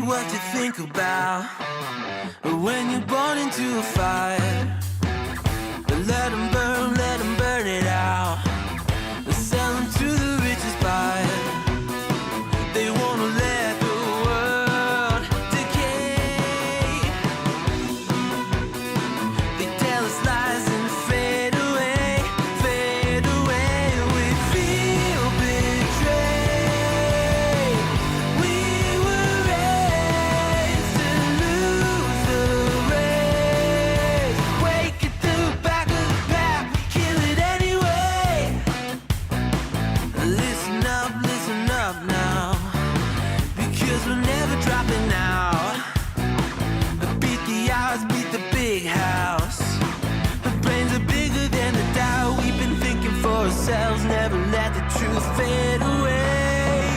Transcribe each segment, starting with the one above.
What you think about when you're born into a fire? Let them burn it out. Sell them to the richest buyer. They wanna let the world decay. They tell us lies and fade away, fade away. We feel betrayed. We were raised to lose the race. Wake at the back of the pack, kill it anyway. Listen up now, because we're never dropping out. Beat the odds, beat the big house. The brains are bigger than the doubt. We've been thinking for ourselves, never let the truth fade away.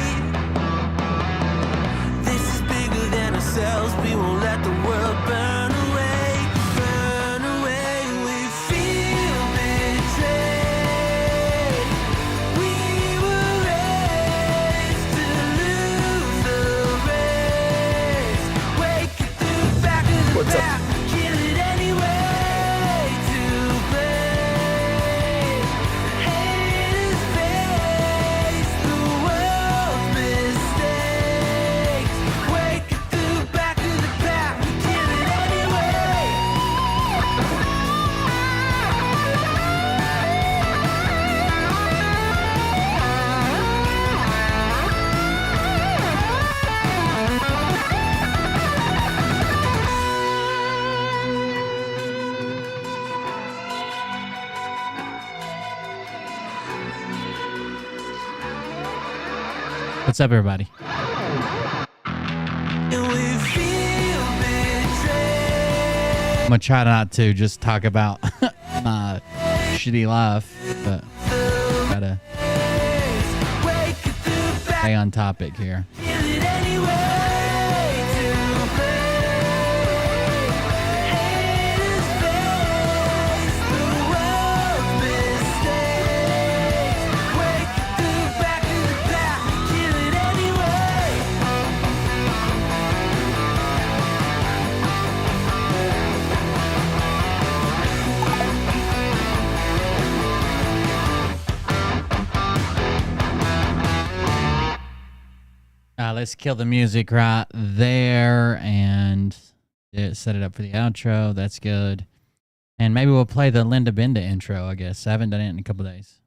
This is bigger than ourselves, we won't let the world burn away, burn away. We feel betrayed. We were raised to lose the race. Wake at the back of the pack, kill it anyway. To blame, haters face the world's mistakes. Wake at the back of the pack, kill it anyway. What's up, everybody? And we feel betrayed. I'm gonna try not to just talk about my shitty life, but gotta Wake at the Stay on topic here. Feel it anyway to play. Haters face the world's mistakes. Wake the back of the pack, kill it anyway. Let's kill the music right there and set it up for the outro. That's good. And maybe we'll play the Linda Benda intro, I guess. I haven't done it in a couple days.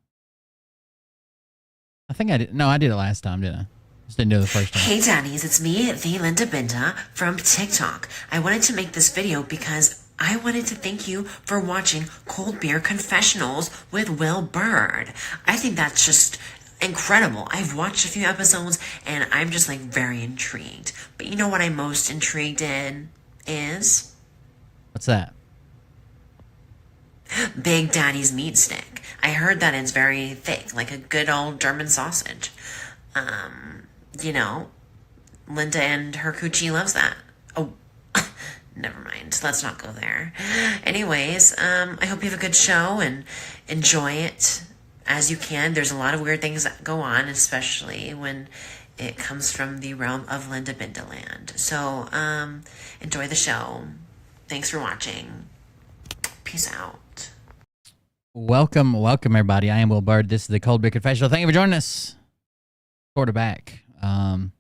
I think I did. No, I did it last time, didn't I? Just didn't do it the first time. Hey Daddies, it's me, the Linda Binda from TikTok. I wanted to make this video because I wanted to thank you for watching Cold Beer Confessionals with Will Bird. I think that's just incredible. I've watched a few episodes and I'm just like very intrigued. But you know what I'm most intrigued in is What's that? Big Daddy's meat stick. I heard that it's very thick, like a good old German sausage. You know, Linda and her coochie loves that. Oh, never mind. Let's not go there. Anyways, I hope you have a good show and enjoy it as you can. There's a lot of weird things that go on, especially when it comes from the realm of Linda Bindaland. So, enjoy the show. Thanks for watching. Peace out. Welcome, everybody. I am Will Bird. This is the Cold Beer Confessional. Thank you for joining us. Quarterback. Not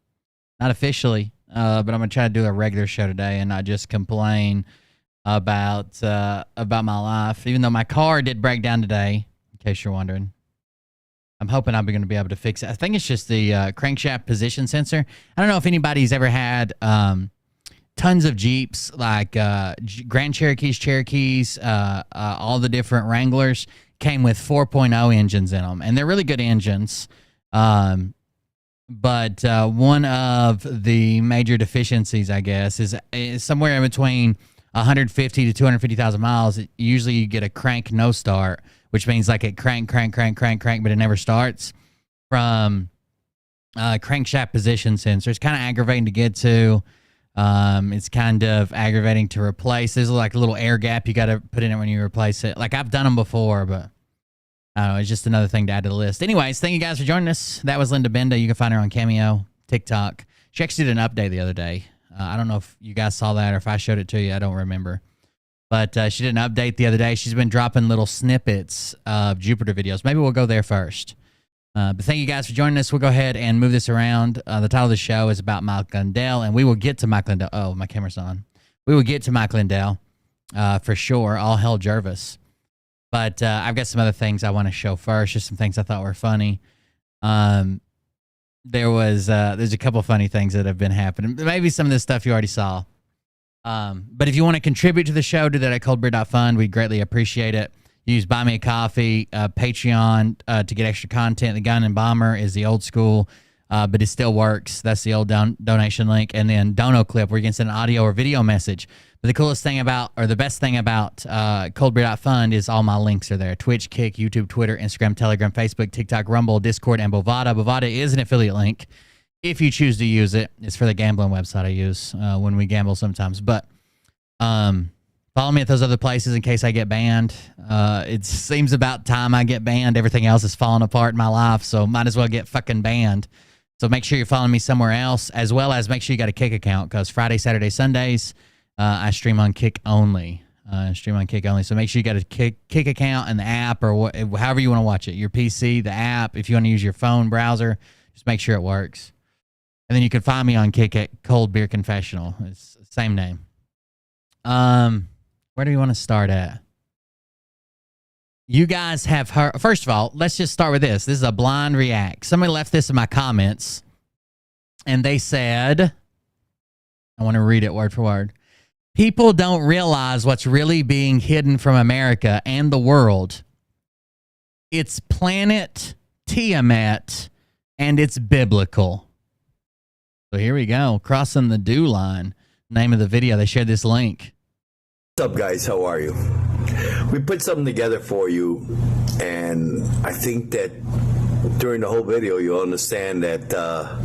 officially, but I'm gonna try to do a regular show today and not just complain about my life. Even though my car did break down today, in case you're wondering. I'm hoping I'm going to be able to fix it. I think it's just the crankshaft position sensor. I don't know if anybody's ever had tons of Jeeps, like Grand Cherokees, all the different Wranglers came with 4.0 engines in them, and they're really good engines. But one of the major deficiencies, I guess, is somewhere in between 150 to 250,000 miles. Usually you get a crank no start, which means like it crank, but it never starts from crankshaft position sensor. It's kind of aggravating to get to. It's kind of aggravating to replace. There's like a little air gap you got to put in it when you replace it. Like I've done them before, but I don't know. It's just another thing to add to the list. Anyways, thank you guys for joining us. That was Linda Benda. You can find her on Cameo, TikTok. She actually did an update the other day. I don't know if you guys saw that or if I showed it to you. I don't remember. But she did an update the other day. She's been dropping little snippets of Jupiter videos. Maybe we'll go there first. But thank you guys for joining us. We'll go ahead and move this around. The title of the show is about Mike Lindell, and we will get to Mike Lindell. Oh, my camera's on. We will get to Mike Lindell for sure. All hell Jervis. But I've got some other things I want to show first, just some things I thought were funny. There's a couple funny things that have been happening. Maybe some of this stuff you already saw. But if you want to contribute to the show, do that at coldbeer.fund. We'd greatly appreciate it. Use Buy Me a Coffee, Patreon to get extra content. The Gun and Bomber is the old school, but it still works. That's the old donation link. And then Dono Clip, where you can send an audio or video message. But the coolest thing about, or the best thing about coldbeer.fund is all my links are there. Twitch, Kick, YouTube, Twitter, Instagram, Telegram, Facebook, TikTok, Rumble, Discord, and Bovada. Bovada is an affiliate link if you choose to use it. It's for the gambling website I use when we gamble sometimes. But follow me at those other places in case I get banned. It seems about time I get banned. Everything else is falling apart in my life, so might as well get fucking banned. So make sure you're following me somewhere else, as well as make sure you got a Kick account, because Friday, Saturday, Sundays, I stream on Kick only. So make sure you got a Kick account and the app, or however you want to watch it. Your PC, the app. If you want to use your phone browser, just make sure it works. And then you can find me on Kick at Cold Beer Confessional. It's the same name. Where do you want to start at? You guys have heard. First of all, let's just start with this. This is a blind react. Somebody left this in my comments, and they said, I want to read it word for word. People don't realize what's really being hidden from America and the world. It's planet Tiamat, and it's biblical. So here we go. Crossing the dew line. Name of the video. They shared this link. What's up, guys? How are you? We put something together for you, and I think that during the whole video, you'll understand that I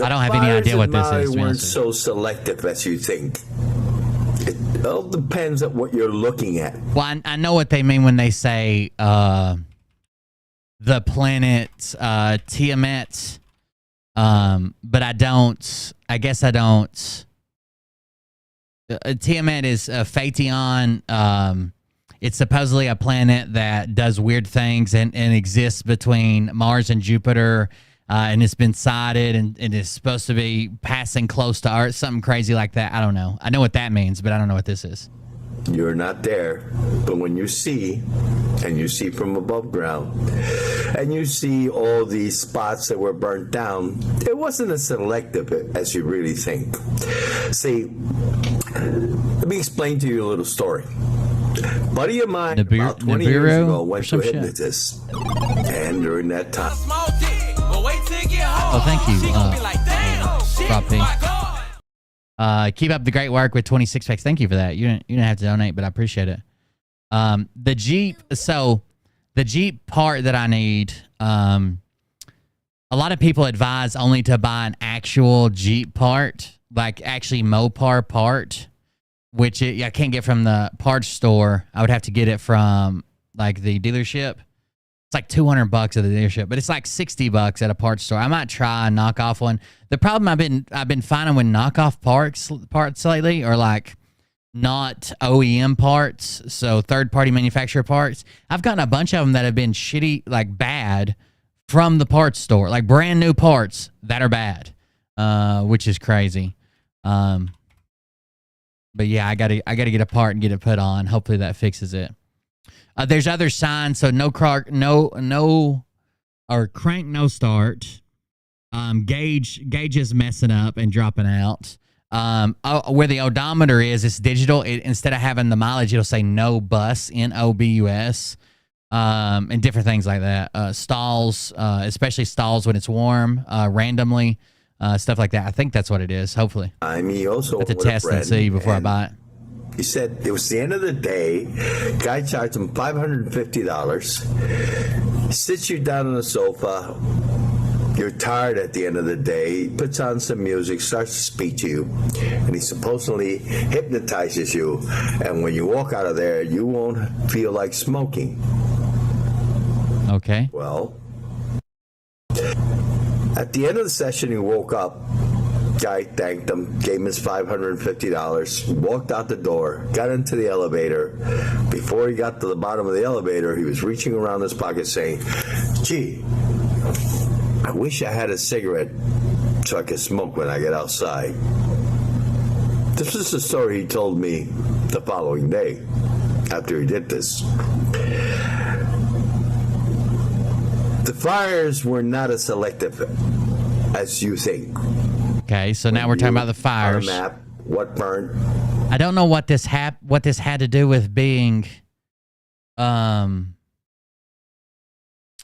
don't have any idea what this is. They weren't so selective as you think. It all depends on what you're looking at. Well, I know what they mean when they say the planet Tiamat, but I don't. I guess I don't. Tiamat is Phaeton. It's supposedly a planet that does weird things and exists between Mars and Jupiter, and it's been sighted and is supposed to be passing close to Earth, something crazy like that. I don't know. I know what that means, but I don't know what this is. You're not there, but when you see, and you see from above ground, and you see all these spots that were burnt down, it wasn't as selective as you really think. See, let me explain to you a little story. A buddy of mine about 20 years ago went to a hypnotist, and during that time... Oh, thank you, Rob P. Keep up the great work with 26 packs. Thank you for that. You didn't have to donate, but I appreciate it. The Jeep. So the Jeep part that I need. A lot of people advise only to buy an actual Jeep part, like actually Mopar part, which I can't get from the parts store. I would have to get it from like the dealership. It's like $200 at the dealership, but it's like $60 at a parts store. I might try a knockoff one. The problem I've been finding with knockoff parts lately are like not OEM parts, so third-party manufacturer parts. I've gotten a bunch of them that have been shitty, like bad, from the parts store, like brand new parts that are bad, which is crazy. But yeah, I gotta get a part and get it put on. Hopefully that fixes it. There's other signs, so crank no start. Gauge is messing up and dropping out. Where the odometer is, it's digital. Instead of having the mileage, it'll say no bus, NOBUS, and different things like that. Stalls, especially stalls when it's warm, randomly, stuff like that. I think that's what it is. Hopefully, I mean, also have to test and see before I buy it. He said it was the end of the day. Guy charged him $550. Sits you down on the sofa. You're tired at the end of the day. He puts on some music, starts to speak to you, and he supposedly hypnotizes you. And when you walk out of there, you won't feel like smoking. Okay. Well, at the end of the session, he woke up. Guy thanked him, gave him his $550, walked out the door, got into the elevator. Before he got to the bottom of the elevator, he was reaching around his pocket saying, "Gee, I wish I had a cigarette so I could smoke when I get outside." This is the story he told me the following day after he did this. The fires were not as selective as you think. Okay, so now we're talking about the fires. On a map, what burned? I don't know what this had to do with being. Yeah,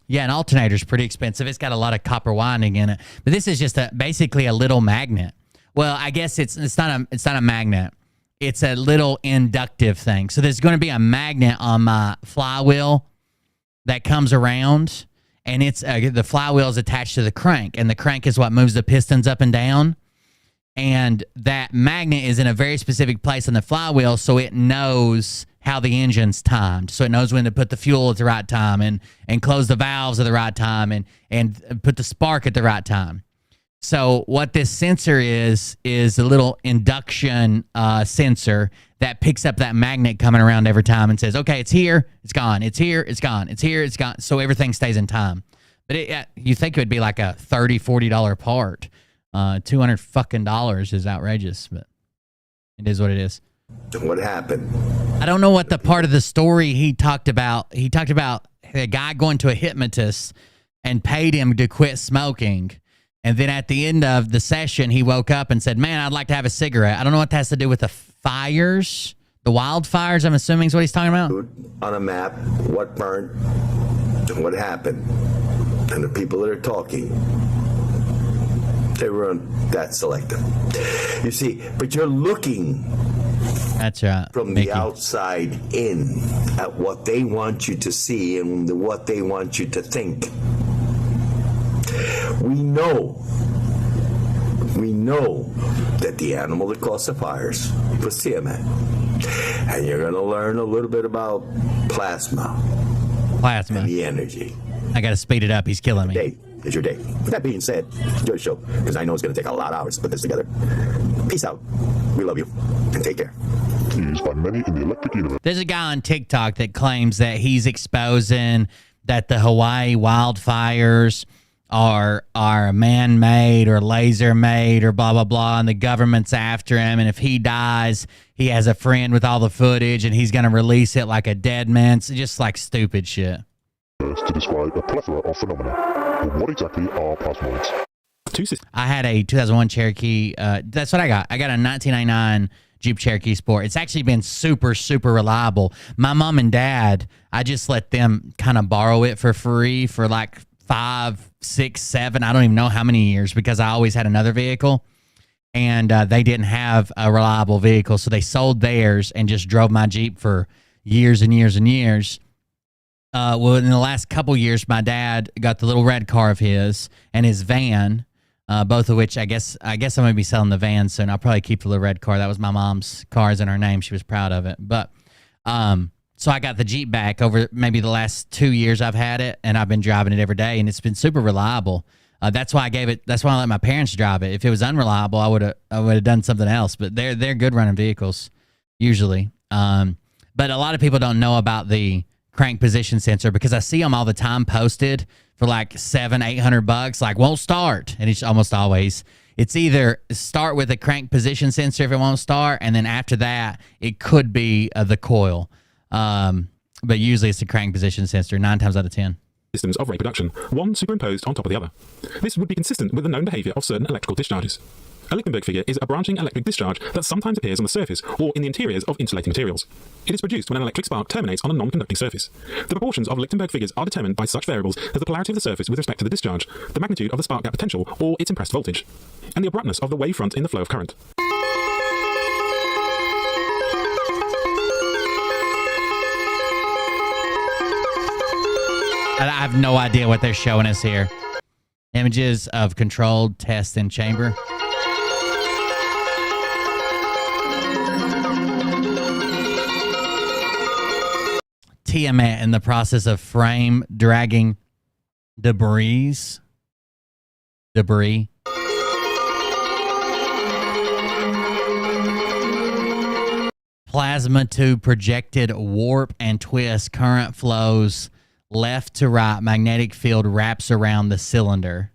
an alternator is pretty expensive. It's got a lot of copper winding in it, but this is just basically a little magnet. Well, I guess it's not a magnet. It's a little inductive thing. So there's going to be a magnet on my flywheel that comes around. And it's the flywheel is attached to the crank, and the crank is what moves the pistons up and down. And that magnet is in a very specific place on the flywheel, so it knows how the engine's timed. So it knows when to put the fuel at the right time and close the valves at the right time and put the spark at the right time. So what this sensor is a little induction sensor that picks up that magnet coming around every time and says, okay, it's here, it's gone, it's here, it's gone, it's here, it's gone. So everything stays in time. But you think it would be like a $30, $40 part. $200 fucking is outrageous, but it is what it is. What happened? I don't know what the part of the story he talked about. He talked about a guy going to a hypnotist and paid him to quit smoking. And then at the end of the session, he woke up and said, "Man, I'd like to have a cigarette." I don't know what that has to do with the fires, the wildfires, I'm assuming is what he's talking about. On a map, what burned, what happened, and the people that are talking, they weren't that selective. You see, but you're looking That's right. from Mickey. the outside in at what they want you to see and what they want you to think. We know that the animal that caused the fires was Tiamat. And you're going to learn a little bit about plasma and the energy. I got to speed it up. He's killing me. Day is your day. With that being said, enjoy the show, because I know it's going to take a lot of hours to put this together. Peace out. We love you, and take care. Used by many in the electric universe. There's a guy on TikTok that claims that he's exposing that the Hawaii wildfires are man-made or laser-made or blah, blah, blah, and the government's after him, and if he dies, he has a friend with all the footage, and he's going to release it like a dead man. It's just like stupid shit. To describe a plethora of phenomena. But what exactly are plasmoids? I had a 2001 Cherokee. That's what I got. I got a 1999 Jeep Cherokee Sport. It's actually been super, super reliable. My mom and dad, I just let them kind of borrow it for free for like 5, 6, 7, I don't even know how many years, because I always had another vehicle, and they didn't have a reliable vehicle, so they sold theirs and just drove my Jeep for years and years and years. Well, in the last couple years, my dad got the little red car of his and his van, both of which I guess I'm going to be selling the van soon. I'll probably keep the little red car. That was my mom's car, in her name. She was proud of it. But so I got the Jeep back over maybe the last 2 years I've had it, and I've been driving it every day, and it's been super reliable. That's why I let my parents drive it. If it was unreliable, I would have done something else. But they're good running vehicles usually. But a lot of people don't know about the crank position sensor, because I see them all the time posted for like $700-800, like won't start, and it's almost always it's either start with a crank position sensor if it won't start, and then after that it could be the coil, but usually it's the crank position sensor 9 times out of 10. Systems of reproduction, one superimposed on top of the other. This would be consistent with the known behavior of certain electrical discharges. A Lichtenberg figure is a branching electric discharge that sometimes appears on the surface or in the interiors of insulating materials. It is produced when an electric spark terminates on a non-conducting surface. The proportions of Lichtenberg figures are determined by such variables as the polarity of the surface with respect to the discharge, the magnitude of the spark gap potential or its impressed voltage, and the abruptness of the wavefront in the flow of current. I have no idea what they're showing us here. Images of controlled test in chamber. Tiamat in the process of frame dragging debris. Plasma tube projected warp and twist. Current flows left to right. Magnetic field wraps around the cylinder.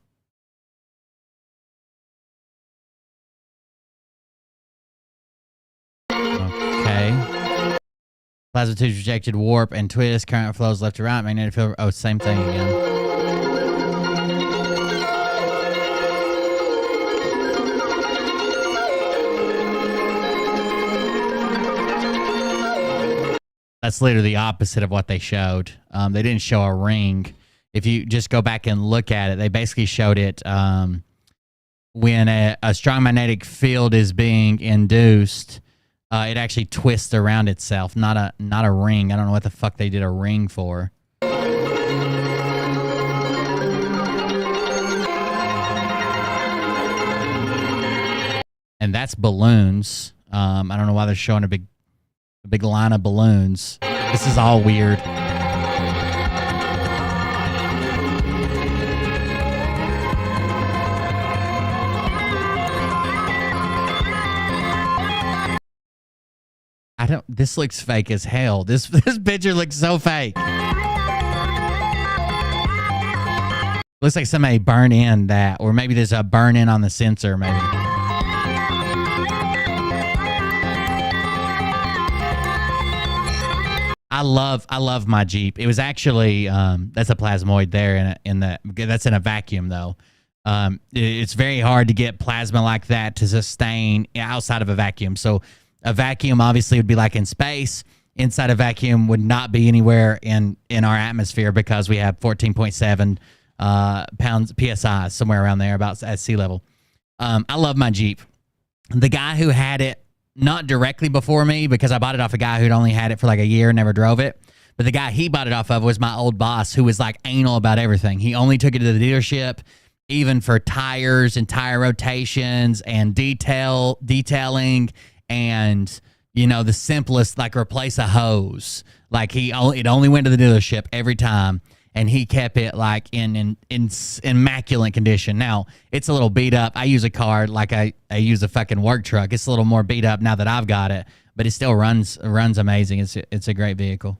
Okay. Plasma tube projected warp and twist. Current flows left to right. Magnetic field. Oh, same thing again. That's literally the opposite of what they showed. They didn't show a ring. If you just go back and look at it, they basically showed it when a strong magnetic field is being induced. It actually twists around itself, not a ring. I don't know what the fuck they did a ring for. And that's balloons. I don't know why they're showing a big line of balloons. This is all weird. This looks fake as hell. This picture looks so fake. Looks like somebody burned in that, or maybe there's a burn in on the sensor, maybe. I love my Jeep. It was actually that's a plasmoid there that's in a vacuum though. It's very hard to get plasma like that to sustain outside of a vacuum. So a vacuum obviously would be like in space. Inside a vacuum would not be anywhere in our atmosphere because we have 14.7 pounds PSI, somewhere around there, about at sea level. I love my Jeep. The guy who had it not directly before me because I bought it off a guy who'd only had it for like a year and never drove it. But the guy he bought it off of was my old boss, who was like anal about everything. He only took it to the dealership, even for tires and tire rotations and detailing and, you know, the simplest, like replace a hose. Like it only went to the dealership every time. And he kept it like in immaculate condition. Now, it's a little beat up. I use a car like I use a fucking work truck. It's a little more beat up now that I've got it, but it still runs amazing. It's a great vehicle.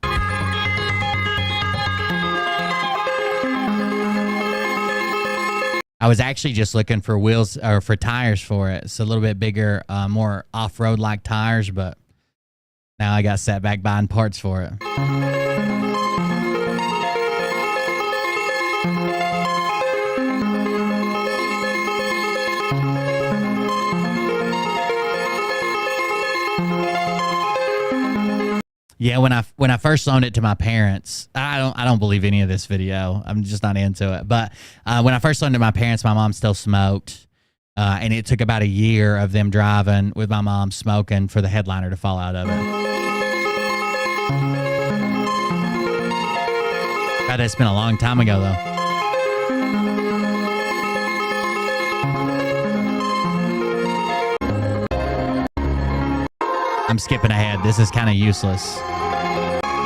I was actually just looking for wheels or for tires for it. It's a little bit bigger, more off-road like tires, but now I got set back buying parts for it. Yeah, when I first loaned it to my parents, I don't believe any of this video. I'm just not into it. But when I first loaned it to my parents, my mom still smoked, and it took about a year of them driving with my mom smoking for the headliner to fall out of it. God, that's been a long time ago, though. I'm skipping ahead. This is kind of useless.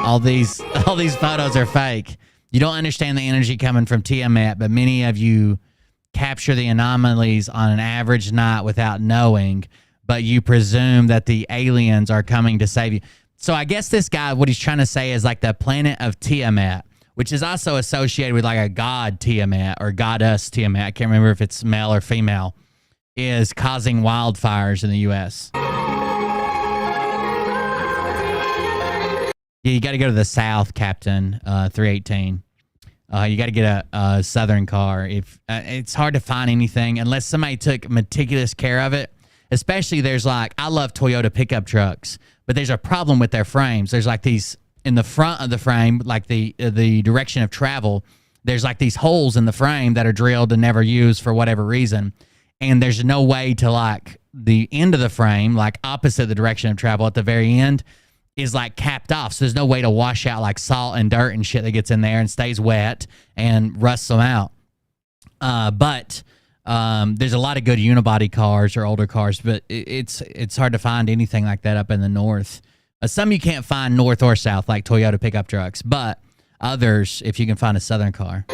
All these photos are fake. You don't understand the energy coming from Tiamat, but many of you capture the anomalies on an average night without knowing, but you presume that the aliens are coming to save you. So I guess this guy, what he's trying to say is like the planet of Tiamat, which is also associated with like a god Tiamat or goddess Tiamat. I can't remember if it's male or female, is causing wildfires in the U.S. Yeah, you got to go to the south, Captain 318. You got to get a southern car. If it's hard to find anything unless somebody took meticulous care of it. Especially there's like, I love Toyota pickup trucks, but there's a problem with their frames. There's like these in the front of the frame, like the direction of travel. There's like these holes in the frame that are drilled and never used for whatever reason. And there's no way to like the end of the frame, like opposite the direction of travel at the very end, is like capped off. So there's no way to wash out like salt and dirt and shit that gets in there and stays wet and rusts them out. But there's a lot of good unibody cars or older cars, but it's hard to find anything like that up in the north. Some you can't find north or south, like Toyota pickup trucks, but others, if you can find a southern car.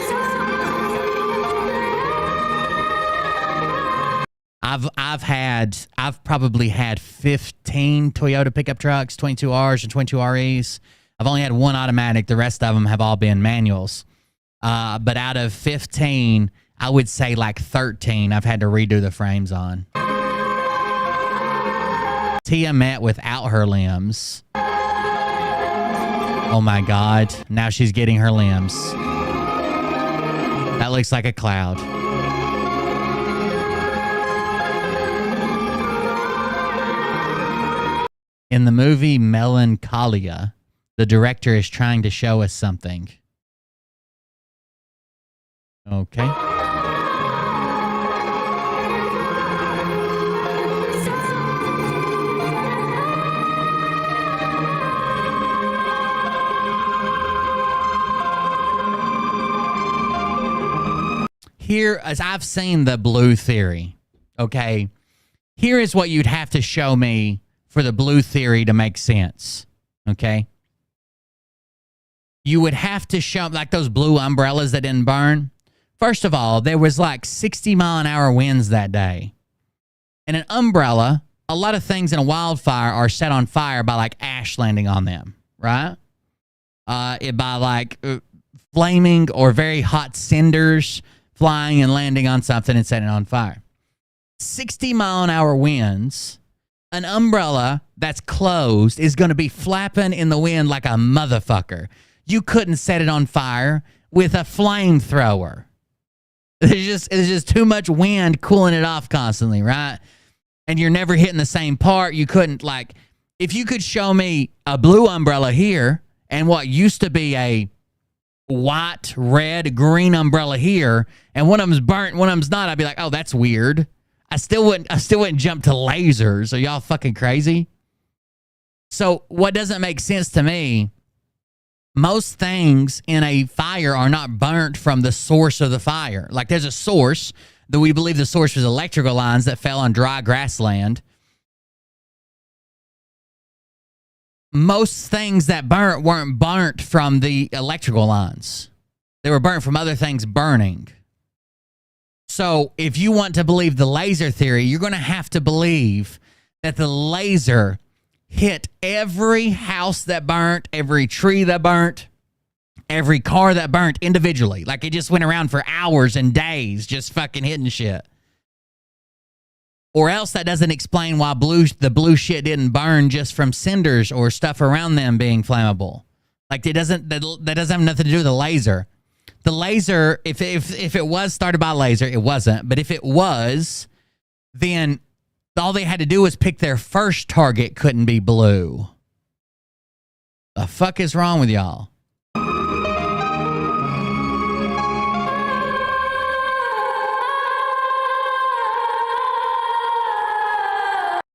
I've probably had 15 Toyota pickup trucks, 22Rs and 22REs. I've only had one automatic. The rest of them have all been manuals. But out of 15, I would say like 13 I've had to redo the frames on. Tiamat without her limbs. Oh my God. Now she's getting her limbs. That looks like a cloud. In the movie Melancholia, the director is trying to show us something. Okay. Here, as I've seen the blue theory, okay, here is what you'd have to show me for the blue theory to make sense, okay? You would have to show, like those blue umbrellas that didn't burn. First of all, there was like 60-mile-an-hour winds that day. And an umbrella, a lot of things in a wildfire are set on fire by like ash landing on them, right? By like flaming or very hot cinders flying and landing on something and setting it on fire. 60-mile-an-hour winds, an umbrella that's closed is going to be flapping in the wind like a motherfucker. You couldn't set it on fire with a flamethrower. There's just too much wind cooling it off constantly, right? And you're never hitting the same part. You couldn't, like, if you could show me a blue umbrella here and what used to be a white, red, green umbrella here, and one of them's burnt, one of them's not, I'd be like, oh, that's weird. I still wouldn't jump to lasers. Are y'all fucking crazy? So what doesn't make sense to me, most things in a fire are not burnt from the source of the fire. Like there's a source that we believe the source was electrical lines that fell on dry grassland. Most things that burnt weren't burnt from the electrical lines. They were burnt from other things burning. So if you want to believe the laser theory, you're going to have to believe that the laser hit every house that burnt, every tree that burnt, every car that burnt individually. Like it just went around for hours and days just fucking hitting shit. Or else that doesn't explain why the blue shit didn't burn just from cinders or stuff around them being flammable. Like that doesn't have nothing to do with the laser. The laser, if it was started by a laser, it wasn't. But if it was, then all they had to do was pick their first target couldn't be blue. The fuck is wrong with y'all?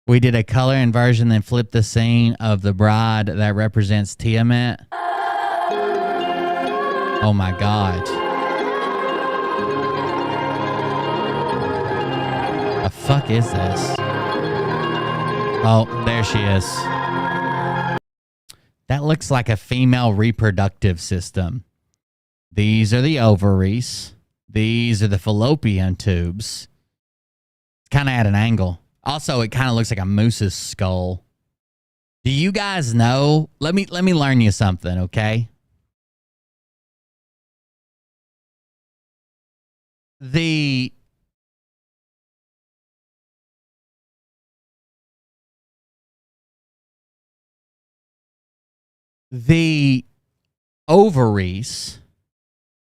We did a color inversion, then flipped the scene of the bride that represents Tiamat. Oh my God. The fuck is this? Oh, there she is. That looks like a female reproductive system. These are the ovaries. These are the fallopian tubes. Kind of at an angle. Also, it kind of looks like a moose's skull. Do you guys know? Let me learn you something, okay? The ovaries.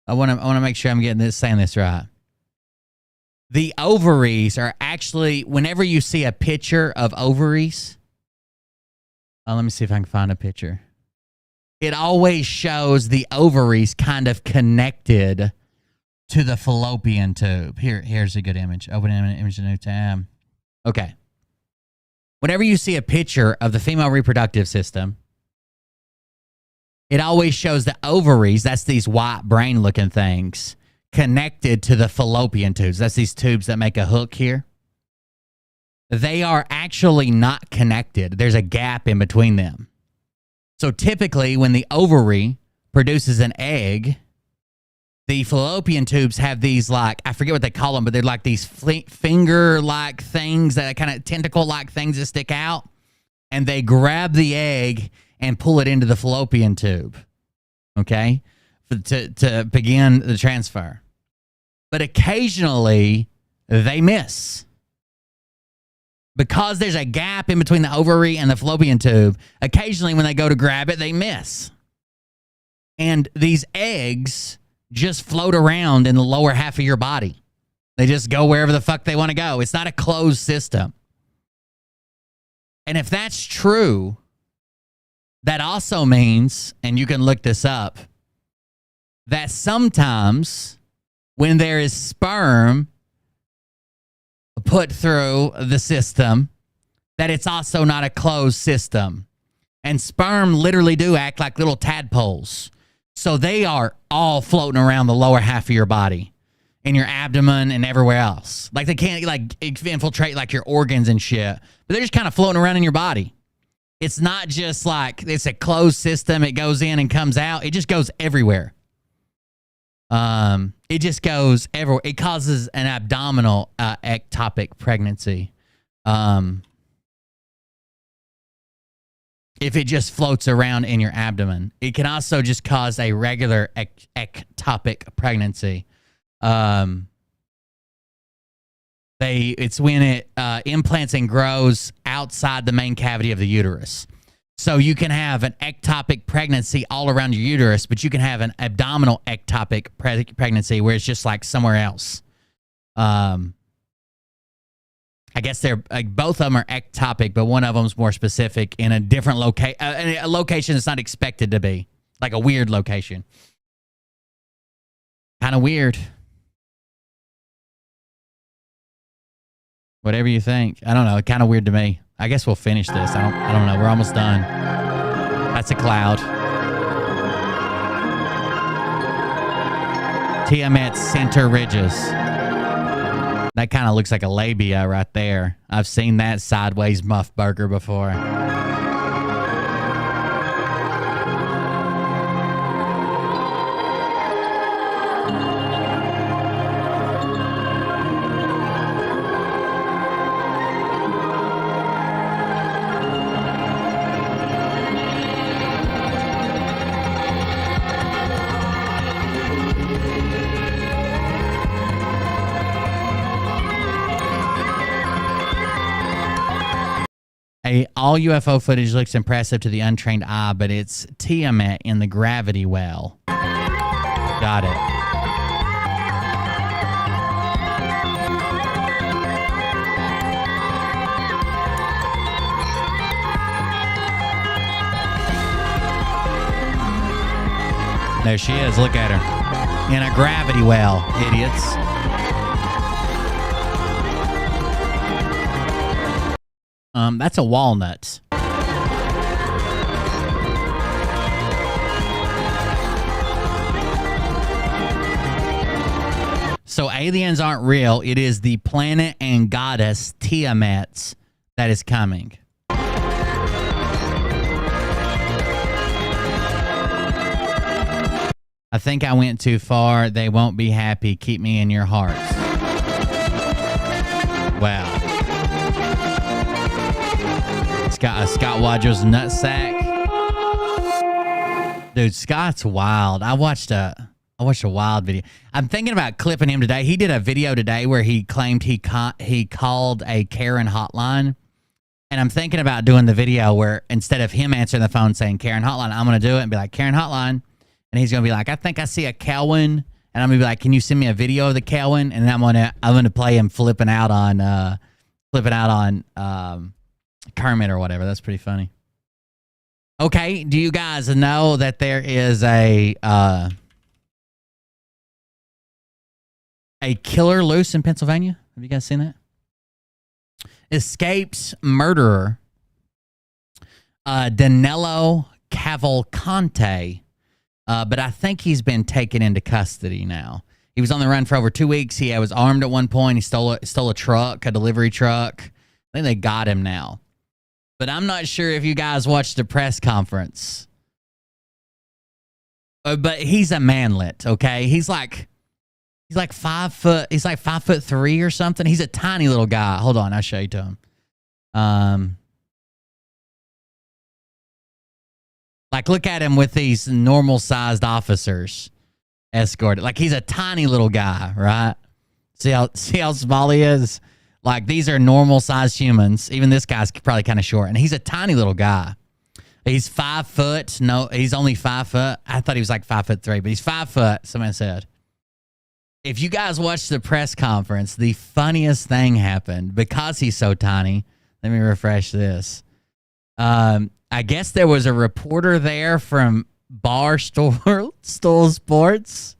I want to make sure I'm saying this right. The ovaries are actually, whenever you see a picture of ovaries, let me see if I can find a picture. It always shows the ovaries kind of connected to the fallopian tube. Here's a good image. Open image, a new tab. Okay. Whenever you see a picture of the female reproductive system, it always shows the ovaries, that's these white brain-looking things, connected to the fallopian tubes. That's these tubes that make a hook here. They are actually not connected. There's a gap in between them. So typically when the ovary produces an egg, the fallopian tubes have these, like, I forget what they call them, but they're like these finger-like things, that kind of tentacle-like things that stick out, and they grab the egg and pull it into the fallopian tube, okay, to begin the transfer. But occasionally, they miss. Because there's a gap in between the ovary and the fallopian tube, occasionally when they go to grab it, they miss. And these eggs just float around in the lower half of your body. They just go wherever the fuck they want to go. It's not a closed system. And if that's true, that also means, and you can look this up, that sometimes when there is sperm put through the system, that it's also not a closed system. And sperm literally do act like little tadpoles. So they are all floating around the lower half of your body, in your abdomen and everywhere else. Like they can't like infiltrate like your organs and shit, but they're just kind of floating around in your body. It's not just like it's a closed system. It goes in and comes out. It just goes everywhere. It just goes everywhere. It causes an abdominal ectopic pregnancy. If it just floats around in your abdomen. It can also just cause a regular ectopic pregnancy. It's when it implants and grows outside the main cavity of the uterus. So you can have an ectopic pregnancy all around your uterus, but you can have an abdominal ectopic pregnancy where it's just like somewhere else. I guess they're like both of them are ectopic, but one of them's more specific in a different location, a location that's not expected to be, like a weird location. Kind of weird. Whatever you think. I don't know. Kind of weird to me. I guess we'll finish this. I don't know. We're almost done. That's a cloud. Tiamat center ridges. That kind of looks like a labia right there. I've seen that sideways muff burger before. All UFO footage looks impressive to the untrained eye, but it's Tiamat in the gravity well. Got it. There she is. Look at her. In a gravity well, idiots. That's a walnut. So aliens aren't real. It is the planet and goddess Tiamat that is coming. I think I went too far. They won't be happy. Keep me in your hearts. Wow. Scott Wadrow's nutsack. Dude, Scott's wild. I watched a wild video. I'm thinking about clipping him today. He did a video today where he claimed he called a Karen hotline. And I'm thinking about doing the video where instead of him answering the phone saying Karen hotline, I'm going to do it and be like, Karen hotline. And he's going to be like, I think I see a Kelwin. And I'm going to be like, can you send me a video of the Kelwin? And then I'm going to play him flipping out on Kermit or whatever. That's pretty funny. Okay, do you guys know that there is a killer loose in Pennsylvania? Have you guys seen that? Escaped murderer Danilo Cavalcante, but I think he's been taken into custody now. He was on the run for over 2 weeks. He was armed at one point. He stole a truck, a delivery truck. I think they got him now. But I'm not sure if you guys watched the press conference. But he's a manlet, okay? He's like 5 foot. He's like 5'3" or something. He's a tiny little guy. Hold on, I'll show you to him. Like look at him with these normal sized officers escorted. Like he's a tiny little guy, right? See how small he is? Like, these are normal-sized humans. Even this guy's probably kind of short. And he's a tiny little guy. He's 5 foot. No, he's only 5 foot. I thought he was like 5'3", but he's 5 foot, somebody said. If you guys watched the press conference, the funniest thing happened. Because he's so tiny, let me refresh this. I guess there was a reporter there from Barstool Sports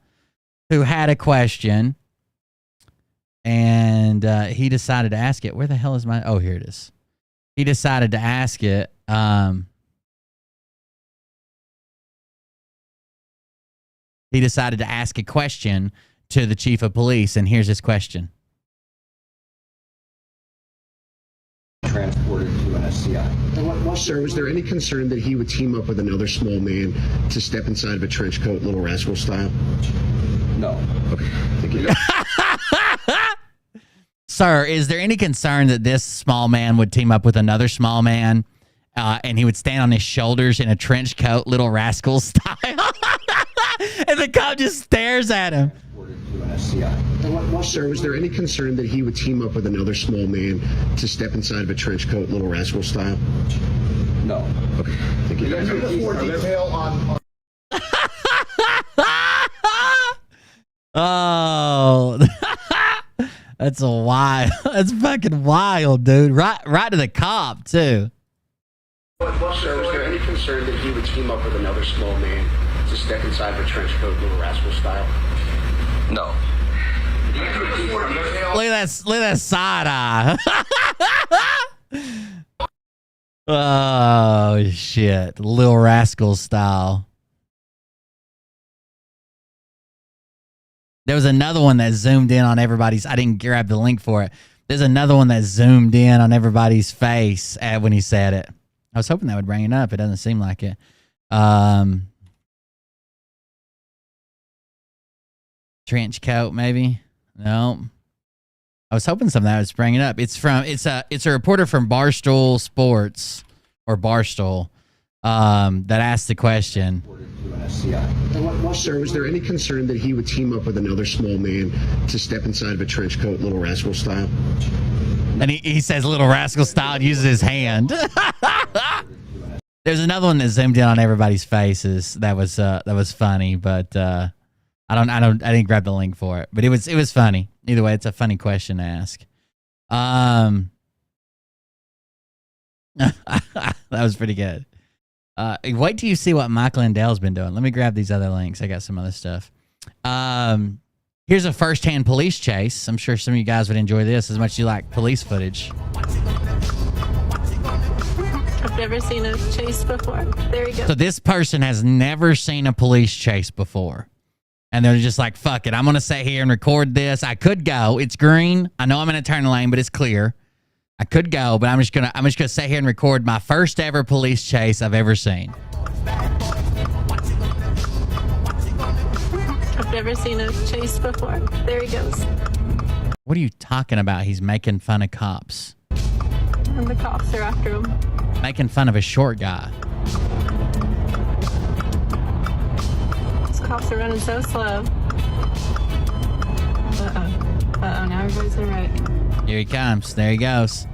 who had a question. And he decided to ask it. Where the hell is my... Oh, here it is. He decided to ask it. He decided to ask a question to the chief of police. And here's his question. Transported to an SCI. Sir, was there any concern that he would team up with another small man to step inside of a trench coat, Little Rascal style? No. Okay. Thank you. Sir, is there any concern that this small man would team up with another small man and he would stand on his shoulders in a trench coat, Little Rascal style? And the cop just stares at him. Sir, was there any concern that he would team up with another small man to step inside of a trench coat, Little Rascal style? No. Okay. Thank you. Oh, that's a wild. That's fucking wild, dude. Right to the cop too. Sir, was there any concern that he would team up with another small man to step inside of a trench coat, Little Rascal style? No. Look at that side eye. Oh shit, Lil Rascal style. There was another one that zoomed in on everybody's. I didn't grab the link for it. There's another one that zoomed in on everybody's face when he said it. I was hoping that would bring it up. It doesn't seem like it. Trench coat, maybe. No. I was hoping something that would bring it up. It's a reporter from Barstool Sports or Barstool that asked the question. Sir, was there any concern that he would team up with another small man to step inside of a trench coat, Little Rascal style? And he says Little Rascal style and uses his hand. There's another one that zoomed in on everybody's faces. That was funny, but I didn't grab the link for it. But it was funny. Either way, it's a funny question to ask. That was pretty good. Wait till you see what Mike Lindell's been doing. Let me grab these other links. I got some other stuff. Here's a first-hand police chase. I'm sure some of you guys would enjoy this as much as you like police footage. I've never seen a chase before. There you go. So this person has never seen a police chase before. And they're just like, fuck it. I'm going to sit here and record this. I could go. It's green. I know I'm in a turn lane, but it's clear. I could go, but I'm just gonna sit here and record my first ever police chase I've ever seen. I've never seen a chase before. There he goes. What are you talking about? He's making fun of cops. And the cops are after him. Making fun of a short guy. These cops are running so slow. Uh-oh, now everybody's in a wreck. Here he comes. There he goes.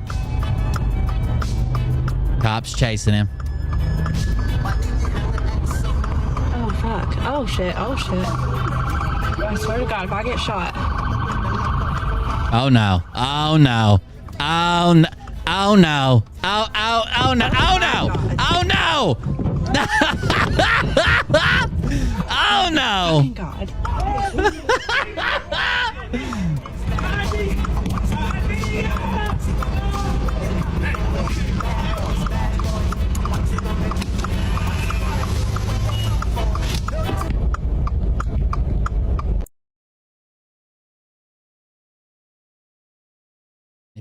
Cops chasing him. Oh, fuck. Oh, shit. Oh, shit. I swear to God, if I get shot. Oh, no. Oh, no. Oh, no. Oh, no. Oh, oh, oh, no. Oh, no. Oh, no. Oh, no. Thank God.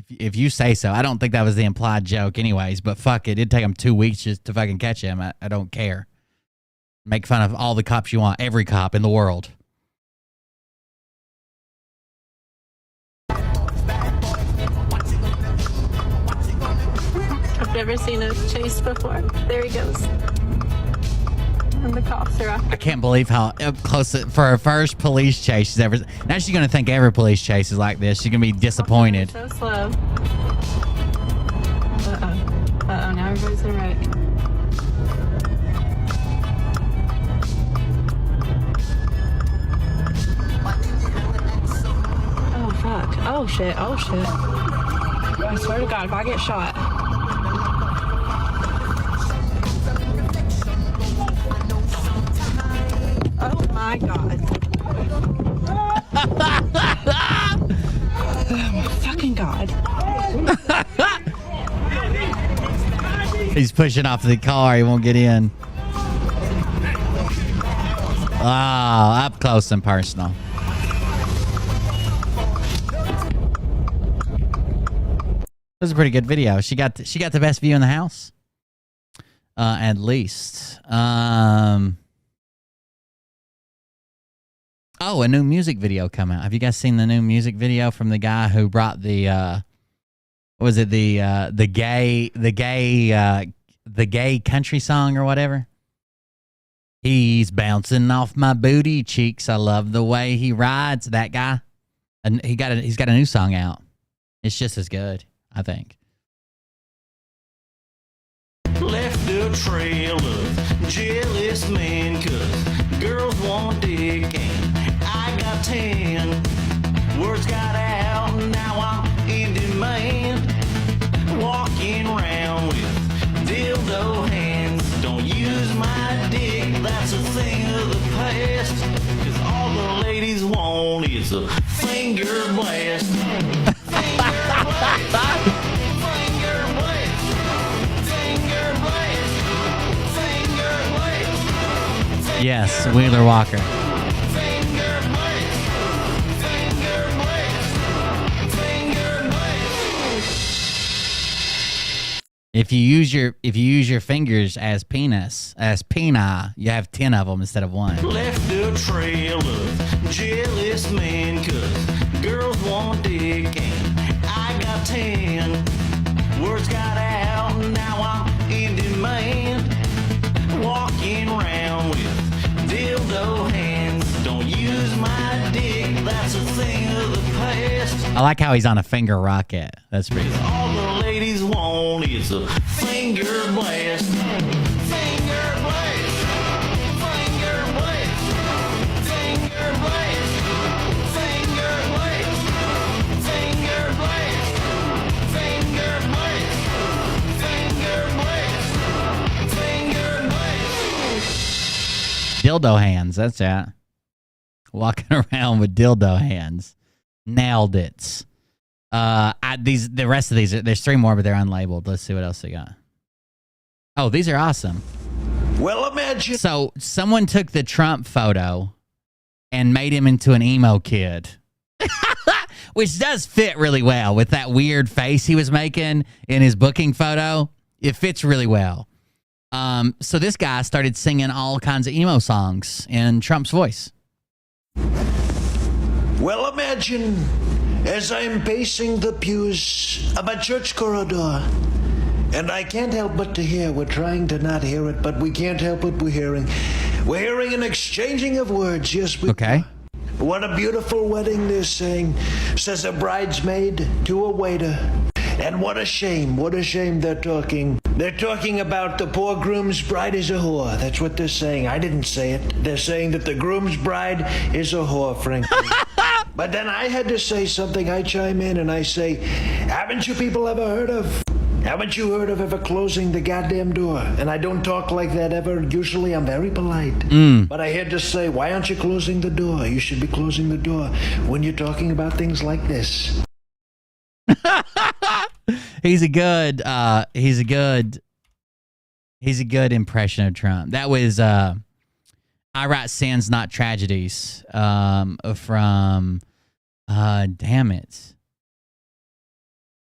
If you say so. I don't think that was the implied joke anyways, but fuck it. It'd take them 2 weeks just to fucking catch him. I don't care. Make fun of all the cops you want. Every cop in the world. I've never seen a chase before. There he goes. And the cops are after him. I can't believe how up close for her first police chase she's ever. Now she's gonna think every police chase is like this. She's gonna be disappointed. So slow. Uh-oh, now everybody's in a wreck. Oh, fuck. Oh, shit. Oh, shit. I swear to God, if I get shot. Oh, my God. Oh, my fucking God. He's pushing off the car. He won't get in. Oh, up close and personal. This is a pretty good video. She got the best view in the house, at least. Oh, a new music video come out. Have you guys seen the new music video from the guy who brought the what was it, the gay country song or whatever? He's bouncing off my booty cheeks. I love the way he rides. That guy, and he's got a new song out. It's just as good, I think. Left a trail of jealous men, 'cause girls want dick and I got 10. Words got out, now I'm in demand. Walking around with dildo hands. Don't use my dick, that's a thing of the past. 'Cause all the ladies want is a finger. Finger blast. Finger blast. Finger blast. Finger blast. Finger blast. Yes, Wheeler Walker. Finger blast. Finger blast. Finger blast. If you use your fingers as peni, you have 10 of them instead of one. Left a trail of jealous men, 'cause girls want dick and I got 10. Words got out, now I'm in demand. Walking around with dildo hands. Don't use my dick, that's a thing of the past. I like how he's on a finger rocket. That's pretty cool. All the ladies want is a finger blast. Finger blast. Finger blast. Finger blast. Finger blast. Finger blast. Finger blast. Finger blast. Finger blast. Dildo hands. That's it. Walking around with dildo hands. Nailed it. The rest of these, there's 3 more, but they're unlabeled. Let's see what else they got. Oh, these are awesome. Well, imagine. So someone took the Trump photo and made him into an emo kid, which does fit really well with that weird face he was making in his booking photo. It fits really well. So this guy started singing all kinds of emo songs in Trump's voice. Well, imagine as I'm pacing the pews of a church corridor, and I can't help but to hear, we're trying to not hear it, but we can't help what we're hearing. We're hearing an exchanging of words, yes, we Okay. are. What a beautiful wedding they're saying, says a bridesmaid to a waiter. And what a shame they're talking. They're talking about the poor groom's bride is a whore. That's what they're saying. I didn't say it. They're saying that the groom's bride is a whore, frankly. But then I had to say something. I chime in and I say, haven't you people ever heard of ever closing the goddamn door? And I don't talk like that ever. Usually I'm very polite. But I had to say, why aren't you closing the door? You should be closing the door when you're talking about things like this. He's a good impression of Trump. That was I Write Sins Not Tragedies from damn it,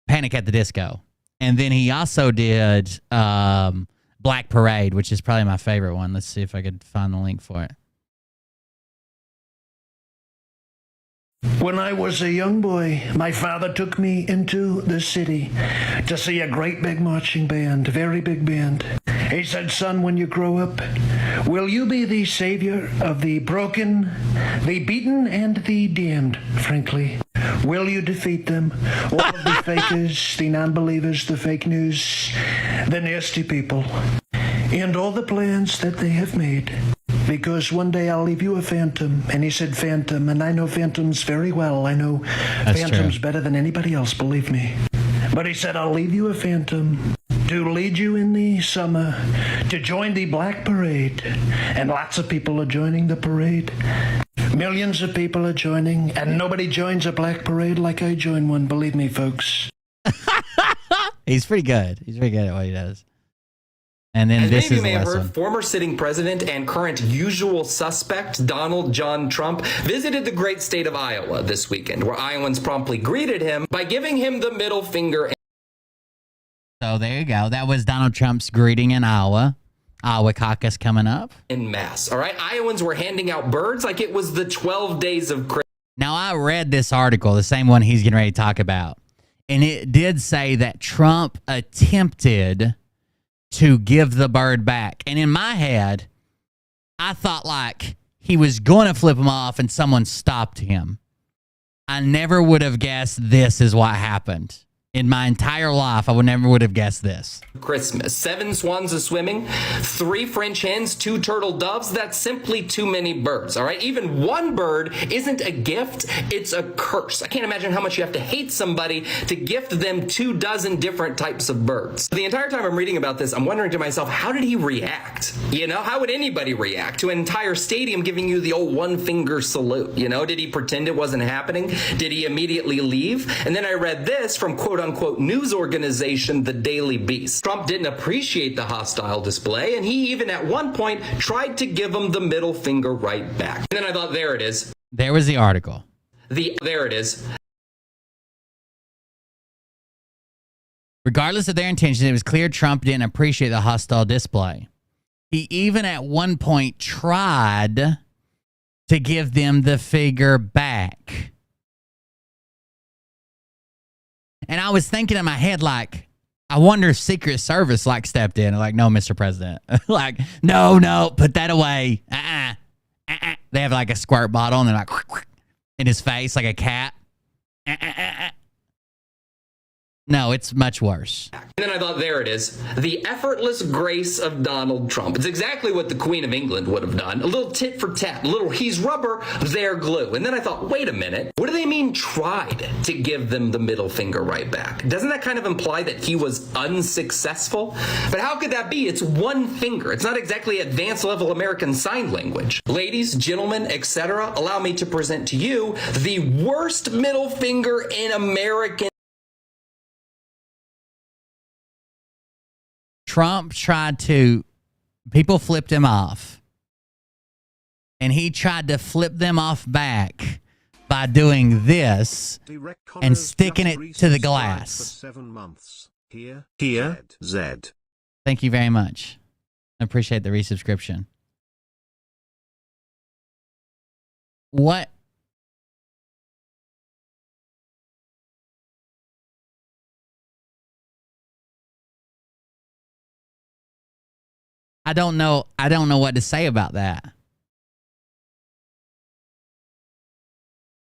Panic at the Disco. And then he also did Black Parade, which is probably my favorite one. Let's see if I could find the link for it. When I was a young boy, my father took me into the city to see a great big marching band, very big band. He said, son, when you grow up, will you be the savior of the broken, the beaten, and the damned, frankly? Will you defeat them? All of the fakers, the non-believers, the fake news, the nasty people, and all the plans that they have made. Because one day I'll leave you a phantom. And he said phantom, and I know phantoms very well. I know phantoms better than anybody else, believe me. But he said, I'll leave you a phantom to lead you in the summer to join the Black Parade. And lots of people are joining the parade. Millions of people are joining, and nobody joins a Black Parade like I join one, believe me, folks. He's pretty good. He's very good at what he does. And then As this many is of you may the have last heard, one. former sitting president and current usual suspect Donald John Trump visited the great state of Iowa this weekend, where Iowans promptly greeted him by giving him the middle finger. So there you go. That was Donald Trump's greeting in Iowa. Iowa caucus coming up. En masse. All right. Iowans were handing out birds like it was the 12 days of Christmas. Now, I read this article, the same one he's getting ready to talk about, and it did say that Trump attempted to give the bird back. And in my head, I thought like he was going to flip him off and someone stopped him. I never would have guessed this is what happened. In my entire life, I would have guessed this. Christmas. 7 swans a swimming, 3 French hens, 2 turtle doves. That's simply too many birds, all right? Even one bird isn't a gift, it's a curse. I can't imagine how much you have to hate somebody to gift them 24 different types of birds. The entire time I'm reading about this, I'm wondering to myself, how did he react? You know, how would anybody react to an entire stadium giving you the old one-finger salute? You know, did he pretend it wasn't happening? Did he immediately leave? And then I read this from quote-unquote news organization, The Daily Beast. Trump didn't appreciate the hostile display, and he even at one point tried to give him the middle finger right back. And then I thought, there it is. There was the article. There it is. Regardless of their intentions, it was clear Trump didn't appreciate the hostile display. He even at one point tried to give them the finger back. And I was thinking in my head, like, I wonder if Secret Service like stepped in and like, no, Mr. President, like, no, put that away. They have like a squirt bottle and they're like in his face like a cat. No, it's much worse. And then I thought, there it is. The effortless grace of Donald Trump. It's exactly what the Queen of England would have done. A little tit for tat. A little he's rubber, they're glue. And then I thought, wait a minute. What do they mean tried to give them the middle finger right back? Doesn't that kind of imply that he was unsuccessful? But how could that be? It's one finger. It's not exactly advanced level American Sign Language. Ladies, gentlemen, etc., allow me to present to you the worst middle finger in American. Trump people flipped him off. And he tried to flip them off back by doing this and sticking it to the glass. 7 months. Here, Zed. Thank you very much. I appreciate the resubscription. What? I don't know what to say about that.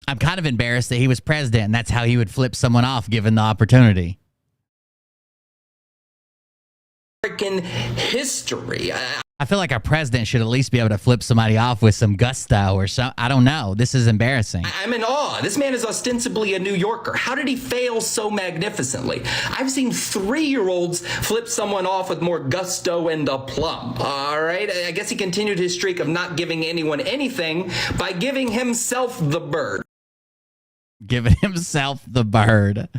I'm kind of embarrassed that he was president and that's how he would flip someone off given the opportunity. American history. I feel like our president should at least be able to flip somebody off with some gusto or something. I don't know. This is embarrassing. I'm in awe. This man is ostensibly a New Yorker. How did he fail so magnificently? I've seen 3-year-olds flip someone off with more gusto and aplomb. All right. I guess he continued his streak of not giving anyone anything by giving himself the bird. Giving himself the bird.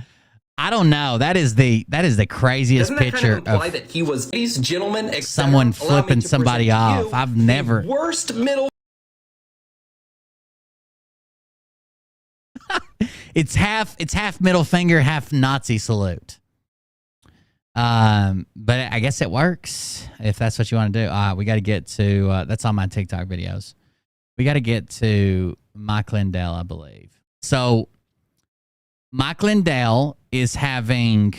I don't know. That is the craziest picture kind of imply that he was these gentlemen, someone flipping somebody off. I've never. Worst middle. It's half middle finger, half Nazi salute. But I guess it works if that's what you want to do. We got to get to that's on my TikTok videos. We got to get to Mike Lindell, I believe. So Mike Lindell is having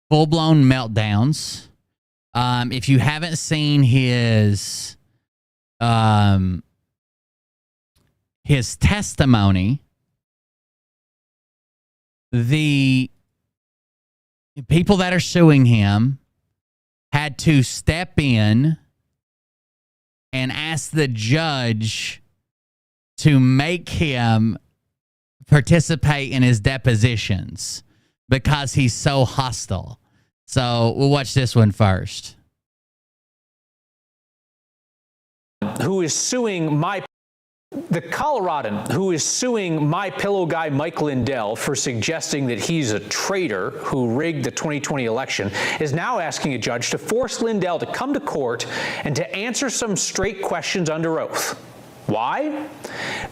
full-blown meltdowns. If you haven't seen his testimony, the people that are suing him had to step in and ask the judge to make him participate in his depositions because he's so hostile. So we'll watch this one first. Who is suing the Coloradan who is suing my pillow guy Mike Lindell for suggesting that he's a traitor who rigged the 2020 election is now asking a judge to force Lindell to come to court and to answer some straight questions under oath. Why?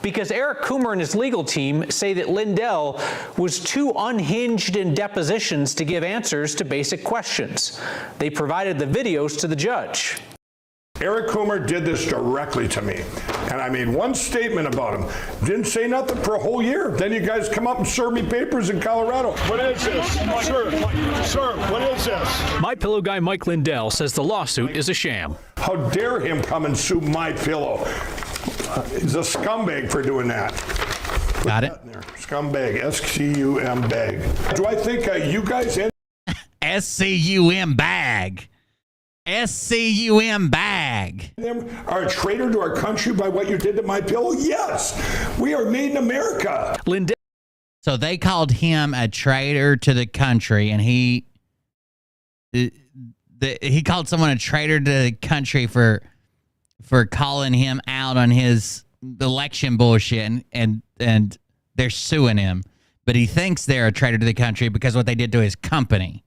Because Eric Coomer and his legal team say that Lindell was too unhinged in depositions to give answers to basic questions. They provided the videos to the judge. Eric Coomer did this directly to me, and I made one statement about him. Didn't say nothing for a whole year. Then you guys come up and serve me papers in Colorado. What is this? Sir, what is this? My pillow guy Mike Lindell says the lawsuit is a sham. How dare him come and sue my pillow? He's a scumbag for doing that. Got it. Scumbag. S-C-U-M bag. Do I think you guys... S-C-U-M bag. S-C-U-M bag. Are a traitor to our country by what you did to my pillow? Yes. We are made in America. Lindell. So they called him a traitor to the country, and he called someone a traitor to the country for calling him out on his election bullshit, and they're suing him. But he thinks they're a traitor to the country because of what they did to his company.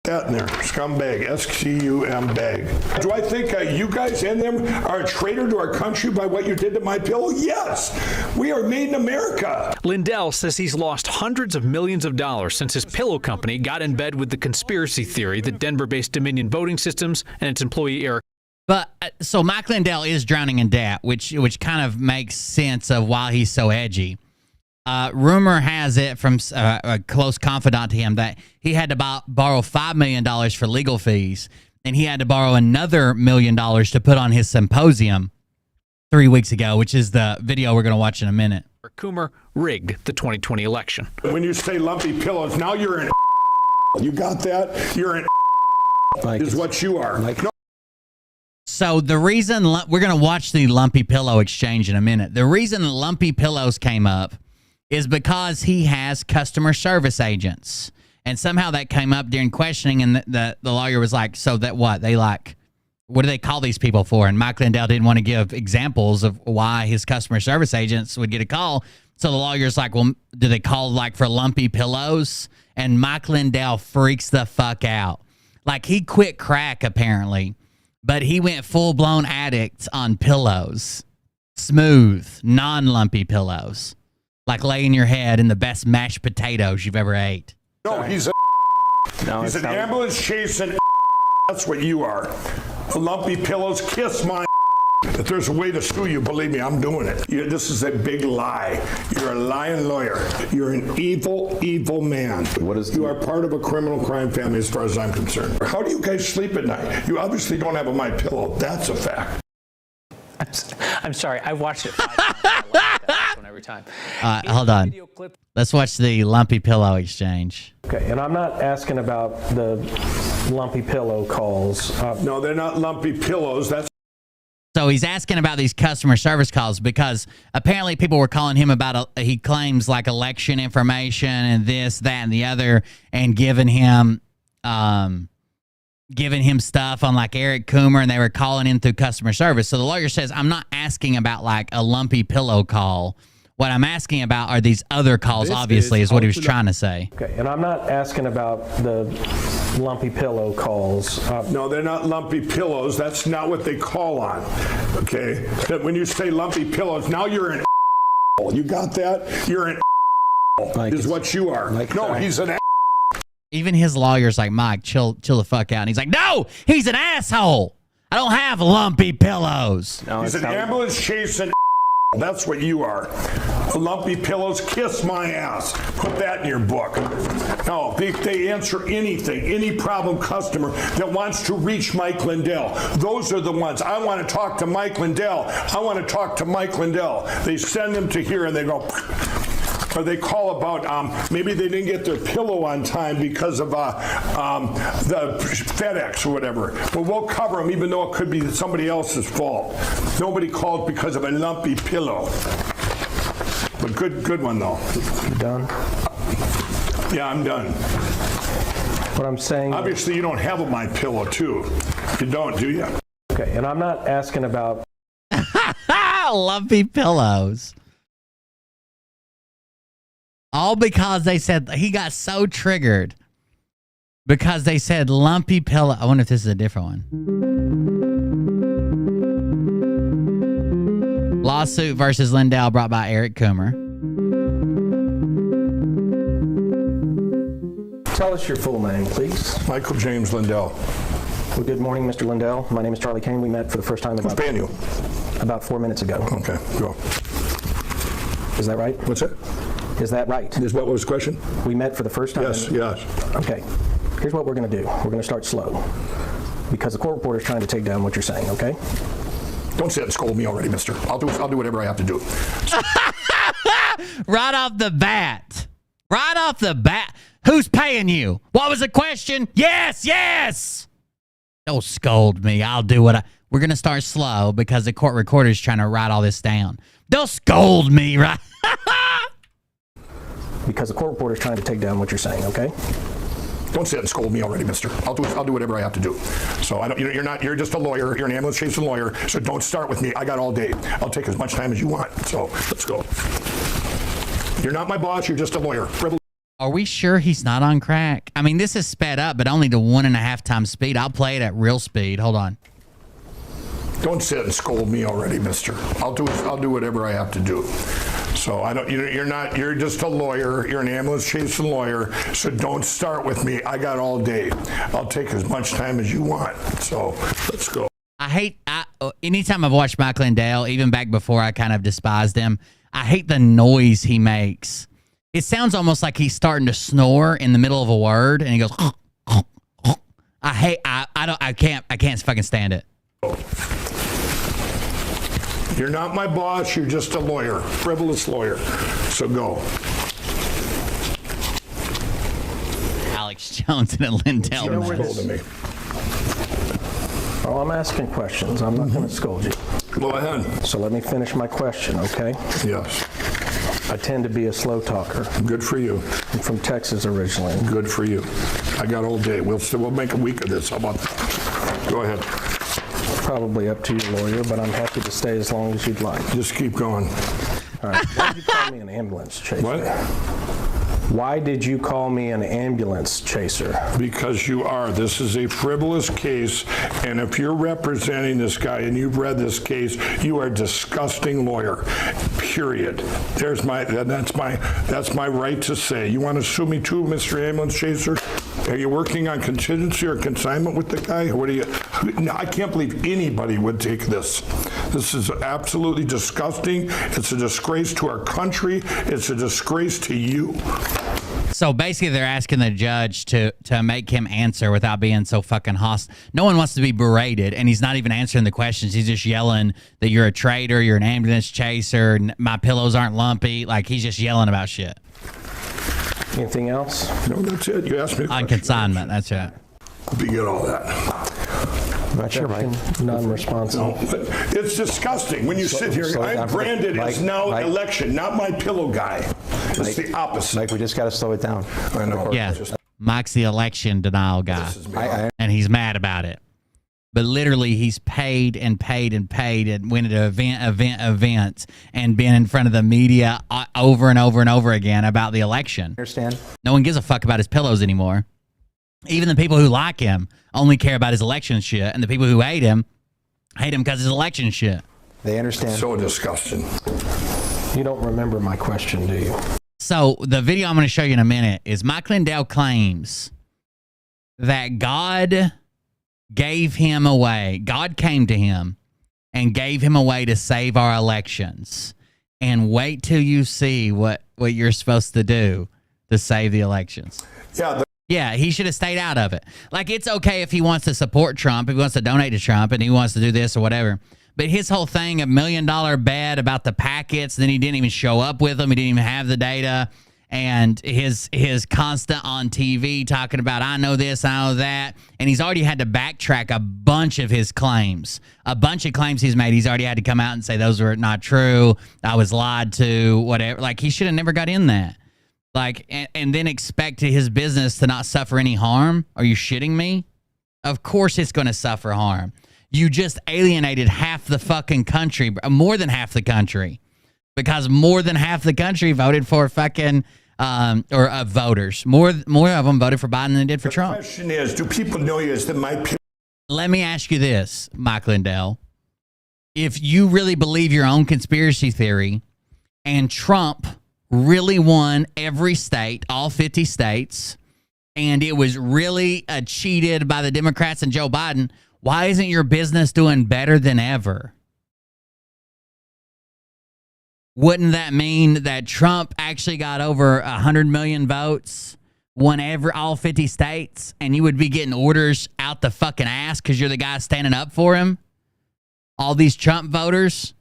That in there, scumbag, S-C-U-M bag. Do I think you guys and them are a traitor to our country by what you did to my pillow? Yes. We are made in America. Lindell says he's lost hundreds of millions of dollars since his pillow company got in bed with the conspiracy theory that Denver-based Dominion Voting Systems and its employee Eric. But so Mike Lindell is drowning in debt, which kind of makes sense of why he's so edgy. Rumor has it from a close confidant to him that he had to borrow $5 million for legal fees, and he had to borrow another $1 million to put on his symposium 3 weeks ago, which is the video we're going to watch in a minute. Coomer rigged the 2020 election. When you say lumpy pillows, now you're an You got that? You're an is what you are. No. So the reason we're going to watch the lumpy pillow exchange in a minute. The reason lumpy pillows came up is because he has customer service agents. And somehow that came up during questioning, and the lawyer was like, so that what? They like, what do they call these people for? And Mike Lindell didn't want to give examples of why his customer service agents would get a call. So the lawyer's like, well, do they call like for lumpy pillows? And Mike Lindell freaks the fuck out. Like he quit crack apparently, but he went full-blown addict on pillows. Smooth, non-lumpy pillows. Like laying your head in the best mashed potatoes you've ever ate. No, he's he's an ambulance chasing. That's what you are. Lumpy pillows, kiss my. If there's a way to sue you, believe me, I'm doing it. This is a big lie. You're a lying lawyer. You're an evil, evil man. You are part of a criminal crime family as far as I'm concerned. How do you guys sleep at night? You obviously don't have a My Pillow. That's a fact. I'm sorry. I've watched it 5 times. I laugh at that one every time. Hold on. Let's watch the lumpy pillow exchange. Okay, and I'm not asking about the lumpy pillow calls. No, they're not lumpy pillows. That's So he's asking about these customer service calls because apparently people were calling him about, he claims like election information and this, that, and the other, and giving him stuff on like Eric Coomer, and they were calling in through customer service. So the lawyer says, I'm not asking about like a lumpy pillow call. What I'm asking about are these other calls, this obviously, is what he was trying to say. Okay, and I'm not asking about the lumpy pillow calls. No, they're not lumpy pillows. That's not what they call on. Okay? That when you say lumpy pillows, now you're an You got that? You're an is what you are. No, he's an Even his lawyer's like, Mike, chill the fuck out. And he's like, no, he's an asshole. I don't have lumpy pillows. No, he's an ambulance chasing. That's what you are. Lumpy pillows, kiss my ass. Put that in your book. No, they answer anything, any problem customer that wants to reach Mike Lindell. Those are the ones. I want to talk to Mike Lindell. I want to talk to Mike Lindell. They send them to here and they go, or they call about maybe they didn't get their pillow on time because of the FedEx or whatever. But we'll cover them even though it could be somebody else's fault. Nobody called because of a lumpy pillow. But good one though. You done? Yeah, I'm done. What I'm saying. Obviously, you don't have a My Pillow too. You don't, do you? Okay, and I'm not asking about lumpy pillows. All because they said, he got so triggered because they said lumpy pillow. I wonder if this is a different one. Lawsuit versus Lindell brought by Eric Coomer. Tell us your full name, please. Michael James Lindell. Well, good morning, Mr. Lindell. My name is Charlie Kane. We met for the first time Who's paying you? About 4 minutes ago. Okay, go. Is that right? What's it? Is that right? Is what was the question? We met for the first time? Yes, yes. Okay. Here's what we're going to do. We're going to start slow because the court reporter is trying to take down what you're saying, okay? Don't sit and scold me already, mister. I'll do whatever I have to do. Right off the bat. Right off the bat. Who's paying you? What was the question? Yes, yes. Don't scold me. I'll do what we're going to start slow because the court recorder is trying to write all this down. Don't scold me, right? Because the court reporter is trying to take down what you're saying, okay? Don't sit and scold me already, mister. I'll do whatever I have to do. So you're just a lawyer. You're an ambulance chasing lawyer. So don't start with me. I got all day. I'll take as much time as you want. So let's go. You're not my boss. You're just a lawyer. Are we sure he's not on crack? I mean, this is sped up, but only to 1.5 times speed. I'll play it at real speed. Hold on. Don't sit and scold me already, mister. I'll do whatever I have to do. So you're just a lawyer. You're an ambulance chasing lawyer. So don't start with me. I got all day. I'll take as much time as you want. So let's go. Anytime I've watched Mike Lindell, even back before I kind of despised him, I hate the noise he makes. It sounds almost like he's starting to snore in the middle of a word, and he goes, I can't fucking stand it. You're not my boss. You're just a lawyer, frivolous lawyer. So go. Alex Jones and a Lindell. You know where this... Oh, I'm asking questions. I'm not going to scold you. Go ahead. So let me finish my question, okay? Yes. I tend to be a slow talker. Good for you. I'm from Texas originally. Good for you. I got all day. We'll make a week of this. How about that? Go ahead. Probably up to your lawyer, but I'm happy to stay as long as you'd like. Just keep going. All right. Why did you call me an ambulance chaser? What? Why did you call me an ambulance chaser? Because you are. This is a frivolous case, and if you're representing this guy and you've read this case, you are a disgusting lawyer. Period. That's my right to say. You want to sue me too, Mr. Ambulance Chaser? Are you working on contingency or consignment with the guy? What are you? No, I can't believe anybody would take this. This is absolutely disgusting. It's a disgrace to our country. It's a disgrace to you. So basically, they're asking the judge to make him answer without being so fucking hostile. No one wants to be berated, and he's not even answering the questions. He's just yelling that you're a traitor, you're an ambulance chaser, my pillows aren't lumpy. Like, he's just yelling about shit. Anything else? No, that's it. You asked me on consignment. That's it. You get all that. Not sure, Mike. Non-responsive. No, it's disgusting when you sit here. I'm branded as now election, not my pillow guy. It's the opposite. Mike, we just got to slow it down. I know. Yeah. Mike's the election denial guy, and he's mad about it. But literally, he's paid and paid and paid and went to events and been in front of the media over and over and over again about the election. Understand? No one gives a fuck about his pillows anymore. Even the people who like him only care about his election shit, and the people who hate him because his election shit. They understand. So disgusting. You don't remember my question, do you? So the video I'm going to show you in a minute is Mike Lindell claims that God gave him away. God came to him and gave him away to save our elections. And wait till you see what you're supposed to do to save the elections. Yeah, he should have stayed out of it. Like, it's okay if he wants to support Trump, if he wants to donate to Trump, and he wants to do this or whatever. But his whole thing, $1 million bet about the packets, then he didn't even show up with them. He didn't even have the data. And his constant on TV talking about, I know this, I know that. And he's already had to backtrack a bunch of his claims. A bunch of claims he's made. He's already had to come out and say those were not true. I was lied to, whatever. Like, he should have never got in that. Like, and then expect his business to not suffer any harm? Are you shitting me? Of course it's going to suffer harm. You just alienated half the fucking country, more than half the country, because more than half the country voted for fucking, voters. More of them voted for Biden than they did for Trump. The question is, do people know you as the Let me ask you this, Mike Lindell. If you really believe your own conspiracy theory and Trump really won every state, all 50 states, and it was really cheated by the Democrats and Joe Biden, why isn't your business doing better than ever? Wouldn't that mean that Trump actually got over 100 million votes, won all 50 states, and you would be getting orders out the fucking ass because you're the guy standing up for him? All these Trump voters?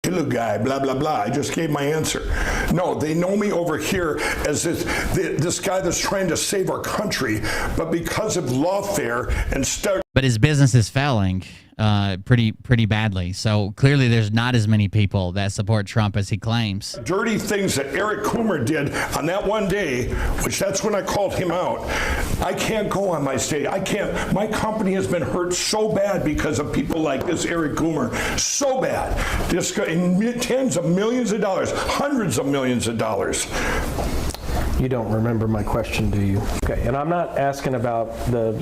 Hello guy, blah, blah, blah. I just gave my answer. No, they know me over here as this guy that's trying to save our country, but because of lawfare and start. But his business is failing pretty badly. So clearly there's not as many people that support Trump as he claims. Dirty things that Eric Coomer did on that one day, which that's when I called him out. I can't go on my stage. I can't. My company has been hurt so bad because of people like this Eric Coomer. So bad. This guy, in tens of millions of dollars, hundreds of millions of dollars. You don't remember my question, do you? Okay, and I'm not asking about the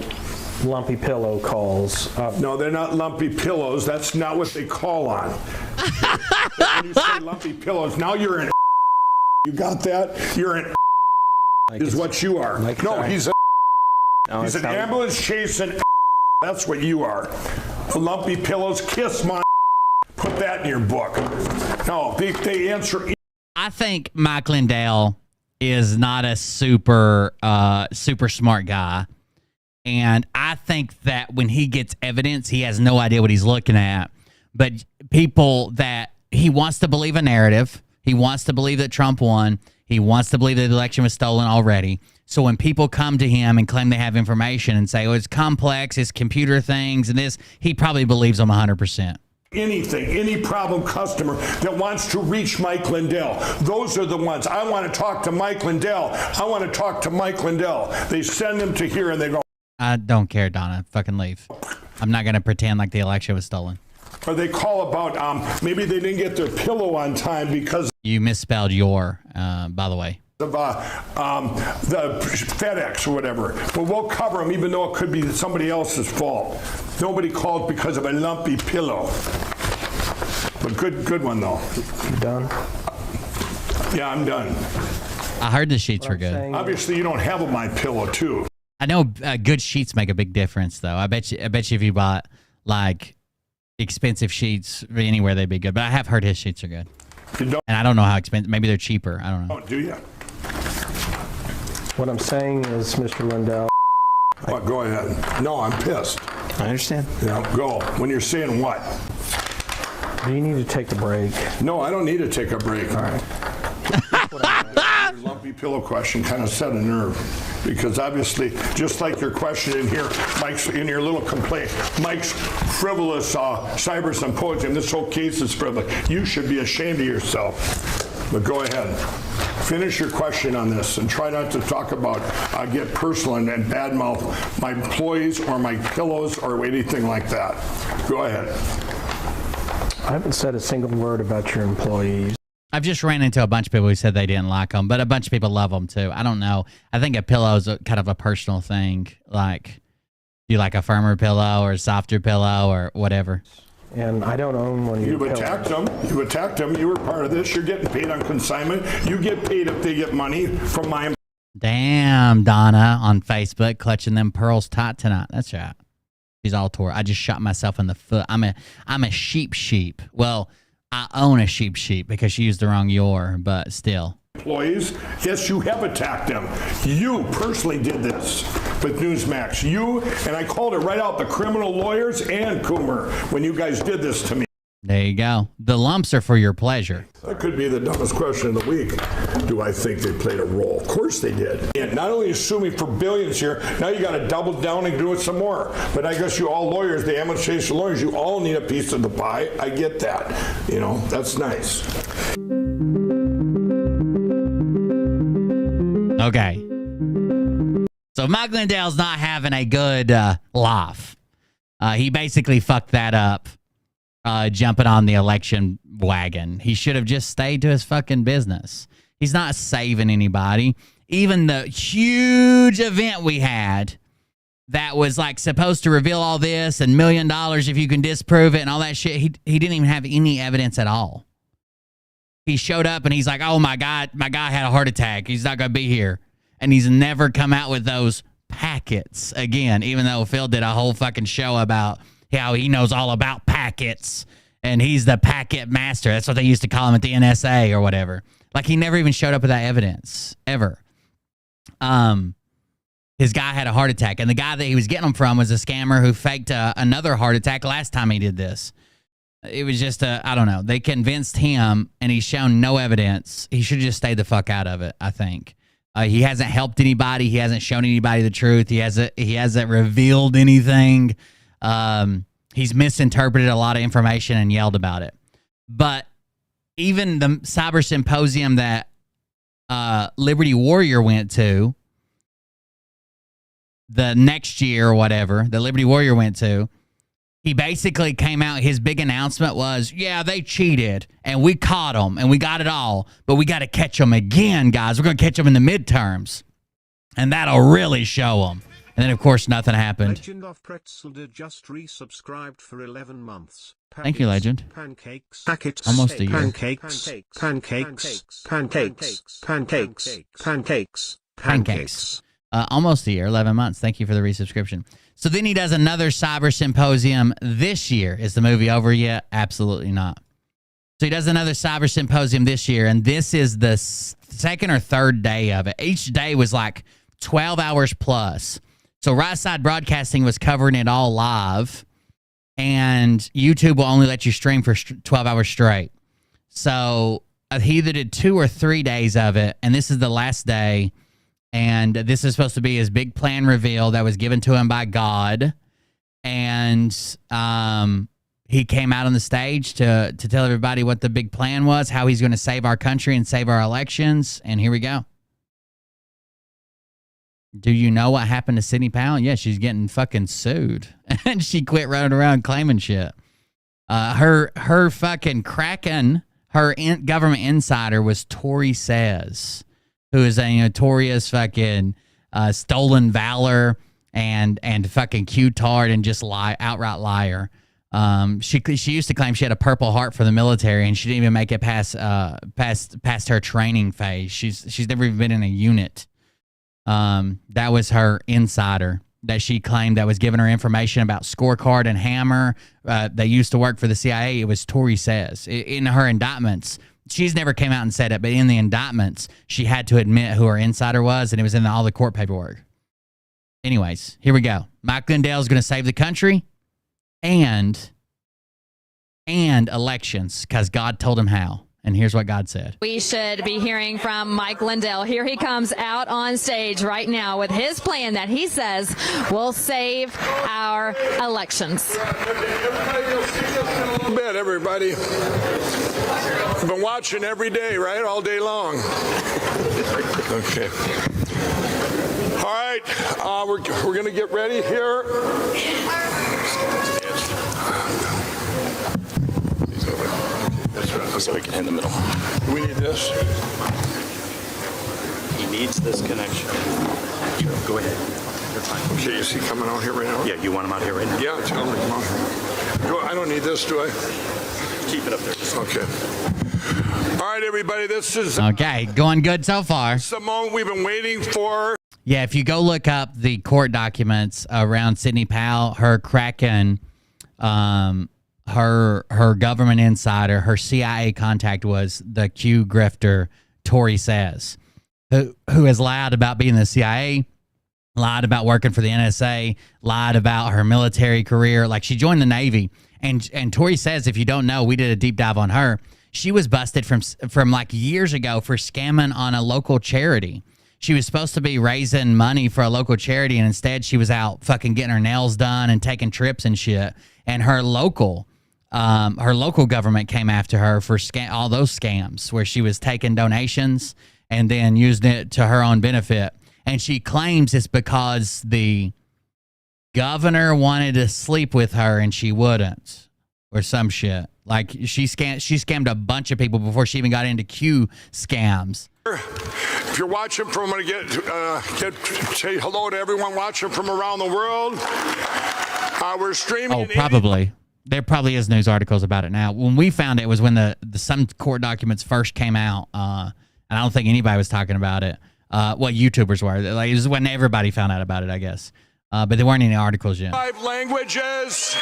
lumpy pillow calls. No, they're not lumpy pillows. That's not what they call on. When you say lumpy pillows, now you're an. You got that? You're an. Is what you are. No, he's a. He's an ambulance chasing. That's what you are. Lumpy pillows, kiss my. Put that in your book. No, they answer. I think Mike Lindell is not a super smart guy. And I think that when he gets evidence, he has no idea what he's looking at. But people that he wants to believe a narrative, he wants to believe that Trump won, he wants to believe that the election was stolen already. So when people come to him and claim they have information and say, oh, it's complex, it's computer things and this, he probably believes them 100%. Anything, any problem customer that wants to reach Mike Lindell. Those are the ones. I want to talk to Mike Lindell. I want to talk to Mike Lindell. They send them to here and they go, I don't care, Donna. Fucking leave. I'm not going to pretend like the election was stolen. Or they call about maybe they didn't get their pillow on time because you misspelled your, by the way. Of the FedEx or whatever. But we'll cover them even though it could be somebody else's fault. Nobody called because of a lumpy pillow. But good one though. You done? Yeah, I'm done. I heard the sheets were good. Obviously, you don't have a My Pillow too. I know good sheets make a big difference, though. I bet you if you bought like expensive sheets anywhere, they'd be good. But I have heard his sheets are good. And I don't know how expensive. Maybe they're cheaper. I don't know. Oh, do you? What I'm saying is, Mr. Lindell. What? Go ahead. No, I'm pissed. I understand. Yeah, go. When you're saying what? Do you need to take a break? No, I don't need to take a break. All right. Your lumpy pillow question kind of set a nerve because obviously, just like your question in here, Mike's in your little complaint, Mike's frivolous cyber symposium. This whole case is frivolous. You should be ashamed of yourself. But go ahead. Finish your question on this and try not to talk about get personal and badmouth my employees or my pillows or anything like that. Go ahead. I haven't said a single word about your employees. I've just ran into a bunch of people who said they didn't like them, but a bunch of people love them too. I don't know. I think a pillow is kind of a personal thing. Like, do you like a firmer pillow or a softer pillow or whatever? And I don't own one of your pillows. You attacked them. You were part of this. You're getting paid on consignment. You get paid if they get money from my... Damn, Donna on Facebook clutching them pearls tight tonight. That's right. She's all tore. I just shot myself in the foot. I'm a sheep. Well, I own a sheep because she used the wrong your, but still. Employees, yes, you have attacked them. You personally did this with Newsmax. You, and I called it right out, the criminal lawyers and Coomer, when you guys did this to me. There you go. The lumps are for your pleasure. That could be the dumbest question of the week. Do I think they played a role? Of course they did. And not only sue me for billions here, now you got to double down and do it some more. But I guess you all lawyers, the administration lawyers, you all need a piece of the pie. I get that. You know, that's nice. Okay. So Mike Lindell's not having a good life. He basically fucked that up. Jumping on the election wagon. He should have just stayed to his fucking business. He's not saving anybody. Even the huge event we had that was like supposed to reveal all this and $1 million if you can disprove it and all that shit, he didn't even have any evidence at all. He showed up and he's like, oh my God, my guy had a heart attack. He's not going to be here. And he's never come out with those packets again, even though Phil did a whole fucking show about how he knows all about packets and he's the packet master. That's what they used to call him at the NSA or whatever. Like he never even showed up with that evidence ever. His guy had a heart attack and the guy that he was getting them from was a scammer who faked another heart attack last time he did this. It was just I don't know. They convinced him, and he's shown no evidence. He should just stay the fuck out of it, I think. He hasn't helped anybody. He hasn't shown anybody the truth. He hasn't revealed anything. He's misinterpreted a lot of information and yelled about it. But even the cyber symposium that Liberty Warrior went to the next year or whatever, the Liberty Warrior went to, he basically came out, his big announcement was, yeah, they cheated, and we caught them, and we got it all, but we got to catch them again, guys. We're going to catch them in the midterms, and that'll really show them. And then, of course, nothing happened. Legend of Pretzel just resubscribed for 11 months. Thank you, Legend. Pancakes. Packets. Almost a year. Pancakes. Pancakes. Pancakes. Pancakes. Pancakes. Pancakes. Almost a year, 11 months. Thank you for the resubscription. So then he does another cyber symposium this year. Is the movie over yet? Absolutely not. So he does another cyber symposium this year, and this is the second or third day of it. Each day was like 12 hours plus. So Right Side Broadcasting was covering it all live, and YouTube will only let you stream for 12 hours straight. So he either did 2 or 3 days of it, and this is the last day. And this is supposed to be his big plan reveal that was given to him by God. And he came out on the stage to tell everybody what the big plan was, how he's going to save our country and save our elections. And here we go. Do you know what happened to Sidney Powell? Yeah, she's getting fucking sued. And she quit running around claiming shit. Her fucking Kraken, her government insider was Tory Says, who is a notorious fucking stolen valor and fucking Q-tard and just outright liar. She used to claim she had a Purple Heart for the military, and she didn't even make it past her training phase. She's never even been in a unit. That was her insider that she claimed that was giving her information about Scorecard and Hammer. They used to work for the CIA. It was Tory Says in her indictments. She's never came out and said it, but in the indictments, she had to admit who her insider was, and it was in all the court paperwork. Anyways, here we go. Mike Lindell is going to save the country and elections because God told him how. And here's what God said. We should be hearing from Mike Lindell. Here he comes out on stage right now with his plan that he says will save our elections. A little bit, everybody. I've been watching every day, right? All day long. Okay. All right. We're going to get ready here. So we can hit in the middle. We need this. He needs this connection. Go ahead. You're fine. Okay, is he coming out here right now? Yeah, you want him out here right now? Yeah, tell him to come out here. I don't need this, do I? Keep it up there. Okay. All right, everybody, this is... Okay, going good so far. It's the moment we've been waiting for. Yeah, if you go look up the court documents around Sidney Powell, her Kraken, her government insider, her CIA contact was the Q grifter Tory Says, who has lied about being in the CIA, lied about working for the NSA, lied about her military career. Like, she joined the Navy, and Tory Says, if you don't know, we did a deep dive on her. She was busted from like years ago for scamming on a local charity. She was supposed to be raising money for a local charity, and instead she was out fucking getting her nails done and taking trips and shit. And her local government came after her for all those scams where she was taking donations and then using it to her own benefit. And she claims it's because the governor wanted to sleep with her and she wouldn't, or some shit. Like, she scammed a bunch of people before she even got into Q scams. If you're watching from, I'm going to say hello to everyone watching from around the world. We're streaming. Oh, probably. There probably is news articles about it now. When we found it was when the some court documents first came out, and I don't think anybody was talking about it. Well, YouTubers were. Like, it was when everybody found out about it, I guess. But there weren't any articles yet. 5 languages.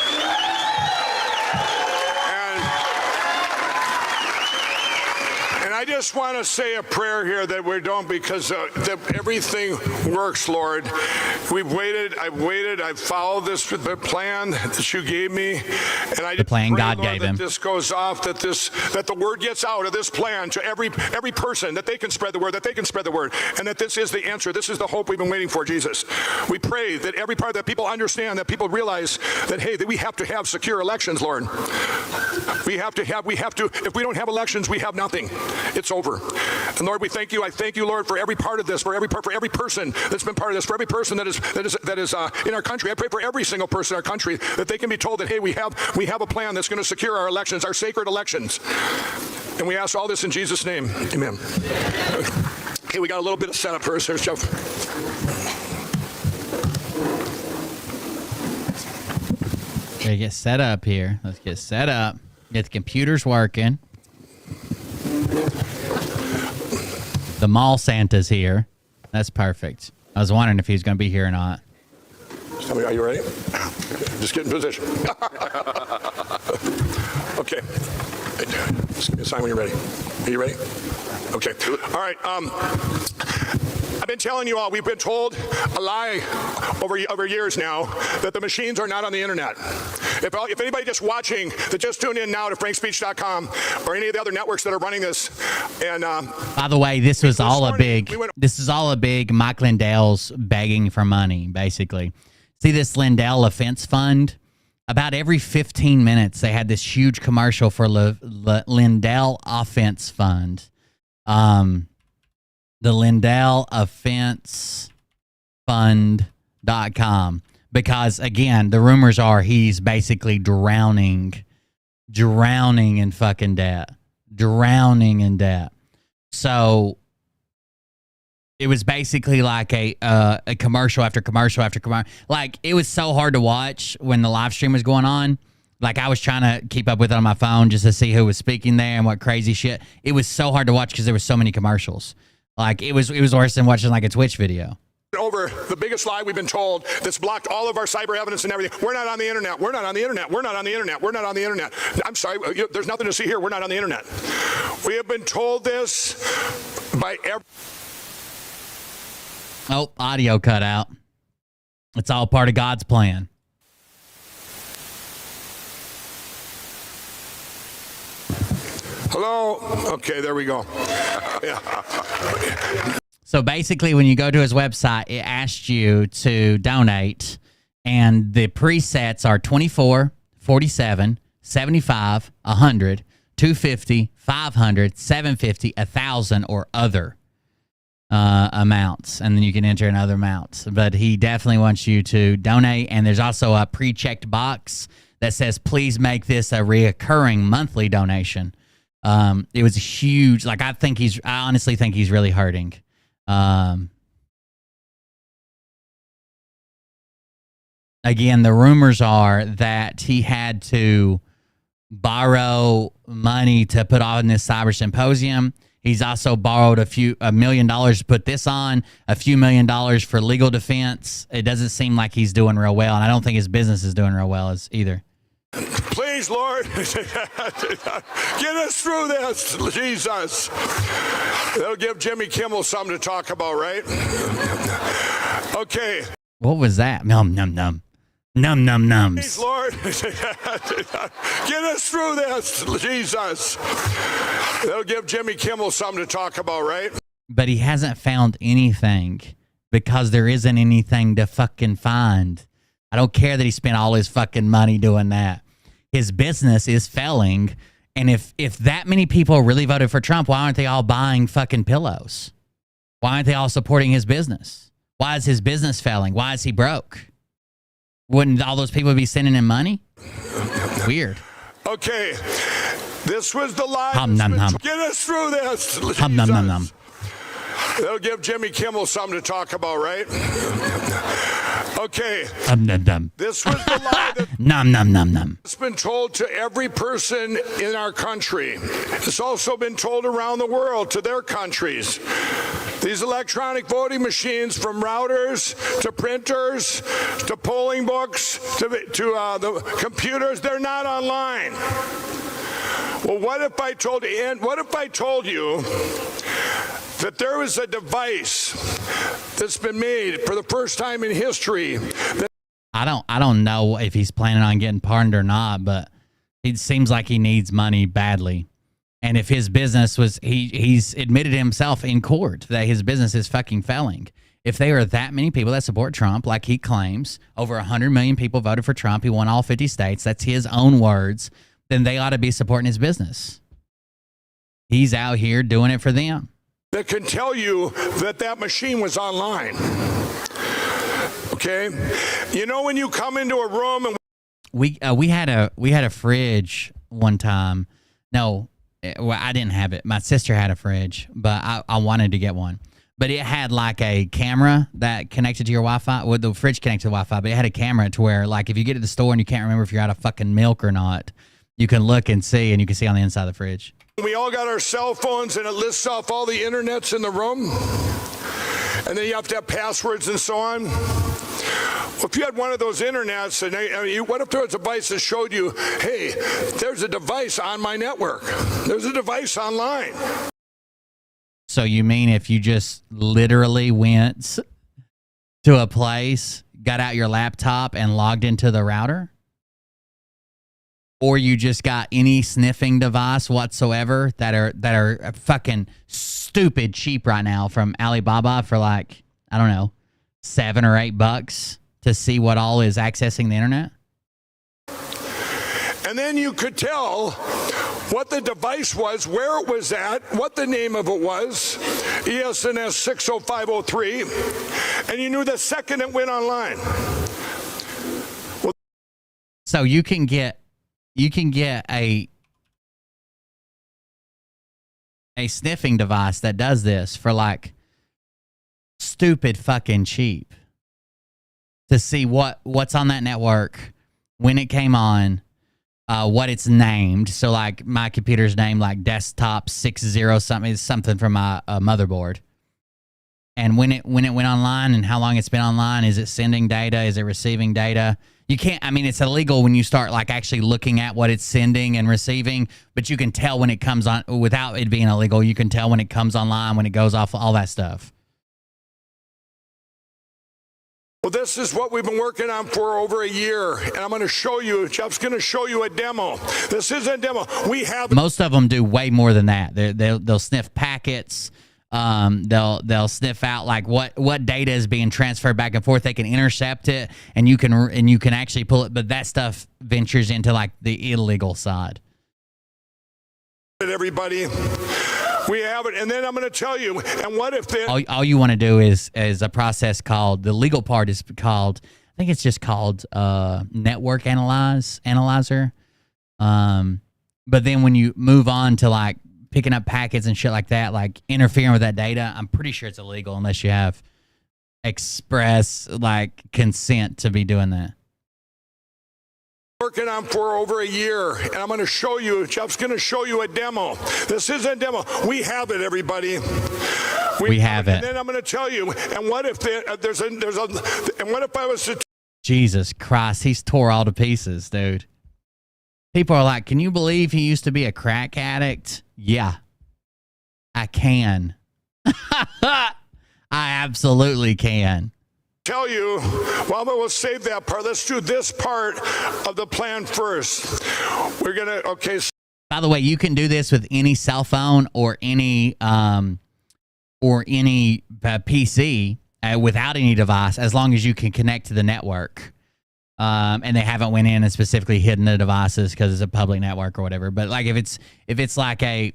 And I just want to say a prayer here that we don't, because everything works, Lord. We've waited. I've waited. I've followed this plan that you gave me, and I The plan pray, God Lord, gave that him. this goes off. That the word gets out of this plan to every person, that they can spread the word. That they can spread the word, and that this is the answer. This is the hope we've been waiting for, Jesus. We pray that every part that people understand, that people realize that, hey, that we have to have secure elections, Lord. We have to. If we don't have elections, we have nothing. It's over. And Lord, we thank you. I thank you, Lord, for every part of this, for every person that's been part of this, for every person that is in our country. I pray for every single person in our country that they can be told that, hey, we have a plan that's going to secure our elections, our sacred elections. And we ask all this in Jesus' name. Amen. Okay, we got a little bit of setup first. Here's Jeff. Okay, get set up here. Let's get set up. Get the computers working. The mall Santa's here. That's perfect. I was wondering if he was going to be here or not. Tell me, are you ready? Just get in position. Okay. Just give me a sign when you're ready. Are you ready? Okay. All right. I've been telling you all, we've been told a lie over years now that the machines are not on the internet. If anybody just watching, that just tune in now to frankspeech.com or any of the other networks that are running this. And by the way, this is all a big Mike Lindell's begging for money, basically. See this Lindell Offense Fund? About every 15 minutes, they had this huge commercial for Lindell Offense Fund. The Lindell Offense Fund.com. Because, again, the rumors are he's basically drowning in fucking debt. Drowning in debt. So it was basically like a commercial after commercial after commercial. Like, it was so hard to watch when the live stream was going on. Like, I was trying to keep up with it on my phone just to see who was speaking there and what crazy shit. It was so hard to watch because there was so many commercials. Like, it was worse than watching like a Twitch video. Over the biggest lie we've been told that's blocked all of our cyber evidence and everything. We're not on the internet. We're not on the internet. We're not on the internet. We're not on the internet. I'm sorry. There's nothing to see here. We're not on the internet. We have been told this by every... Oh, audio cut out. It's all part of God's plan. Hello? Okay, there we go. Yeah. So basically, when you go to his website, it asks you to donate, and the presets are 24, 47, 75, 100, 250, 500, 750, 1,000, or other amounts, and then you can enter in other amounts. But he definitely wants you to donate, and there's also a pre-checked box that says, please make this a reoccurring monthly donation. It was a huge, like, I honestly think he's really hurting. Again, the rumors are that he had to borrow money to put on this cyber symposium. He's also borrowed $1 million to put this on, a few $1 million for legal defense. It doesn't seem like he's doing real well, and I don't think his business is doing real well either. Please, Lord, get us through this, Jesus. They'll give Jimmy Kimmel something to talk about, right? Okay. What was that? Num, num, num. Num, num, nums. Please, Lord, get us through this, Jesus. They'll give Jimmy Kimmel something to talk about, right? But he hasn't found anything because there isn't anything to fucking find. I don't care that he spent all his fucking money doing that. His business is failing. And if that many people really voted for Trump, why aren't they all buying fucking pillows? Why aren't they all supporting his business? Why is his business failing? Why is he broke? Wouldn't all those people be sending him money? Weird. Okay. This was the lie. Hum, num, num. Get us through this. Hum, num, num, num. They'll give Jimmy Kimmel something to talk about, right? Okay. Num, num. This was the lie that num, num, num, num. It's been told to every person in our country. It's also been told around the world to their countries. These electronic voting machines, from routers to printers to polling books to the computers, they're not online. Well, what if I told you, and what if I told you that there was a device that's been made for the first time in history that I don't know if he's planning on getting pardoned or not, but it seems like he needs money badly. And if his business was, he's admitted himself in court that his business is fucking failing. If there are that many people that support Trump, like he claims, over 100 million people voted for Trump, he won all 50 states, that's his own words, then they ought to be supporting his business. He's out here doing it for them. that can tell you that that machine was online. Okay? You know when you come into a room and we had a fridge one time. No, well, I didn't have it. My sister had a fridge, but I wanted to get one. But it had like a camera that connected to your Wi-Fi. Well, the fridge connected to Wi-Fi, but it had a camera to where, like, if you get to the store and you can't remember if you're out of fucking milk or not, you can look and see, and you can see on the inside of the fridge. we all got our cell phones and it lists off all the internets in the room, and then you have to have passwords and so on. Well, if you had one of those internets, and what if there was a device that showed you, hey, there's a device on my network. There's a device online. So you mean if you just literally went to a place, got out your laptop, and logged into the router? Or you just got any sniffing device whatsoever that are fucking stupid cheap right now from Alibaba for like, I don't know, $7 or $8 to see what all is accessing the internet? And then you could tell what the device was, where it was at, what the name of it was, ESNS 60503, and you knew the second it went online. Well, so you can get a sniffing device that does this for like stupid fucking cheap to see what's on that network, when it came on, what it's named. So like my computer's named like desktop 60 something, something from my motherboard. And when it went online and how long it's been online, is it sending data? Is it receiving data? You can't, I mean, it's illegal when you start like actually looking at what it's sending and receiving, but you can tell when it comes on, without it being illegal, you can tell when it comes online, when it goes off, all that stuff. Well, this is what we've been working on for over a year, and I'm going to show you, Jeff's going to show you a demo. This isn't a demo. We have... Most of them do way more than that. They'll sniff packets. They'll sniff out like what data is being transferred back and forth. They can intercept it, and you can actually pull it. But that stuff ventures into like the illegal side. Everybody, we have it, and then I'm going to tell you. And what if they? All you want to do is a process called, the legal part is called, I think it's just called network analyzer. But then when you move on to like picking up packets and shit like that, like interfering with that data, I'm pretty sure it's illegal unless you have express like consent to be doing that. Working on for over a year, and I'm going to show you, Jeff's going to show you a demo. This isn't a demo. We have it, everybody. We have it. And then I'm going to tell you, and what if and what if I was to... Jesus Christ, he's tore all to pieces, dude. People are like, can you believe he used to be a crack addict? Yeah, I can. I absolutely can. Tell you, well, we'll save that part. Let's do this part of the plan first. We're going to, okay. By the way, you can do this with any cell phone or any PC without any device, as long as you can connect to the network. And they haven't went in and specifically hidden the devices because it's a public network or whatever. But like if it's like a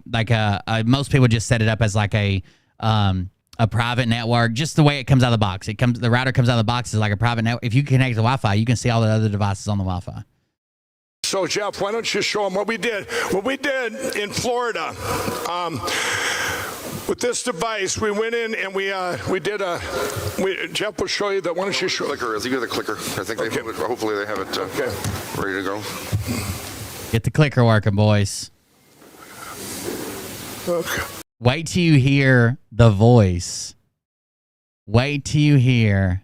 most people just set it up as like a private network, just the way it comes out of the box. The router comes out of the box is like a private network. If you connect to Wi-Fi, you can see all the other devices on the Wi-Fi. So Jeff, why don't you show them what we did? What we did in Florida. With this device, we went in and we did Jeff will show you that. Why don't you show clicker? Is he got the clicker? I think they have it, hopefully they have it ready to go. Get the clicker working, boys. Okay. Wait till you hear the voice. Wait till you hear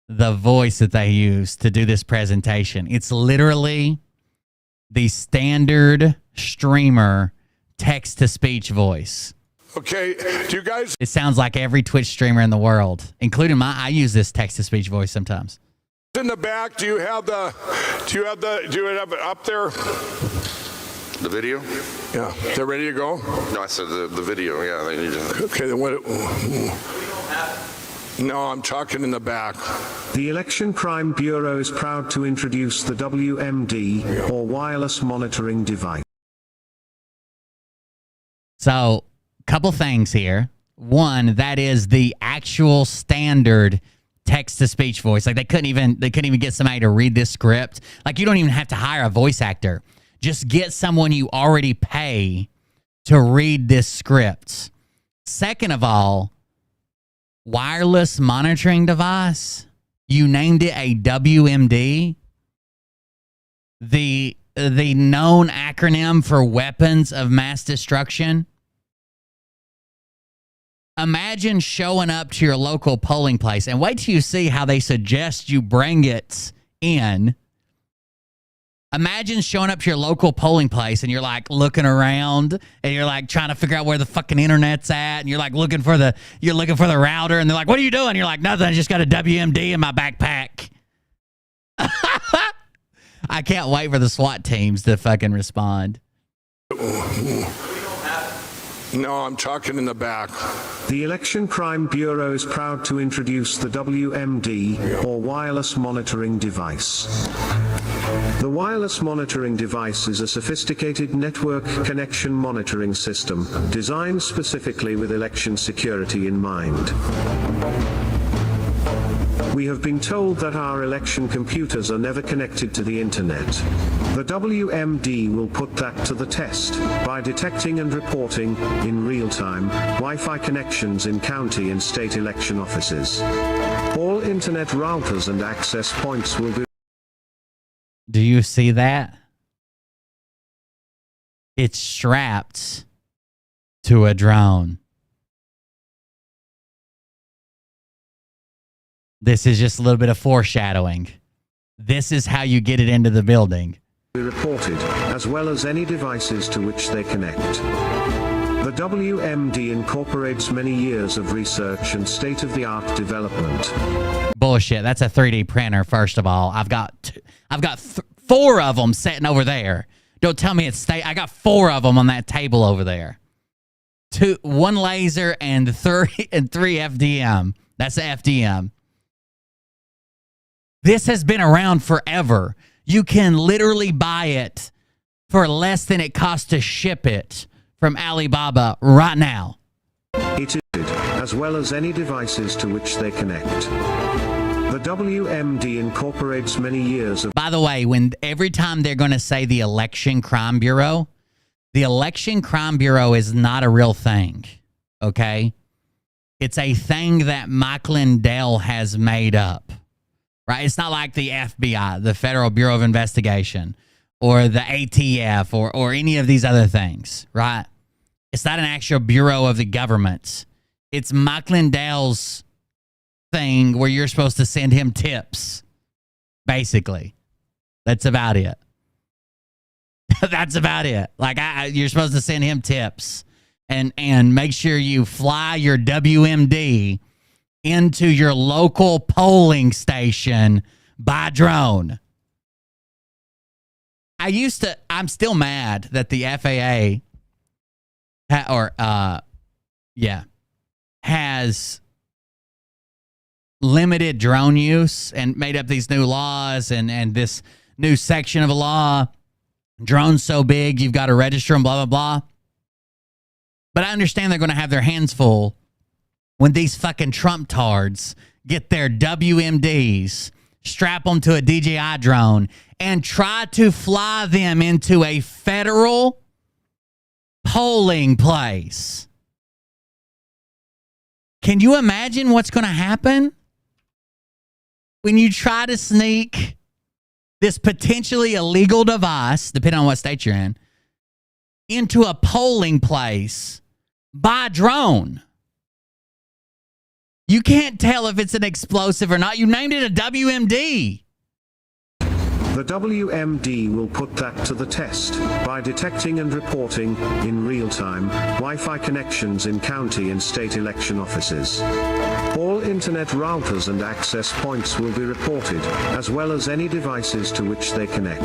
the voice that they use to do this presentation. It's literally the standard streamer text-to-speech voice. Okay, do you guys? It sounds like every Twitch streamer in the world, including I use this text-to-speech voice sometimes. In the back, do you have it up there? The video? Yeah, they're ready to go? No, I said the video. Yeah, they need to. Okay, then what? No, I'm talking in the back. The Election Crime Bureau is proud to introduce the WMD, or wireless monitoring device. So, couple things here. One, that is the actual standard text-to-speech voice. Like they couldn't even get somebody to read this script. Like you don't even have to hire a voice actor. Just get someone you already pay to read this script. Second of all, wireless monitoring device. You named it a WMD. The known acronym for weapons of mass destruction. Imagine showing up to your local polling place and wait till you see how they suggest you bring it in. Imagine showing up to your local polling place and you're like looking around and you're like trying to figure out where the fucking internet's at and you're like looking for the router and they're like, "What are you doing?" You're like, "Nothing, I just got a WMD in my backpack." I can't wait for the SWAT teams to fucking respond. No, I'm talking in the back. The Election Crime Bureau is proud to introduce the WMD, or wireless monitoring device. The wireless monitoring device is a sophisticated network connection monitoring system designed specifically with election security in mind. We have been told that our election computers are never connected to the internet. The WMD will put that to the test by detecting and reporting, in real time, Wi-Fi connections in county and state election offices. All internet routers and access points will be... Do you see that? It's strapped to a drone. This is just a little bit of foreshadowing. This is how you get it into the building. Reported, as well as any devices to which they connect. The WMD incorporates many years of research and state-of-the-art development. Bullshit. That's a 3D printer, first of all. I've got four of them sitting over there. Don't tell me it's I got four of them on that table over there. One laser and three FDM. That's the FDM. This has been around forever. You can literally buy it for less than it costs to ship it from Alibaba right now. It is, as well as any devices to which they connect. The WMD incorporates many years of... By the way, every time they're going to say the Election Crime Bureau is not a real thing, okay? It's a thing that Mike Lindell has made up. Right? It's not like the FBI, the Federal Bureau of Investigation, or the ATF, or any of these other things, right? It's not an actual bureau of the government. It's Mike Lindell's thing where you're supposed to send him tips, basically. That's about it. That's about it. Like, you're supposed to send him tips and make sure you fly your WMD into your local polling station by drone. I'm still mad that the FAA has limited drone use and made up these new laws and this new section of a law. Drones so big, you've got to register them, blah, blah, blah. But I understand they're going to have their hands full when these fucking Trump tards get their WMDs, strap them to a DJI drone, and try to fly them into a federal polling place. Can you imagine what's going to happen when you try to sneak this potentially illegal device, depending on what state you're in, into a polling place by drone? You can't tell if it's an explosive or not. You named it a WMD. The WMD will put that to the test by detecting and reporting, in real time, Wi-Fi connections in county and state election offices. All internet routers and access points will be reported, as well as any devices to which they connect.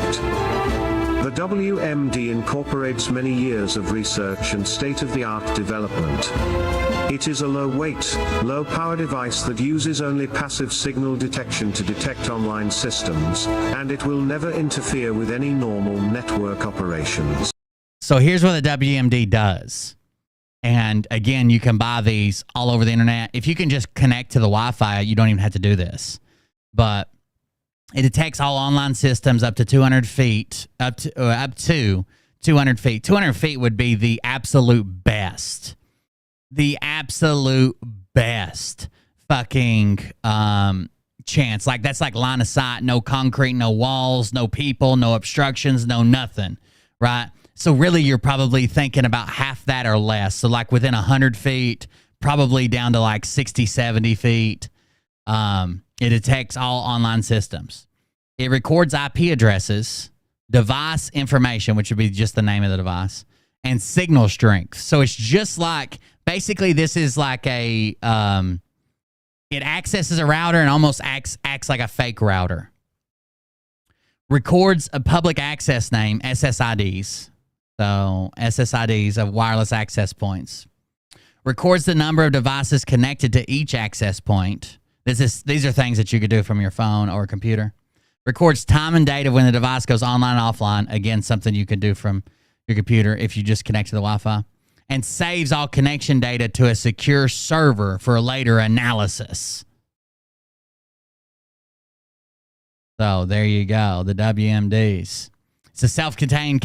The WMD incorporates many years of research and state-of-the-art development. It is a low-weight, low-power device that uses only passive signal detection to detect online systems, and it will never interfere with any normal network operations. So here's what the WMD does. And again, you can buy these all over the internet. If you can just connect to the Wi-Fi, you don't even have to do this. But it detects all online systems up to 200 feet, up to 200 feet. 200 feet would be the absolute best. The absolute best fucking chance. Like, that's like line of sight, no concrete, no walls, no people, no obstructions, no nothing, right? So really, you're probably thinking about half that or less. So like within 100 feet, probably down to like 60, 70 feet. It detects all online systems. It records IP addresses, device information, which would be just the name of the device, and signal strength. So it's just like, basically this is like a, it accesses a router and almost acts like a fake router. Records a public access name, SSIDs. So SSIDs of wireless access points. Records the number of devices connected to each access point. These are things that you could do from your phone or computer. Records time and date of when the device goes online and offline. Again, something you can do from your computer if you just connect to the Wi-Fi. And saves all connection data to a secure server for later analysis. So there you go, the WMDs. It's a self-contained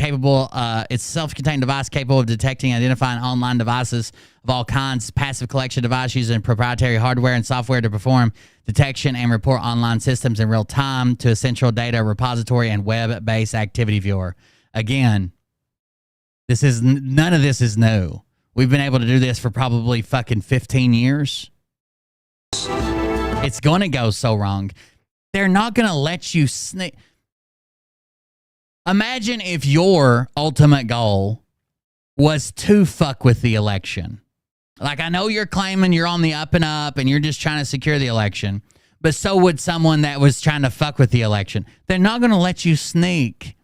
device capable of detecting and identifying online devices of all kinds, passive collection device using proprietary hardware and software to perform detection and report online systems in real time to a central data repository and web-based activity viewer. Again, none of this is new. We've been able to do this for probably fucking 15 years. It's going to go so wrong. They're not going to let you sneak. Imagine if your ultimate goal was to fuck with the election. Like, I know you're claiming you're on the up and up and you're just trying to secure the election, but so would someone that was trying to fuck with the election. They're not going to let you sneak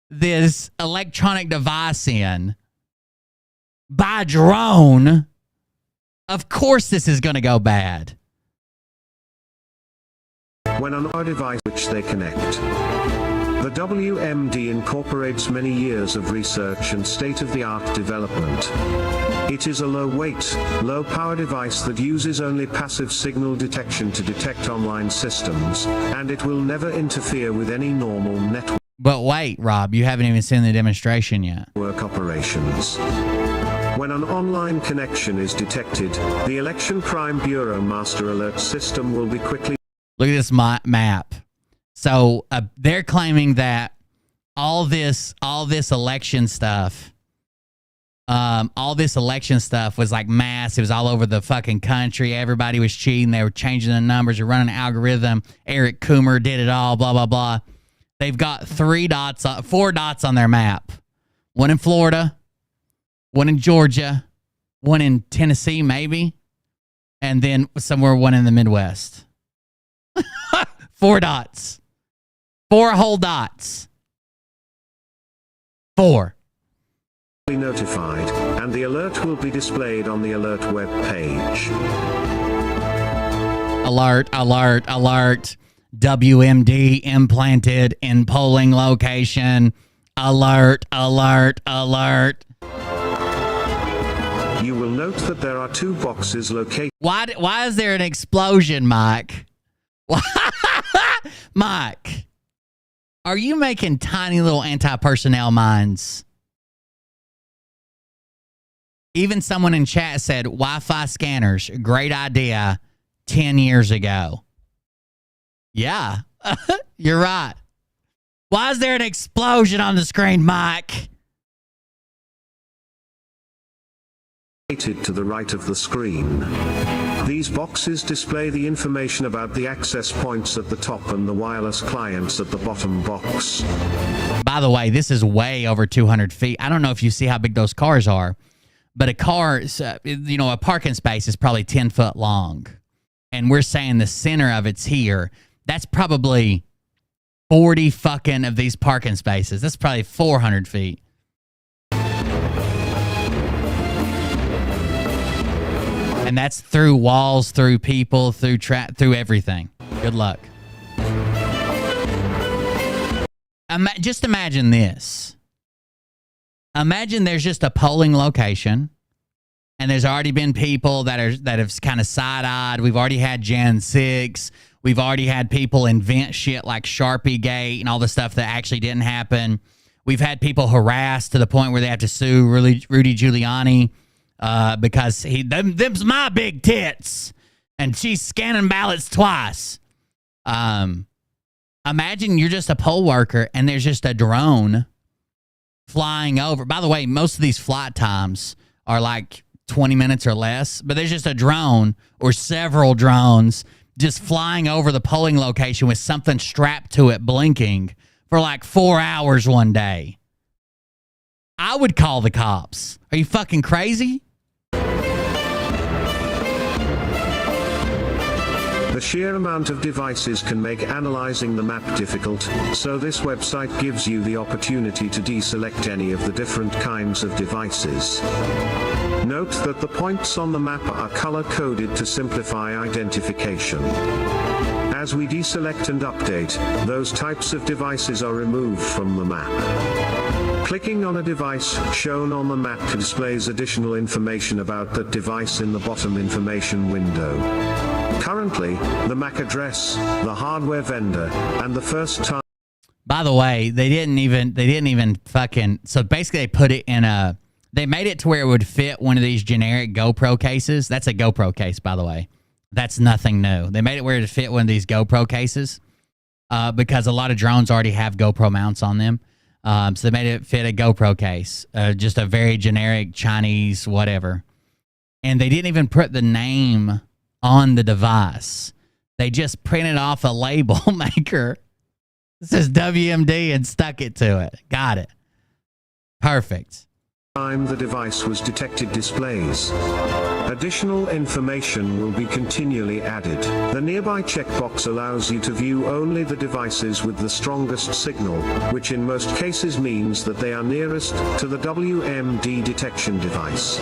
this electronic device in by drone. Of course this is going to go bad. When on our device which they connect. The WMD incorporates many years of research and state-of-the-art development. It is a low-weight, low-power device that uses only passive signal detection to detect online systems, and it will never interfere with any normal network. But wait, Rob, you haven't even seen the demonstration yet. Work operations. When an online connection is detected, the Election Crime Bureau Master Alert System will be quickly... Look at this map. So they're claiming that all this election stuff, was like mass. It was all over the fucking country. Everybody was cheating. They were changing the numbers. They're running an algorithm. Eric Coomer did it all. Blah blah blah. They've got 4 dots on their map. One in Florida, one in Georgia, one in Tennessee, maybe, and then somewhere one in the Midwest. 4 dots. 4 whole dots. 4. Notified, and the alert will be displayed on the alert web page. Alert, alert, alert. WMD implanted in polling location. Alert, alert, alert. You will note that there are 2 boxes located. Why is there an explosion, Mike? Mike, are you making tiny little anti-personnel mines? Even someone in chat said Wi-Fi scanners, great idea 10 years ago. Yeah, you're right. Why is there an explosion on the screen, Mike? To the right of the screen. These boxes display the information about the access points at the top and the wireless clients at the bottom box. By the way, this is way over 200 feet. I don't know if you see how big those cars are, but a car, a parking space is probably 10 foot long. And we're saying the center of it's here. That's probably 40 fucking of these parking spaces. That's probably 400 feet. And that's through walls, through people, through everything. Good luck. Just imagine this. Imagine there's just a polling location, and there's already been people that have kind of side-eyed. We've already had Jan 6. We've already had people invent shit like Sharpie Gate and all the stuff that actually didn't happen. We've had people harassed to the point where they have to sue Rudy Giuliani because them's my big tits, and she's scanning ballots twice. Imagine you're just a poll worker and there's just a drone flying over. By the way, most of these flight times are like 20 minutes or less, but there's just a drone or several drones just flying over the polling location with something strapped to it blinking for like 4 hours one day. I would call the cops. Are you fucking crazy? The sheer amount of devices can make analyzing the map difficult, so this website gives you the opportunity to deselect any of the different kinds of devices. Note that the points on the map are color-coded to simplify identification. As we deselect and update, those types of devices are removed from the map. Clicking on a device shown on the map displays additional information about that device in the bottom information window. Currently, the MAC address, the hardware vendor, and the first time. By the way, they didn't even fucking, so basically they made it to where it would fit one of these generic GoPro cases. That's a GoPro case, by the way. That's nothing new. They made it where it would fit one of these GoPro cases because a lot of drones already have GoPro mounts on them. So they made it fit a GoPro case, just a very generic Chinese whatever. And they didn't even put the name on the device. They just printed off a label maker. It says WMD and stuck it to it. Got it. Perfect. Time the device was detected displays. Additional information will be continually added. The nearby checkbox allows you to view only the devices with the strongest signal, which in most cases means that they are nearest to the WMD detection device.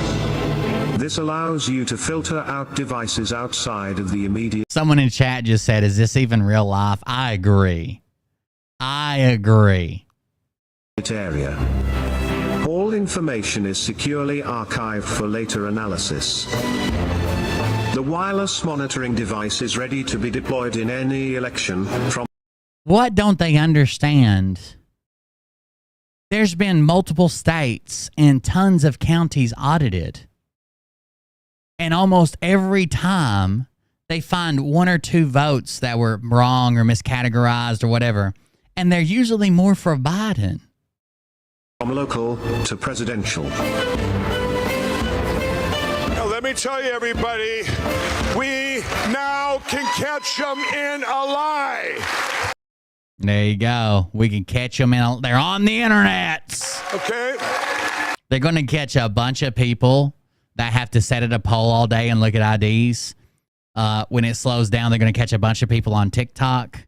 This allows you to filter out devices outside of the immediate. Someone in chat just said, is this even real life? I agree. Area. All information is securely archived for later analysis. The wireless monitoring device is ready to be deployed in any election from. What don't they understand? There's been multiple states and tons of counties audited. And almost every time they find one or two votes that were wrong or miscategorized or whatever. And they're usually more for Biden. From local to presidential. Now, let me tell you, everybody, we now can catch them in a lie. There you go. We can catch them they're on the internet. Okay. They're going to catch a bunch of people that have to sit at a poll all day and look at IDs. When it slows down, they're going to catch a bunch of people on TikTok.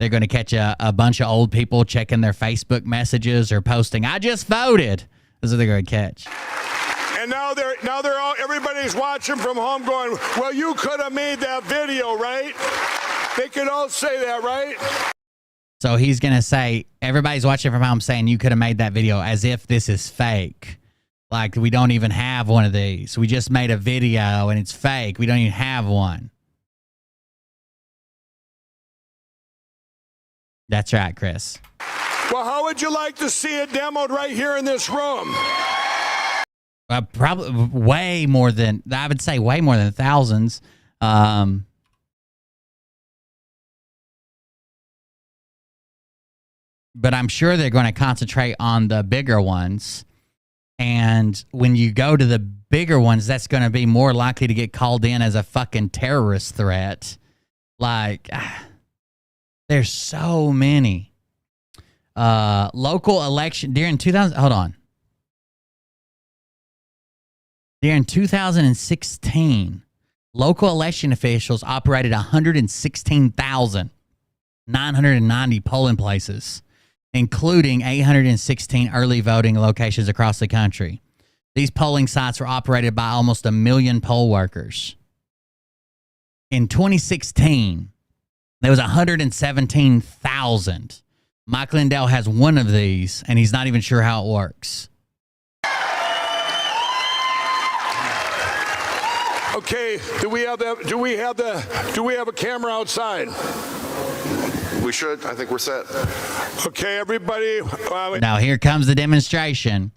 They're going to catch a bunch of old people checking their Facebook messages or posting, I just voted. That's what they're going to catch. And now they're all, everybody's watching from home going, well, you could have made that video, right? They could all say that, right? So he's going to say, everybody's watching from home saying you could have made that video as if this is fake. Like we don't even have one of these. We just made a video and it's fake. We don't even have one. That's right, Chris. Well, how would you like to see it demoed right here in this room? Probably way more than, I would say way more than thousands. But I'm sure they're going to concentrate on the bigger ones And when you go to the bigger ones, that's going to be more likely to get called in as a fucking terrorist threat. Like, there's so many. Local election during 2000. Hold on. During 2016, local election officials operated 116,990 polling places, including 816 early voting locations across the country. These polling sites were operated by almost 1 million poll workers. In 2016, there was 117,000. Mike Lindell has one of these, and he's not even sure how it works. Okay, do we have a camera outside? We should. I think we're set. Okay, everybody. Now here comes the demonstration.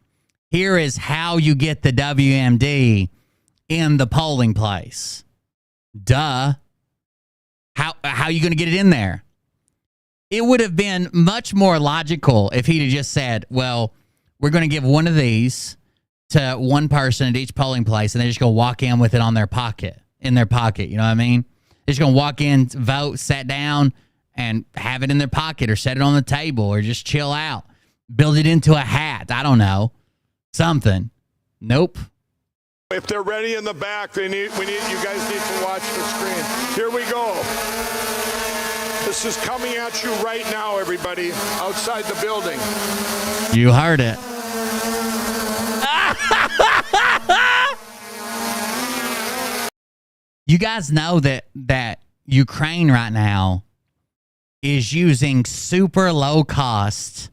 Here is how you get the WMD in the polling place. Duh. How are you going to get it in there? It would have been much more logical if he'd have just said, well, we're going to give one of these to one person at each polling place, and they're just going to walk in with it in their pocket. You know what I mean? They're just going to walk in, vote, sit down, and have it in their pocket or set it on the table or just chill out. Build it into a hat. I don't know. Something. Nope. If they're ready in the back, you guys need to watch the screen. Here we go. This is coming at you right now, everybody, outside the building. You heard it. You guys know that Ukraine right now is using super low cost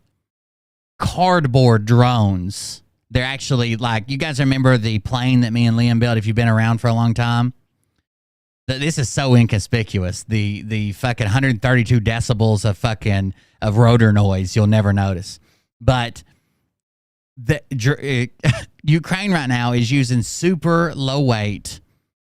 cardboard drones. They're actually like, you guys remember the plane that me and Liam built if you've been around for a long time? This is so inconspicuous. The fucking 132 decibels of rotor noise you'll never notice. But Ukraine right now is using super low weight,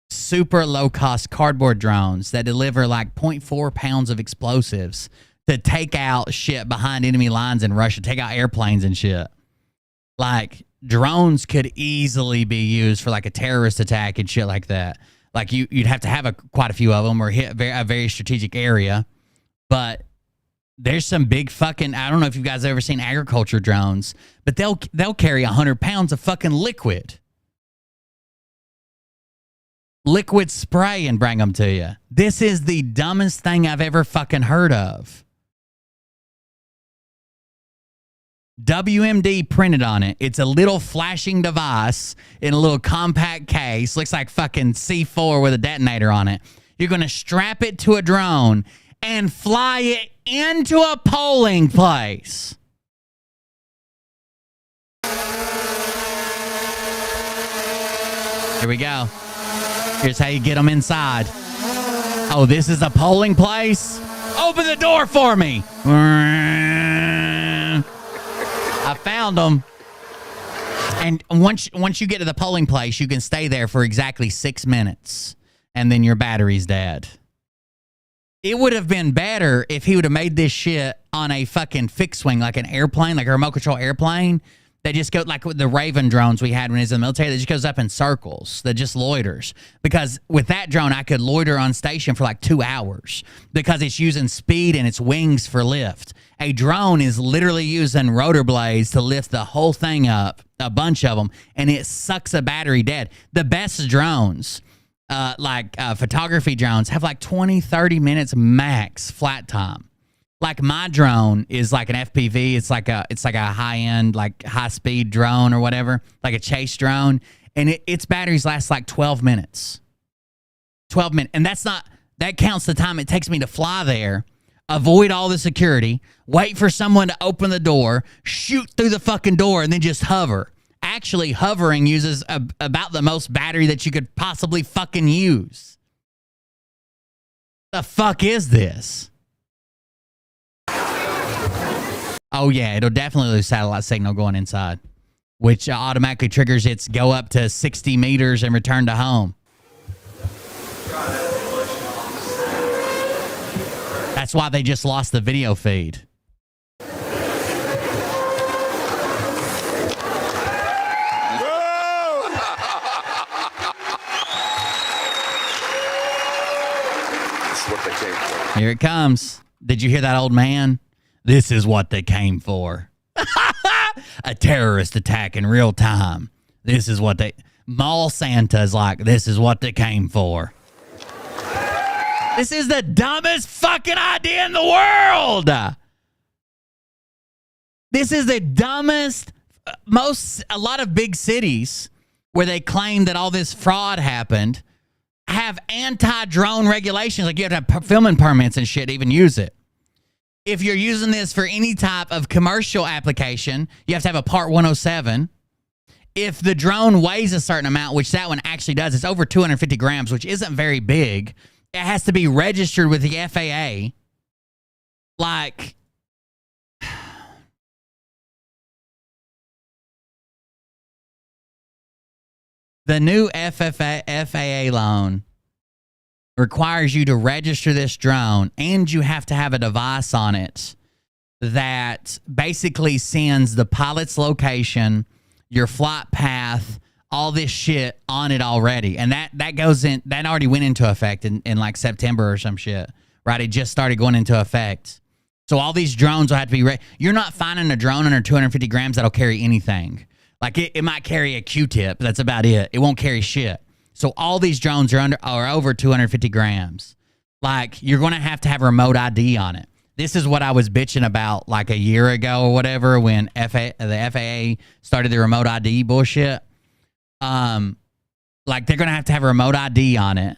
super low cost cardboard drones that deliver like 0.4 pounds of explosives to take out shit behind enemy lines in Russia, take out airplanes and shit. Like, drones could easily be used for like a terrorist attack and shit like that. Like, you'd have to have quite a few of them or hit a very strategic area. But there's some big fucking, I don't know if you guys have ever seen agriculture drones, but they'll carry 100 pounds of fucking liquid spray and bring them to you. This is the dumbest thing I've ever fucking heard of. WMD printed on it. It's a little flashing device in a little compact case. Looks like fucking C4 with a detonator on it. You're going to strap it to a drone and fly it into a polling place. Here we go. Here's how you get them inside. Oh, this is a polling place? Open the door for me. I found them. And once you get to the polling place, you can stay there for exactly 6 minutes. And then your battery's dead. It would have been better if he would have made this shit on a fucking fixed wing, like an airplane, like a remote control airplane. That just go like with the Raven drones we had when he was in the military. That just goes up in circles. That just loiters. Because with that drone, I could loiter on station for like 2 hours because it's using speed and its wings for lift. A drone is literally using rotor blades to lift the whole thing up, a bunch of them, and it sucks a battery dead. The best drones, photography drones, have like 20, 30 minutes max flat time. Like my drone is like an FPV. It's like a high-end, like high-speed drone or whatever, like a chase drone. And its batteries last like 12 minutes. 12 minutes. And that counts the time it takes me to fly there, avoid all the security, wait for someone to open the door, shoot through the fucking door, and then just hover. Actually, hovering uses about the most battery that you could possibly fucking use. The fuck is this? Oh, yeah, it'll definitely lose satellite signal going inside, which automatically triggers its go up to 60 meters and return to home. That's why they just lost the video feed. Here it comes. Did you hear that, old man? This is what they came for. A terrorist attack in real time. This is what they... Mall Santa's like, this is what they came for. This is the dumbest fucking idea in the world. This is the dumbest... A lot of big cities where they claim that all this fraud happened have anti-drone regulations. Like you have to have filming permits and shit to even use it. If you're using this for any type of commercial application, you have to have a Part 107. If the drone weighs a certain amount, which that one actually does, it's over 250 grams, which isn't very big. It has to be registered with the FAA. Like, the new FAA loan requires you to register this drone, and you have to have a device on it that basically sends the pilot's location, your flight path, all this shit on it already. And that goes in, that already went into effect in like September or some shit, right? It just started going into effect. So all these drones will have to be, you're not finding a drone under 250 grams that'll carry anything. Like it might carry a Q-tip. That's about it. It won't carry shit. So all these drones are over 250 grams. Like, you're going to have remote ID on it. This is what I was bitching about like a year ago or whatever when the FAA started the remote ID bullshit. Like, they're going to have a remote ID on it.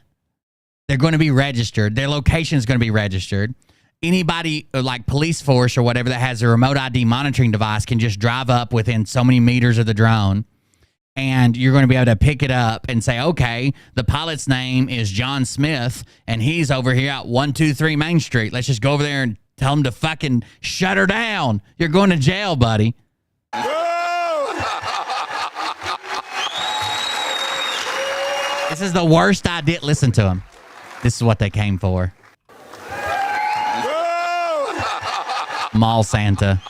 They're going to be registered. Their location is going to be registered. Anybody like police force or whatever that has a remote ID monitoring device can just drive up within so many meters of the drone, and you're going to be able to pick it up and say, okay, the pilot's name is John Smith, and he's over here at 123 Main Street. Let's just go over there and tell him to fucking shut her down. You're going to jail, buddy. This is the worst idea. Listen to him. This is what they came for. Mall Santa.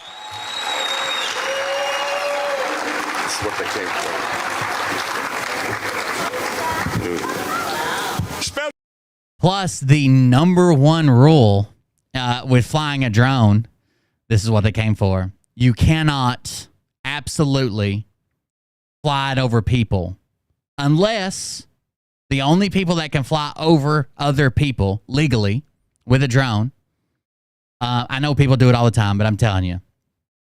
This is what they came for. Plus, the number one rule with flying a drone, this is what they came for. You cannot absolutely fly it over people unless the only people that can fly over other people legally with a drone, I know people do it all the time, but I'm telling you,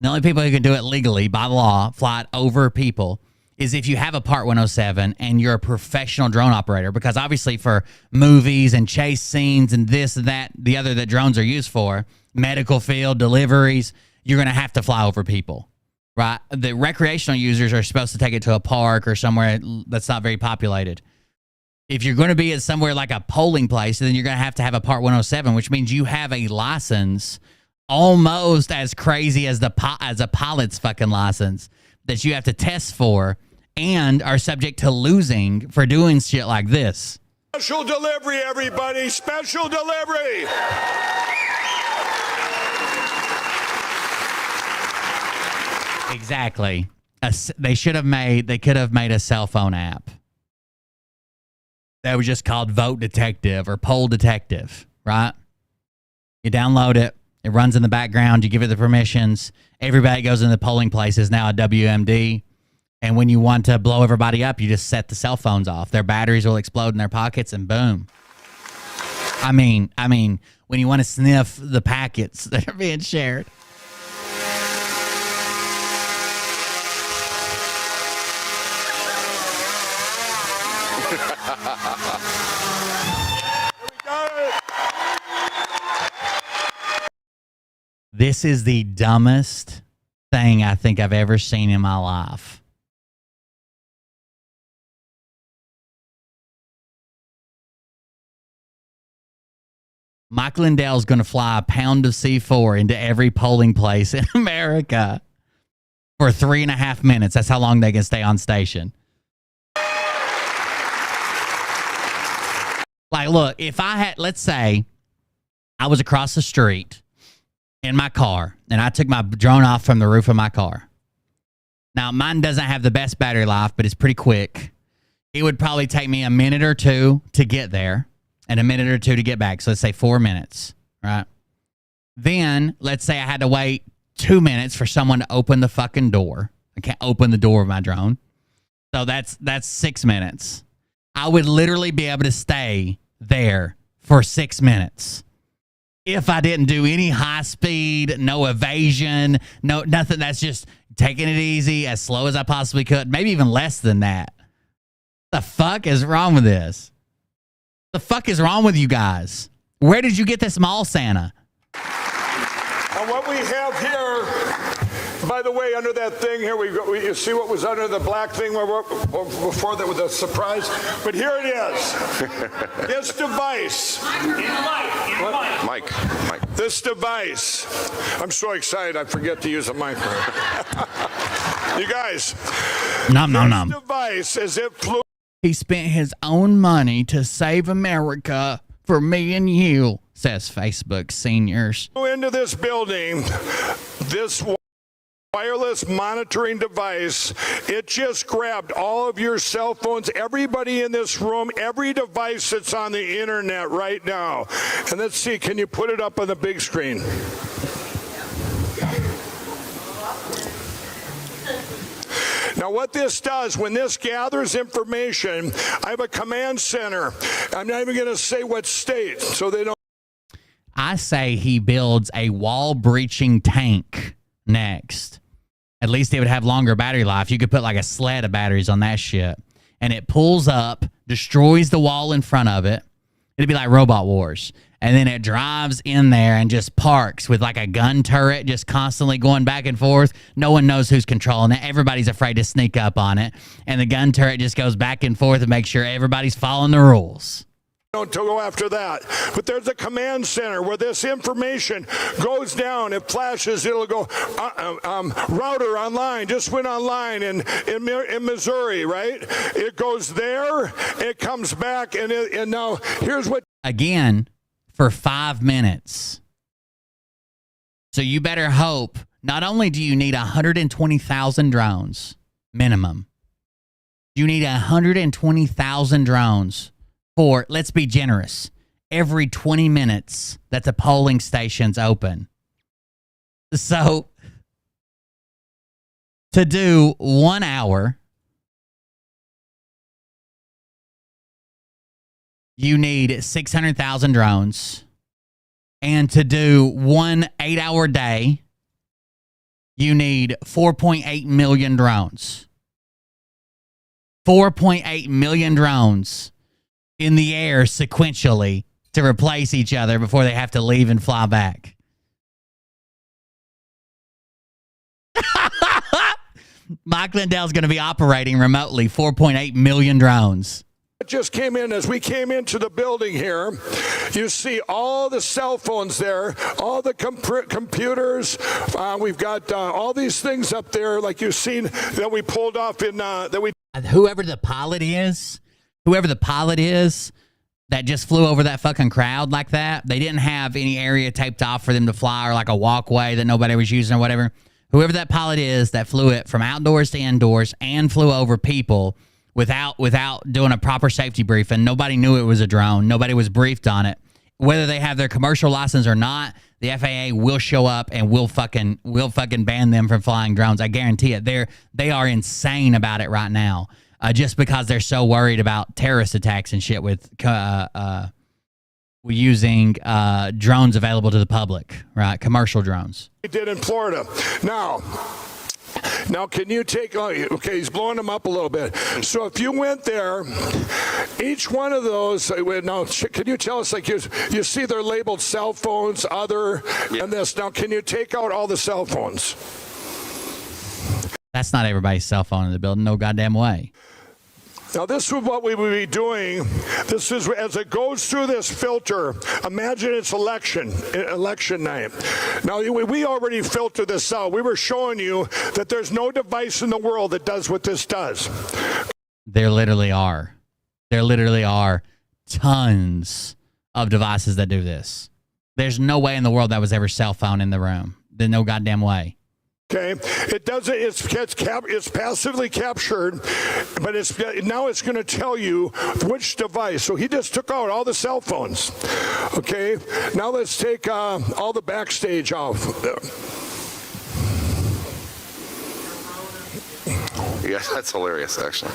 the only people who can do it legally by law, fly it over people, is if you have a Part 107 and you're a professional drone operator. Because obviously for movies and chase scenes and this and that, the other that drones are used for, medical field, deliveries, you're going to have to fly over people, right? The recreational users are supposed to take it to a park or somewhere that's not very populated. If you're going to be at somewhere like a polling place, then you're going to have a Part 107, which means you have a license almost as crazy as as a pilot's fucking license that you have to test for and are subject to losing for doing shit like this. Special delivery, everybody! Special delivery! Exactly. They could have made a cell phone app that was just called Vote Detective or Poll Detective, right? You download it. It runs in the background. You give it the permissions. Everybody goes in the polling place is now a WMD. And when you want to blow everybody up, you just set the cell phones off. Their batteries will explode in their pockets and boom. I mean, when you want to sniff the packets that are being shared. This is the dumbest thing I think I've ever seen in my life. Mike Lindell's going to fly a pound of C4 into every polling place in America for 3.5 minutes. That's how long they can stay on station. Like, look, if I had, let's say I was across the street in my car and I took my drone off from the roof of my car. Now, mine doesn't have the best battery life, but it's pretty quick. It would probably take me a minute or two to get there and a minute or two to get back. So let's say 4 minutes, right? Then let's say I had to wait 2 minutes for someone to open the fucking door. I can't open the door of my drone. So that's 6 minutes. I would literally be able to stay there for 6 minutes if I didn't do any high speed, no evasion, no nothing. That's just taking it easy, as slow as I possibly could, maybe even less than that. The fuck is wrong with this? The fuck is wrong with you guys? Where did you get this mall Santa? And what we have here, by the way, under that thing here, you see what was under the black thing before that was a surprise? But here it is. This device. Mike. This device. I'm so excited I forget to use a microphone. You guys. Nom. This device, as it flew. He spent his own money to save America for me and you, says Facebook seniors. Into this building, this wireless monitoring device, it just grabbed all of your cell phones, everybody in this room, every device that's on the internet right now. And let's see, can you put it up on the big screen? Now, what this does, when this gathers information, I have a command center. I'm not even going to say what state, so they don't. I say he builds a wall-breaching tank next. At least it would have longer battery life. You could put like a sled of batteries on that shit. And it pulls up, destroys the wall in front of it. It'd be like Robot Wars. And then it drives in there and just parks with like a gun turret just constantly going back and forth. No one knows who's controlling it. Everybody's afraid to sneak up on it. And the gun turret just goes back and forth to make sure everybody's following the rules. Don't go after that. But there's a command center where this information goes down. It flashes. It'll go, router online, just went online in Missouri, right? It goes there. It comes back. And now here's what. Again, for 5 minutes. So you better hope, not only do you need 120,000 drones minimum, you need 120,000 drones for, let's be generous, every 20 minutes that the polling station's open. So to do 1 hour, you need 600,000 drones. And to do 1 8-hour day, you need 4.8 million drones. 4.8 million drones in the air sequentially to replace each other before they have to leave and fly back. Mike Lindell's going to be operating remotely 4.8 million drones. Just came in as we came into the building here. You see all the cell phones there, all the computers. We've got all these things up there, like you've seen that we pulled off in that we. Whoever the pilot is that just flew over that fucking crowd like that, they didn't have any area taped off for them to fly or like a walkway that nobody was using or whatever. Whoever that pilot is that flew it from outdoors to indoors and flew over people without doing a proper safety briefing. Nobody knew it was a drone. Nobody was briefed on it. Whether they have their commercial license or not, the FAA will show up and will fucking ban them from flying drones. I guarantee it. They are insane about it right now, just because they're so worried about terrorist attacks and shit with using drones available to the public, right? Commercial drones. We did in Florida. Now, can you take, okay, he's blowing them up a little bit. So if you went there, each one of those, now, can you tell us, like you see they're labeled cell phones, and this. Now, can you take out all the cell phones? That's not everybody's cell phone in the building. No goddamn way. Now, this is what we would be doing. This is as it goes through this filter. Imagine it's election night. Now, we already filtered this out. We were showing you that there's no device in the world that does what this does. There literally are. There literally are tons of devices that do this. There's no way in the world that was ever cell phone in the room. There's no goddamn way. Okay, it doesn't. It's passively captured, but now it's going to tell you which device. So he just took out all the cell phones. Okay, now let's take all the backstage off. Yeah, that's hilarious, actually.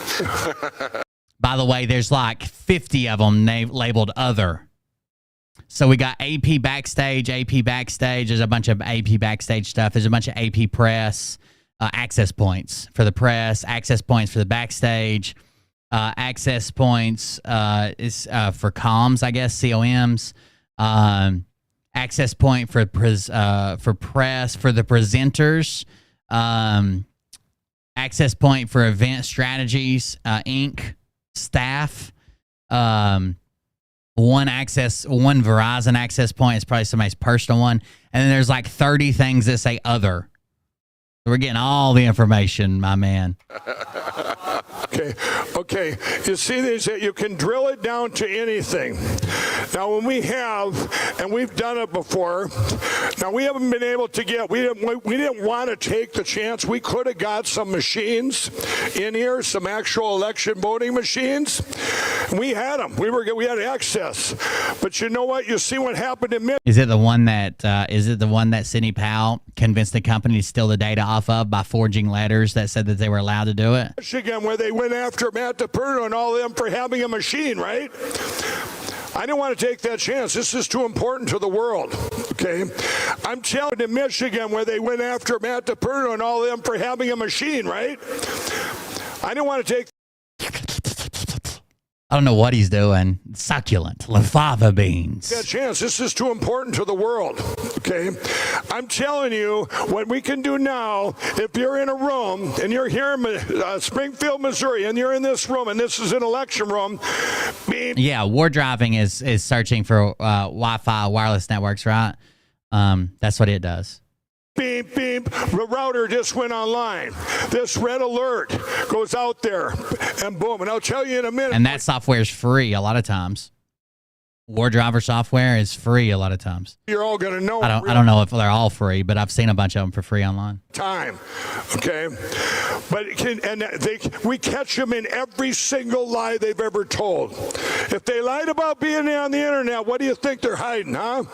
By the way, there's like 50 of them labeled other. So we got AP Backstage. There's a bunch of AP Backstage stuff. There's a bunch of AP Press, access points for the press, access points for the backstage, access points is for comms, I guess, COMs, access point for press, for the presenters, access point for event strategies, Inc., staff, one Verizon access point is probably somebody's personal one. And then there's like 30 things that say other. So we're getting all the information, my man. Okay. You see these? You can drill it down to anything. Now, when we have, and we've done it before, now we haven't been able to get, we didn't want to take the chance. We could have got some machines in here, some actual election voting machines. We had them. We had access. But you know what? You see what happened in Michigan. Is it the one that Sidney Powell convinced the company to steal the data off of by forging letters that said that they were allowed to do it? Michigan, where they went after Matt DePerno and all of them for having a machine, right? I didn't want to take that chance. This is too important to the world, okay? I'm telling you, in Michigan, where they went after Matt DePerno and all of them for having a machine, right? I didn't want to take. I don't know what he's doing. Succulent. Lafava beans. That chance. This is too important to the world, okay? I'm telling you what we can do now. If you're in a room and you're here in Springfield, Missouri, and you're in this room and this is an election room. Yeah, war driving is searching for Wi-Fi wireless networks, right? That's what it does. Beep, beep, the router just went online. This red alert goes out there, and boom. And I'll tell you in a minute. And that software is free a lot of times. War driver software is free a lot of times. You're all going to know. I don't know if they're all free, but I've seen a bunch of them for free online. Time, okay? But we catch them in every single lie they've ever told. If they lied about being on the internet, what do you think they're hiding, huh?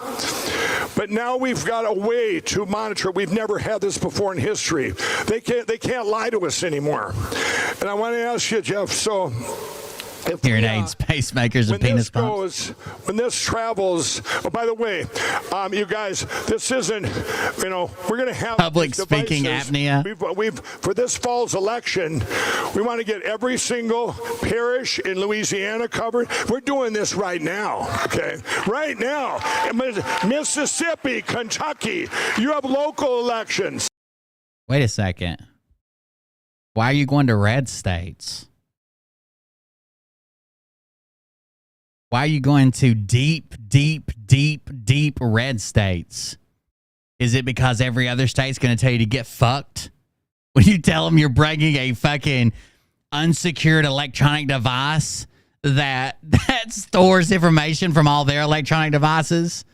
But now we've got a way to monitor. We've never had this before in history. They can't lie to us anymore. And I want to ask you, Jeff, so hearing aids, pacemakers, and penis pumps. When this travels, oh, by the way, you guys, this isn't, we're going to have public speaking apnea. We've for this fall's election, we want to get every single parish in Louisiana covered. We're doing this right now, okay? Right now. Mississippi, Kentucky, you have local elections. Wait a second. Why are you going to red states? Why are you going to deep red states? Is it because every other state's going to tell you to get fucked? When you tell them you're bringing a fucking unsecured electronic device that stores information from all their electronic devices,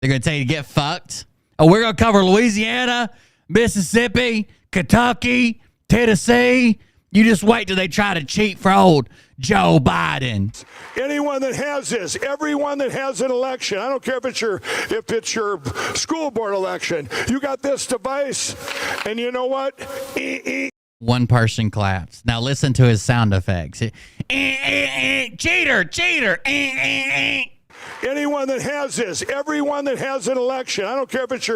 they're going to tell you to get fucked? Oh, we're going to cover Louisiana, Mississippi, Kentucky, Tennessee. You just wait till they try to cheat for old Joe Biden. Anyone that has this, everyone that has an election, I don't care if it's your school board election, you got this device, and you know what? One person claps. Now listen to his sound effects. Cheater, cheater. Anyone that has this, everyone that has an election, I don't care if it's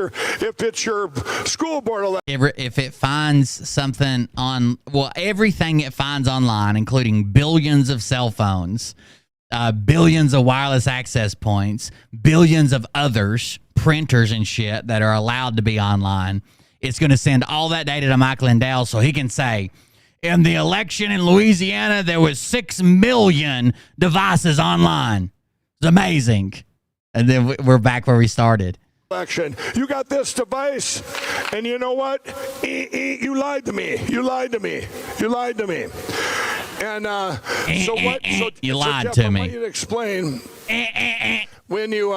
your school board election. If it finds something everything it finds online, including billions of cell phones, billions of wireless access points, billions of others, printers and shit that are allowed to be online, it's going to send all that data to Mike Lindell so he can say, in the election in Louisiana, there was 6 million devices online. It's amazing. And then we're back where we started. Election. You got this device, and you know what? You lied to me. You lied to me. You lied to me. And so what? You lied Jeff, to I me. want you to explain when you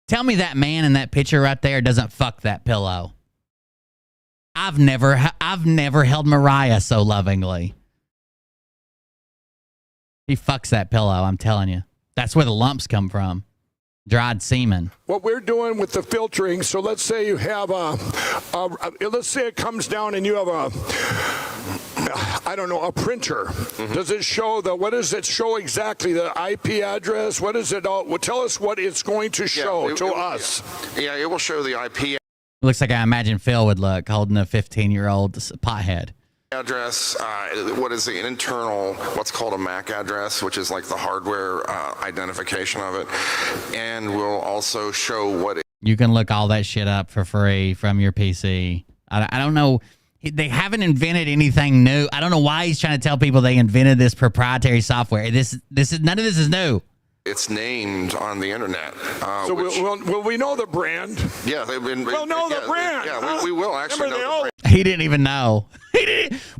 tell me that man in that picture right there doesn't fuck that pillow. I've never held Mariah so lovingly. He fucks that pillow, I'm telling you. That's where the lumps come from. Dried semen. What we're doing with the filtering, so let's say you have let's say it comes down and you have a printer. Mm-hmm. Does it show what does it show exactly? The IP address? What is it all? Well, tell us what it's going to show to us. Yeah, it will show the IP It looks like I imagine Phil would look holding a 15-year-old pothead. address, what is the internal, what's called a MAC address, which is like the hardware identification of it, and we'll also show what You can look all that shit up for free from your PC. I don't know. They haven't invented anything new. I don't know why he's trying to tell people they invented this proprietary software. This is none of this is new. it's named on the internet. So will we know the brand? Yeah, they've been. We'll know the brand. Yeah, we will actually know the brand. He didn't even know.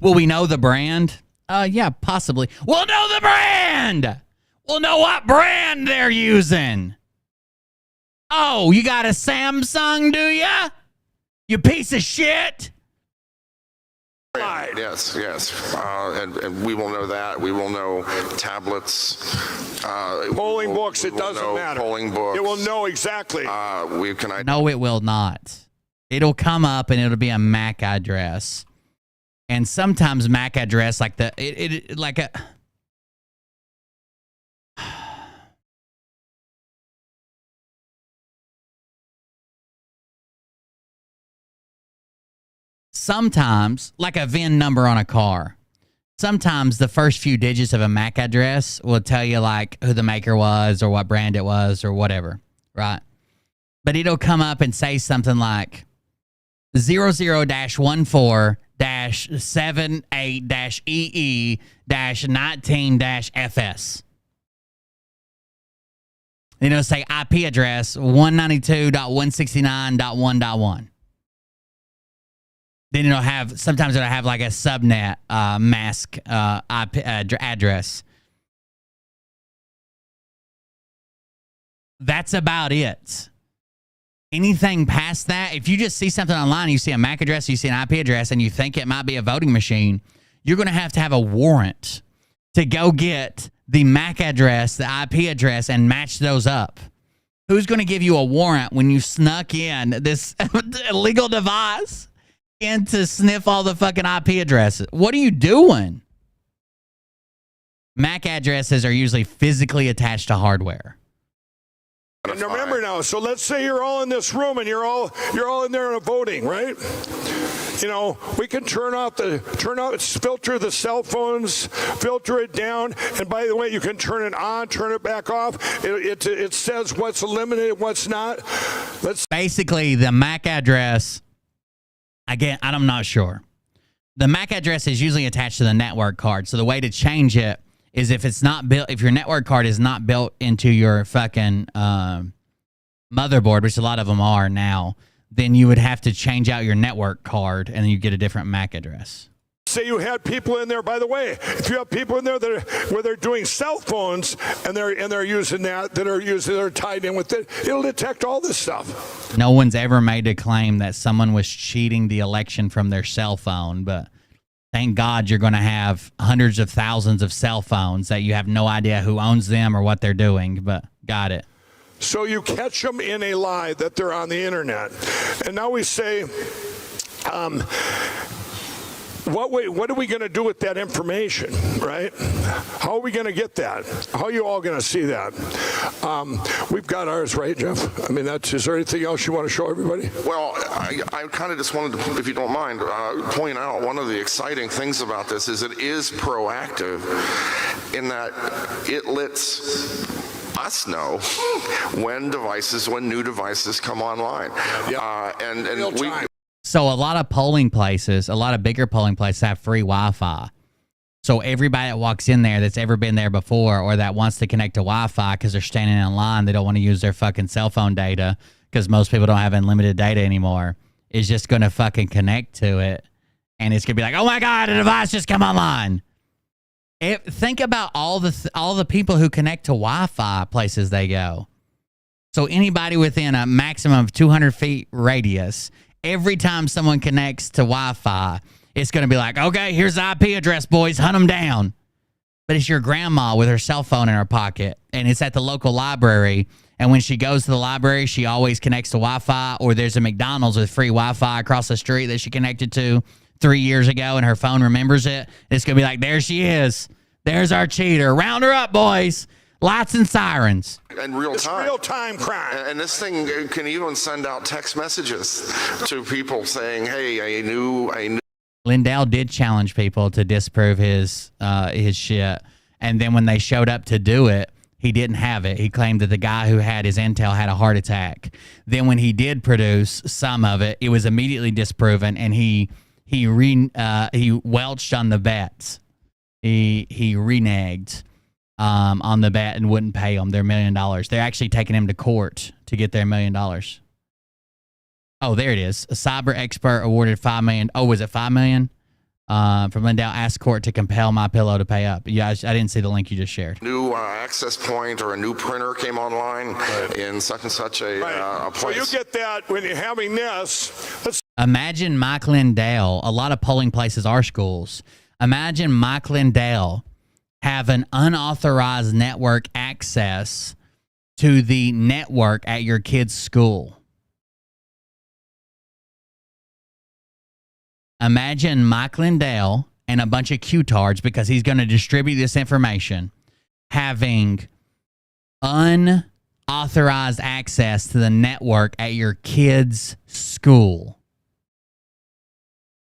Will we know the brand? Yeah, possibly. We'll know the brand. We'll know what brand they're using. Oh, you got a Samsung, do ya? You piece of shit. Yes, and we will know that. We will know tablets, polling books. It doesn't matter. Polling books. It will know exactly. We can. No, it will not. It'll come up and it'll be a MAC address, and sometimes MAC address like like a. Sometimes, like a VIN number on a car, sometimes the first few digits of a MAC address will tell you like who the maker was or what brand it was or whatever, right? But it'll come up and say something like 00-14-78-EE-19-FS. Then it'll say IP address 192.169.1.1. Then sometimes it'll have like a subnet mask IP address. That's about it. Anything past that, if you just see something online, you see a MAC address, you see an IP address, and you think it might be a voting machine, you're going to have a warrant to go get the MAC address, the IP address, and match those up. Who's going to give you a warrant when you snuck in this illegal device? In to sniff all the fucking IP addresses. What are you doing? MAC addresses are usually physically attached to hardware. And remember now, so let's say you're all in this room and you're all in there voting, right? You know, we can filter the cell phones, filter it down, and by the way, you can turn it on, turn it back off. It says what's eliminated, what's not. Basically, the MAC address. Again, I'm not sure. The MAC address is usually attached to the network card. So the way to change it is if it's not built, if your network card is not built into your fucking motherboard, which a lot of them are now, then you would have to change out your network card and then you get a different MAC address. Say you had people in there, by the way, if you have people in there where they're doing cell phones and they're using that are tied in with it, it'll detect all this stuff. No one's ever made a claim that someone was cheating the election from their cell phone, but thank God you're going to have hundreds of thousands of cell phones that you have no idea who owns them or what they're doing, but got it. So you catch them in a lie that they're on the internet. And now we say, what are we going to do with that information, right? How are we going to get that? How are you all going to see that? We've got ours, right, Jeff? I mean, is there anything else you want to show everybody? Well, I kind of just wanted to, if you don't mind, point out one of the exciting things about this is it is proactive in that it lets us know when new devices come online. And we. So a lot of polling places, a lot of bigger polling places have free Wi-Fi. So everybody that walks in there that's ever been there before or that wants to connect to Wi-Fi because they're standing in line, they don't want to use their fucking cell phone data because most people don't have unlimited data anymore, is just going to fucking connect to it. And it's going to be like, oh my God, a device just come online. Think about all the people who connect to Wi-Fi places they go. So anybody within a maximum of 200 feet radius, every time someone connects to Wi-Fi, it's going to be like, okay, here's the IP address, boys, hunt them down. But it's your grandma with her cell phone in her pocket, and it's at the local library. And when she goes to the library, she always connects to Wi-Fi, or there's a McDonald's with free Wi-Fi across the street that she connected to 3 years ago, and her phone remembers it. It's going to be like, there she is. There's our cheater. Round her up, boys. Lights and sirens. In real time. It's real-time crime. And this thing can even send out text messages to people saying, hey, I knew. Lindell did challenge people to disprove his shit. And then when they showed up to do it, he didn't have it. He claimed that the guy who had his intel had a heart attack. Then when he did produce some of it, it was immediately disproven, and he welched on the bets. He reneged on the bet and wouldn't pay them their $1 million. They're actually taking him to court to get their $1 million. Oh, there it is. A cyber expert awarded $5 million. Oh, was it $5 million? From Lindell, asked court to compel MyPillow to pay up. Yeah, I didn't see the link you just shared. New access point or a new printer came online in such and such a place. So you get that when you're having this. Imagine Mike Lindell. A lot of polling places are schools. Imagine Mike Lindell have an unauthorized network access to the network at your kid's school. Imagine Mike Lindell and a bunch of Q-tards, because he's going to distribute this information, having unauthorized access to the network at your kid's school.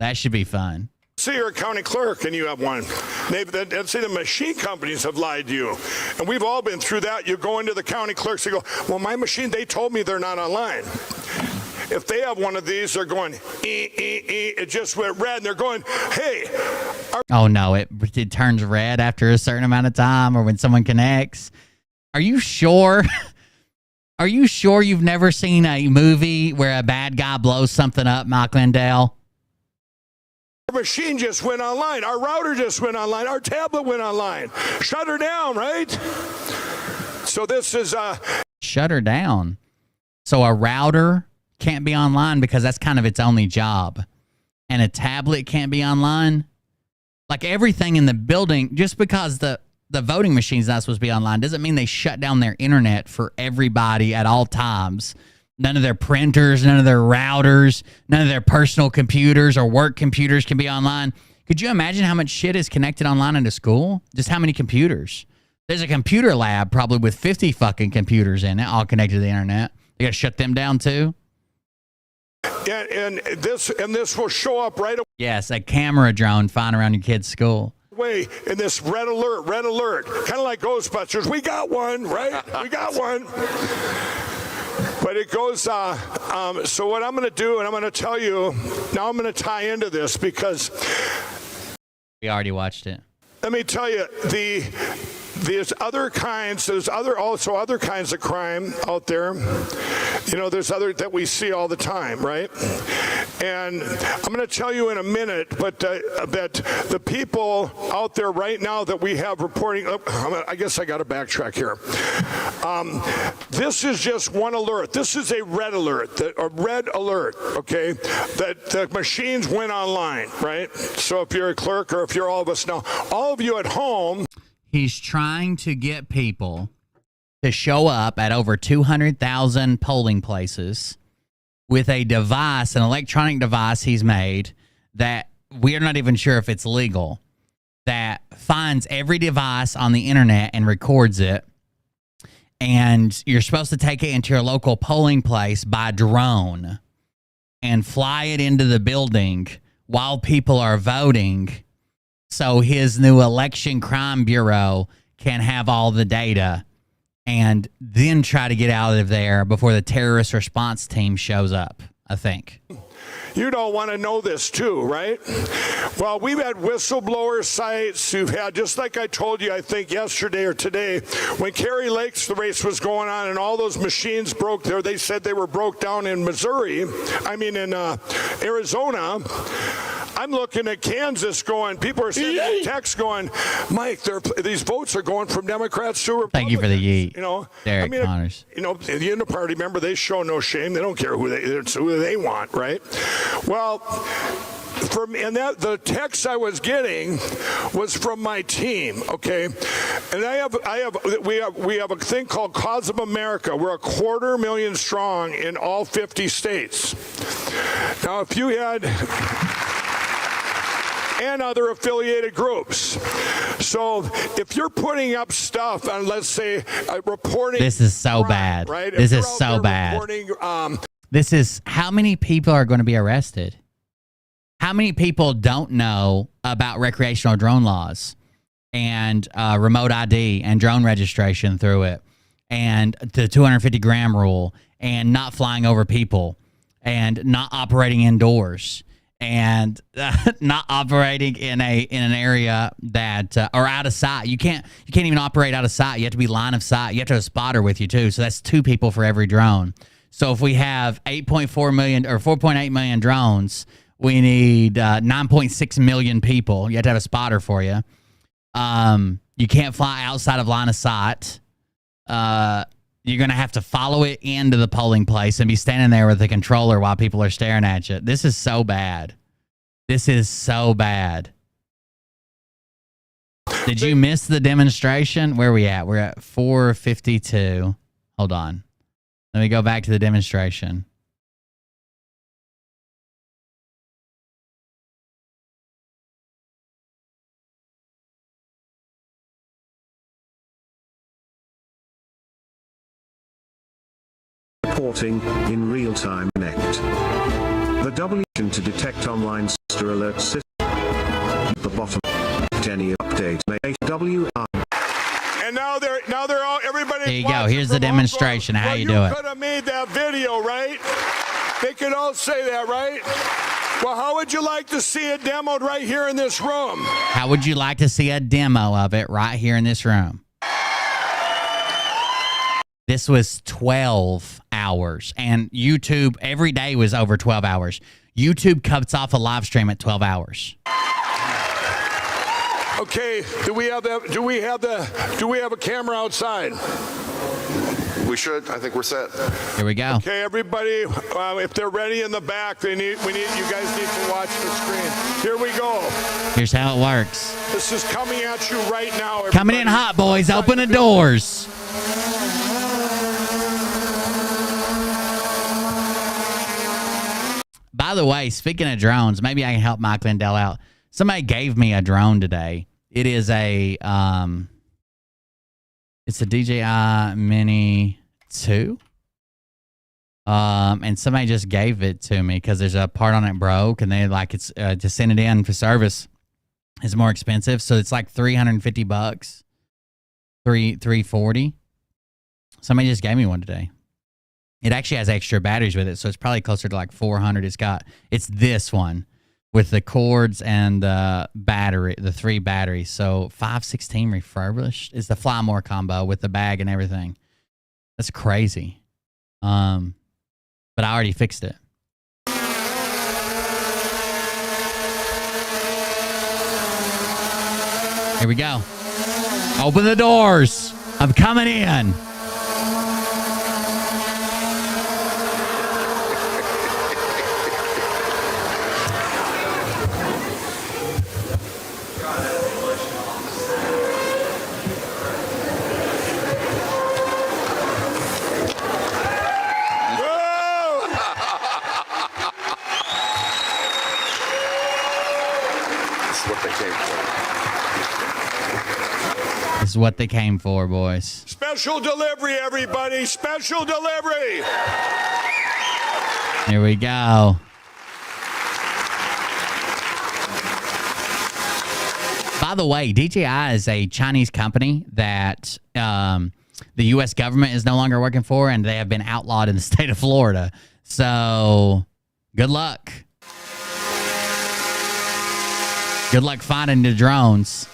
That should be fun. See, you're a county clerk and you have one. Say the machine companies have lied to you. And we've all been through that. You go into the county clerks and go, well, my machine, they told me they're not online. If they have one of these, they're going, it just went red, and they're going, hey. Oh, no, it turns red after a certain amount of time, or when someone connects. Are you sure? Are you sure you've never seen a movie where a bad guy blows something up, Mike Lindell? Our machine just went online. Our router just went online. Our tablet went online. Shut her down, right? So this is... Shut her down. So a router can't be online because that's kind of its only job. And a tablet can't be online. Like everything in the building, just because the voting machine's not supposed to be online doesn't mean they shut down their internet for everybody at all times. None of their printers, none of their routers, none of their personal computers or work computers can be online. Could you imagine how much shit is connected online into school? Just how many computers? There's a computer lab probably with 50 fucking computers in it, all connected to the internet. You got to shut them down too? And this will show up right away. Yes, a camera drone flying around your kid's school. In this red alert. Kind of like Ghostbusters. We got one, right? We got one. But it goes, so what I'm going to do, and I'm going to tell you, now I'm going to tie into this because... We already watched it. Let me tell you, there's other kinds of crime out there. You know, there's other that we see all the time, right? And I'm going to tell you in a minute, but that the people out there right now that we have reporting, I guess I got to backtrack here. This is just one alert. This is a red alert, okay? That the machines went online, right? So if you're a clerk or if you're all of us now, all of you at home. He's trying to get people to show up at over 200,000 polling places with a device, an electronic device he's made that we're not even sure if it's legal, that finds every device on the internet and records it. And you're supposed to take it into your local polling place by drone and fly it into the building while people are voting, so his new election crime bureau can have all the data and then try to get out of there before the terrorist response team shows up, I think. You don't want to know this too, right? Well, we've had whistleblower sites who've had, just like I told you, I think yesterday or today, when Kerry Lake's race was going on and all those machines broke there, they said they were broke down in in Arizona. I'm looking at Kansas going, people are sending texts going, Mike, these votes are going from Democrats to Republicans. Thank you for the yeet, you know, Derek Connors. You know, the Union Party, remember, they show no shame. They don't care who they want, right? Well, the text I was getting was from my team, okay? And we have a thing called Cause of America. We're 250,000 strong in all 50 states. Now, if you had and other affiliated groups. So if you're putting up stuff on, let's say, reporting. This is so crime, bad. Right? This is so bad. This is how many people are going to be arrested? How many people don't know about recreational drone laws and remote ID and drone registration through it and the 250-gram rule and not flying over people and not operating indoors and not operating in an area that or out of sight. You can't even operate out of sight. You have to be line of sight. You have to have a spotter with you too. So that's 2 people for every drone. So if we have 8.4 million or 4.8 million drones, we need 9.6 million people. You have to have a spotter for you. You can't fly outside of line of sight. You're going to have to follow it into the polling place and be standing there with the controller while people are staring at you. This is so bad. This is so bad. Did you miss the demonstration? Where are we at? We're at 4:52. Hold on. Let me go back to the demonstration. Reporting in real time. Connect. The W to detect online sister alert system. The bottom. Any update may W. And now they're all everybody. There you go. Here's the demonstration. How you do it? You could have made that video, right? They could all say that, right? Well, how would you like to see it demoed right here in this room? How would you like to see a demo of it right here in this room? This was 12 hours, and YouTube every day was over 12 hours. YouTube cuts off a live stream at 12 hours. Okay, do we have a camera outside? We should. I think we're set. Here we go. Okay, everybody, if they're ready in the back, you guys need to watch the screen. Here we go. Here's how it works. This is coming at you right now. Everybody. Coming in hot, boys. Open the doors. By the way, speaking of drones, maybe I can help Mike Lindell out. Somebody gave me a drone today. It is it's a DJI Mini 2. And somebody just gave it to me because there's a part on it broke, and they it's to send it in for service is more expensive. So it's like $350, $340. Somebody just gave me one today. It actually has extra batteries with it, so it's probably closer to like 400. It's this one with the cords and the battery, the 3 batteries. So 516 refurbished is the Fly More combo with the bag and everything. That's crazy. But I already fixed it. Here we go. Open the doors. I'm coming in. This is what they came for, boys. Special delivery, everybody. Special delivery. Here we go. By the way, DJI is a Chinese company that the U.S. government is no longer working for, and they have been outlawed in the state of Florida. So, good luck. Good luck finding the drones.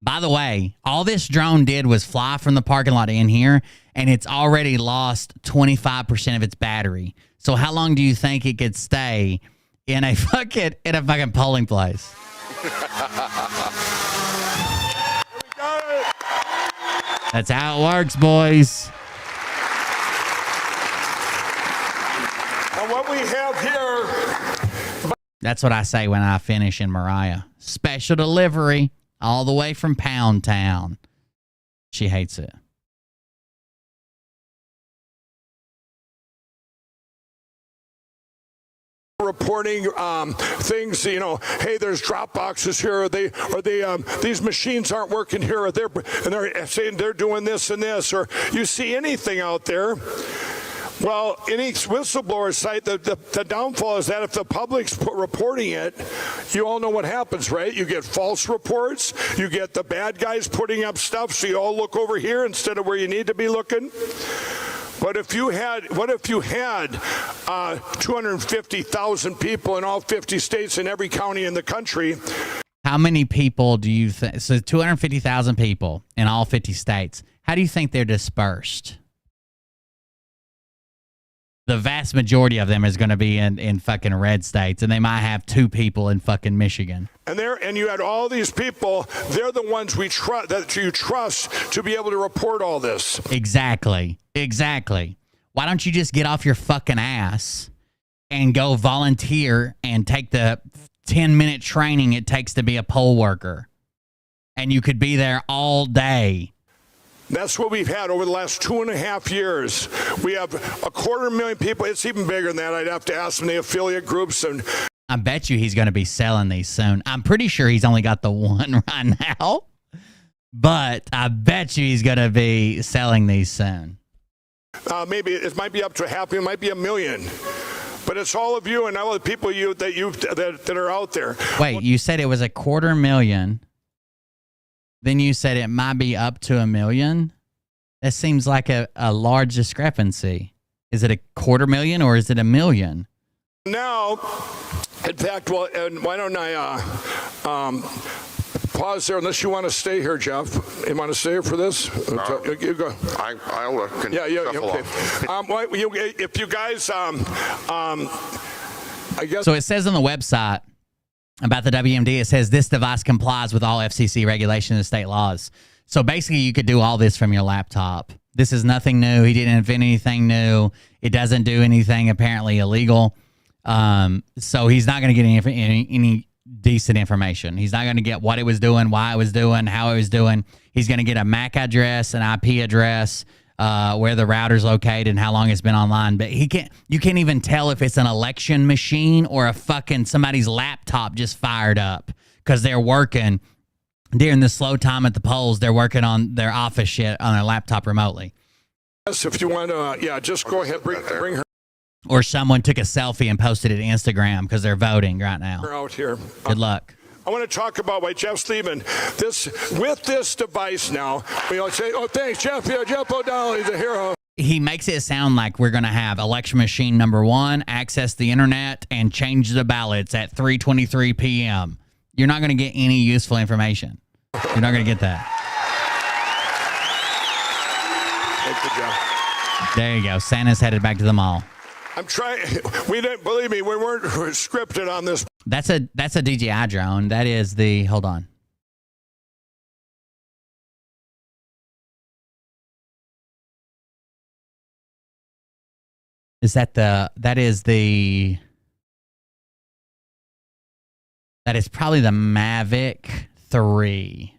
By the way, all this drone did was fly from the parking lot in here, and it's already lost 25% of its battery. So how long do you think it could stay in a fucking polling place? That's how it works, boys. And what we have here. That's what I say when I finish in Mariah. Special delivery all the way from Pound Town. She hates it. Reporting things, you know, hey, there's drop boxes here, these machines aren't working here, and they're saying they're doing this and this, or you see anything out there. Well, any whistleblower site, the downfall is that if the public's reporting it, you all know what happens, right? You get false reports, you get the bad guys putting up stuff, so you all look over here instead of where you need to be looking. But if you had, what if you had 250,000 people in all 50 states in every county in the country? How many people do you think? So 250,000 people in all 50 states. How do you think they're dispersed? The vast majority of them is going to be in fucking red states, and they might have 2 people in fucking Michigan. And you had all these people. They're the ones that you trust to be able to report all this. Exactly. Why don't you just get off your fucking ass and go volunteer and take the 10-minute training it takes to be a poll worker? And you could be there all day. That's what we've had over the last 2.5 years. We have 250,000 people. It's even bigger than that. I'd have to ask them the affiliate groups. And I bet you he's going to be selling these soon. I'm pretty sure he's only got the one right now, but I bet you he's going to be selling these soon. Maybe it might be up to 500,000, it might be 1 million. But it's all of you and all the people that are out there. Wait, you said it was 250,000. Then you said it might be up to 1 million. That seems like a large discrepancy. Is it 250,000 or is it 1 million? Now, in fact, well, and why don't I pause there unless you want to stay here, Jeff. You want to stay here for this? You go. I'll look. Yeah, okay. If you guys, I guess. So it says on the website about the WMD, it says this device complies with all FCC regulations and state laws. So basically, you could do all this from your laptop. This is nothing new. He didn't invent anything new. It doesn't do anything apparently illegal. So he's not going to get any decent information. He's not going to get what it was doing, why it was doing, how it was doing. He's going to get a MAC address, an IP address, where the router's located and how long it's been online. But you can't even tell if it's an election machine or a fucking somebody's laptop just fired up because they're working during the slow time at the polls. They're working on their office shit on their laptop remotely. Yes, if you want to, just go ahead, bring her. Or someone took a selfie and posted it to Instagram because they're voting right now. Out here. Good luck. I want to talk about why Jeff's leaving. With this device now, we all say, oh, thanks, Jeff. Yeah, Jeff O'Donnell, he's a hero. He makes it sound like we're going to have election machine number 1, access the internet, and change the ballots at 3:23 p.m. You're not going to get any useful information. You're not going to get that. Thank you, Jeff. There you go. Santa's headed back to the mall. I'm trying. We didn't believe me. We weren't scripted on this. That's a DJI drone. That is the. Hold on. Is that the? That is the. That is probably the Mavic 3.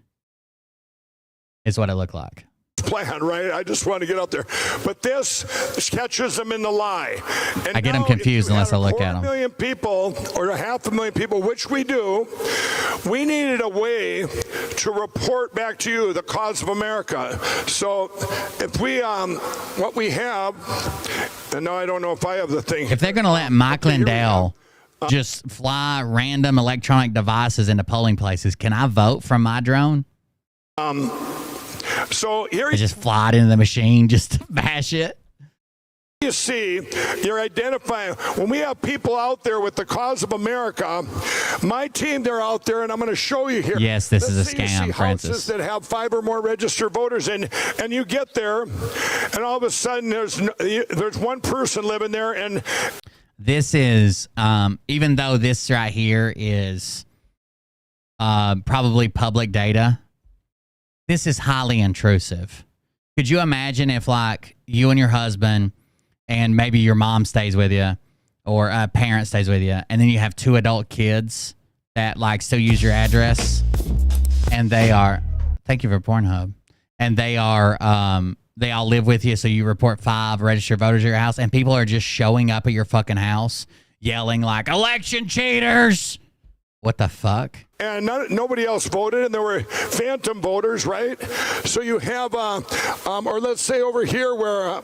Is what it looked like. Plan, right? I just want to get out there. But this catches them in the lie. And I get them confused unless I look at them. 250,000 people or 500,000 people, which we do, we needed a way to report back to you the cause of America. So if we, what we have, and now I don't know if I have the thing. If they're going to let Mike Lindell just fly random electronic devices into polling places, can I vote from my drone? So here I just fly it into the machine just to bash it. You see, you're identifying. When we have people out there with the cause of America, my team, they're out there, and I'm going to show you here. Yes, this is a You scam, see Francis. houses that have 5 or more registered voters, and you get there, and all of a sudden there's one person living there, and this is even though this right here is probably public data. This is highly intrusive. Could you imagine if, like, you and your husband and maybe your mom stays with you or a parent stays with you, and then you have 2 adult kids that like still use your address, and they are, thank you for Pornhub, and they all live with you, so you report 5 registered voters at your house, and people are just showing up at your fucking house yelling like, election cheaters! What the fuck? And nobody else voted, and there were phantom voters, right? So you have, or let's say over here where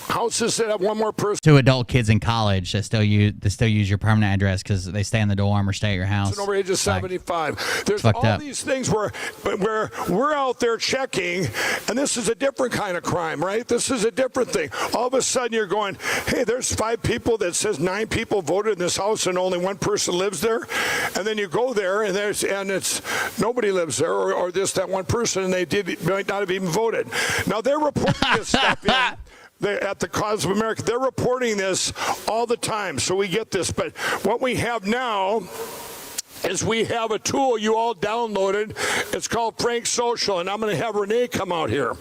houses that have one more person. 2 adult kids in college that still use your permanent address because they stay in the dorm or stay at your house. Over age of 75. There's fucked all up. these things where we're out there checking, and this is a different kind of crime, right? This is a different thing. All of a sudden you're going, hey, there's 5 people that says 9 people voted in this house and only 1 person lives there. And then you go there and it's nobody lives there, or just that 1 person, and they might not have even voted. Now they're reporting this stuff in. At the Cause of America, they're reporting this all the time, so we get this. But what we have now is we have a tool you all downloaded. It's called Frank Social, and I'm going to have Renee come out here.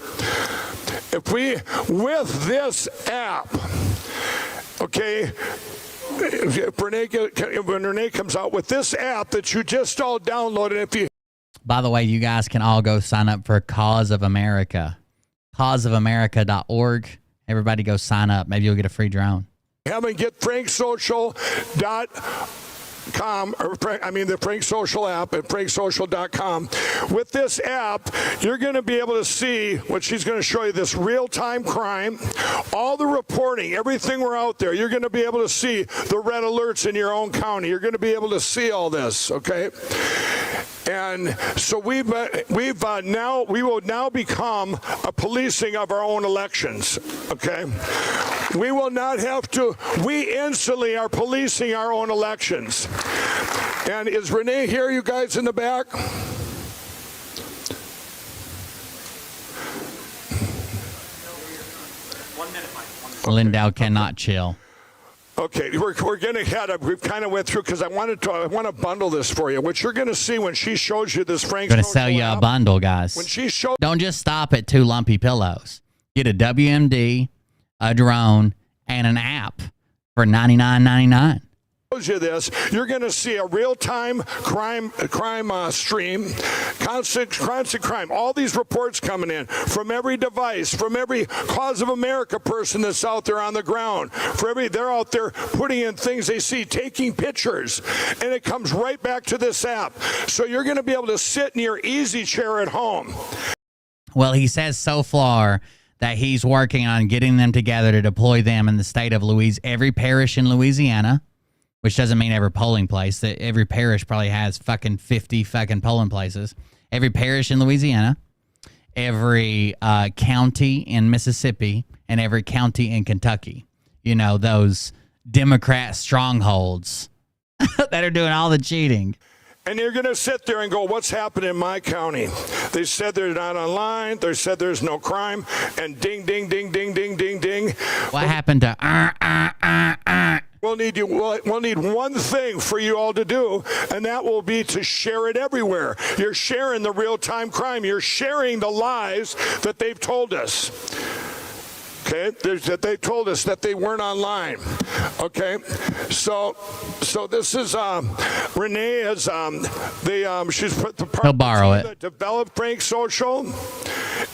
With this app, okay, when Renee comes out with this app that you just all downloaded, By the way, you guys can all go sign up for Cause of America, causeofamerica.org. Everybody go sign up. Maybe you'll get a free drone. Have them get franksocial.com, the Frank Social app at franksocial.com. With this app, you're going to be able to see what she's going to show you, this real-time crime, all the reporting, everything we're out there. You're going to be able to see the red alerts in your own county. You're going to be able to see all this, okay? And so we will now become a policing of our own elections, okay? We will not have to, we instantly are policing our own elections. And is Renee here, you guys in the back? Lindell cannot chill. Okay, we're going to we've kind of went through because I want to bundle this for you. What you're going to see when she shows you this Frank. Going to sell you a bundle, guys. When she shows, don't just stop at 2 lumpy pillows. Get a WMD, a drone, and an app for $99.99. You this, you're going to see a real-time crime stream, constant crime. All these reports coming in from every device, from every Cause of America person that's out there on the ground. They're out there putting in things they see, taking pictures, and it comes right back to this app. So you're going to be able to sit in your easy chair at home. Well, he says so far that he's working on getting them together to deploy them in the state of Louisiana, every parish in Louisiana. Which doesn't mean every polling place. That every parish probably has fucking 50 fucking polling places. Every parish in Louisiana, every county in Mississippi, and every county in Kentucky. You know, those Democrat strongholds that are doing all the cheating. And you're going to sit there and go, what's happening in my county? They said they're not online. They said there's no crime. And ding, ding, ding, ding, ding, ding, ding. What happened to We'll need one thing for you all to do, and that will be to share it everywhere. You're sharing the real-time crime. You're sharing the lies that they've told us. Okay, that they told us that they weren't online. Okay, so this is Renee has she's put the part. He'll borrow it. That developed Frank Social,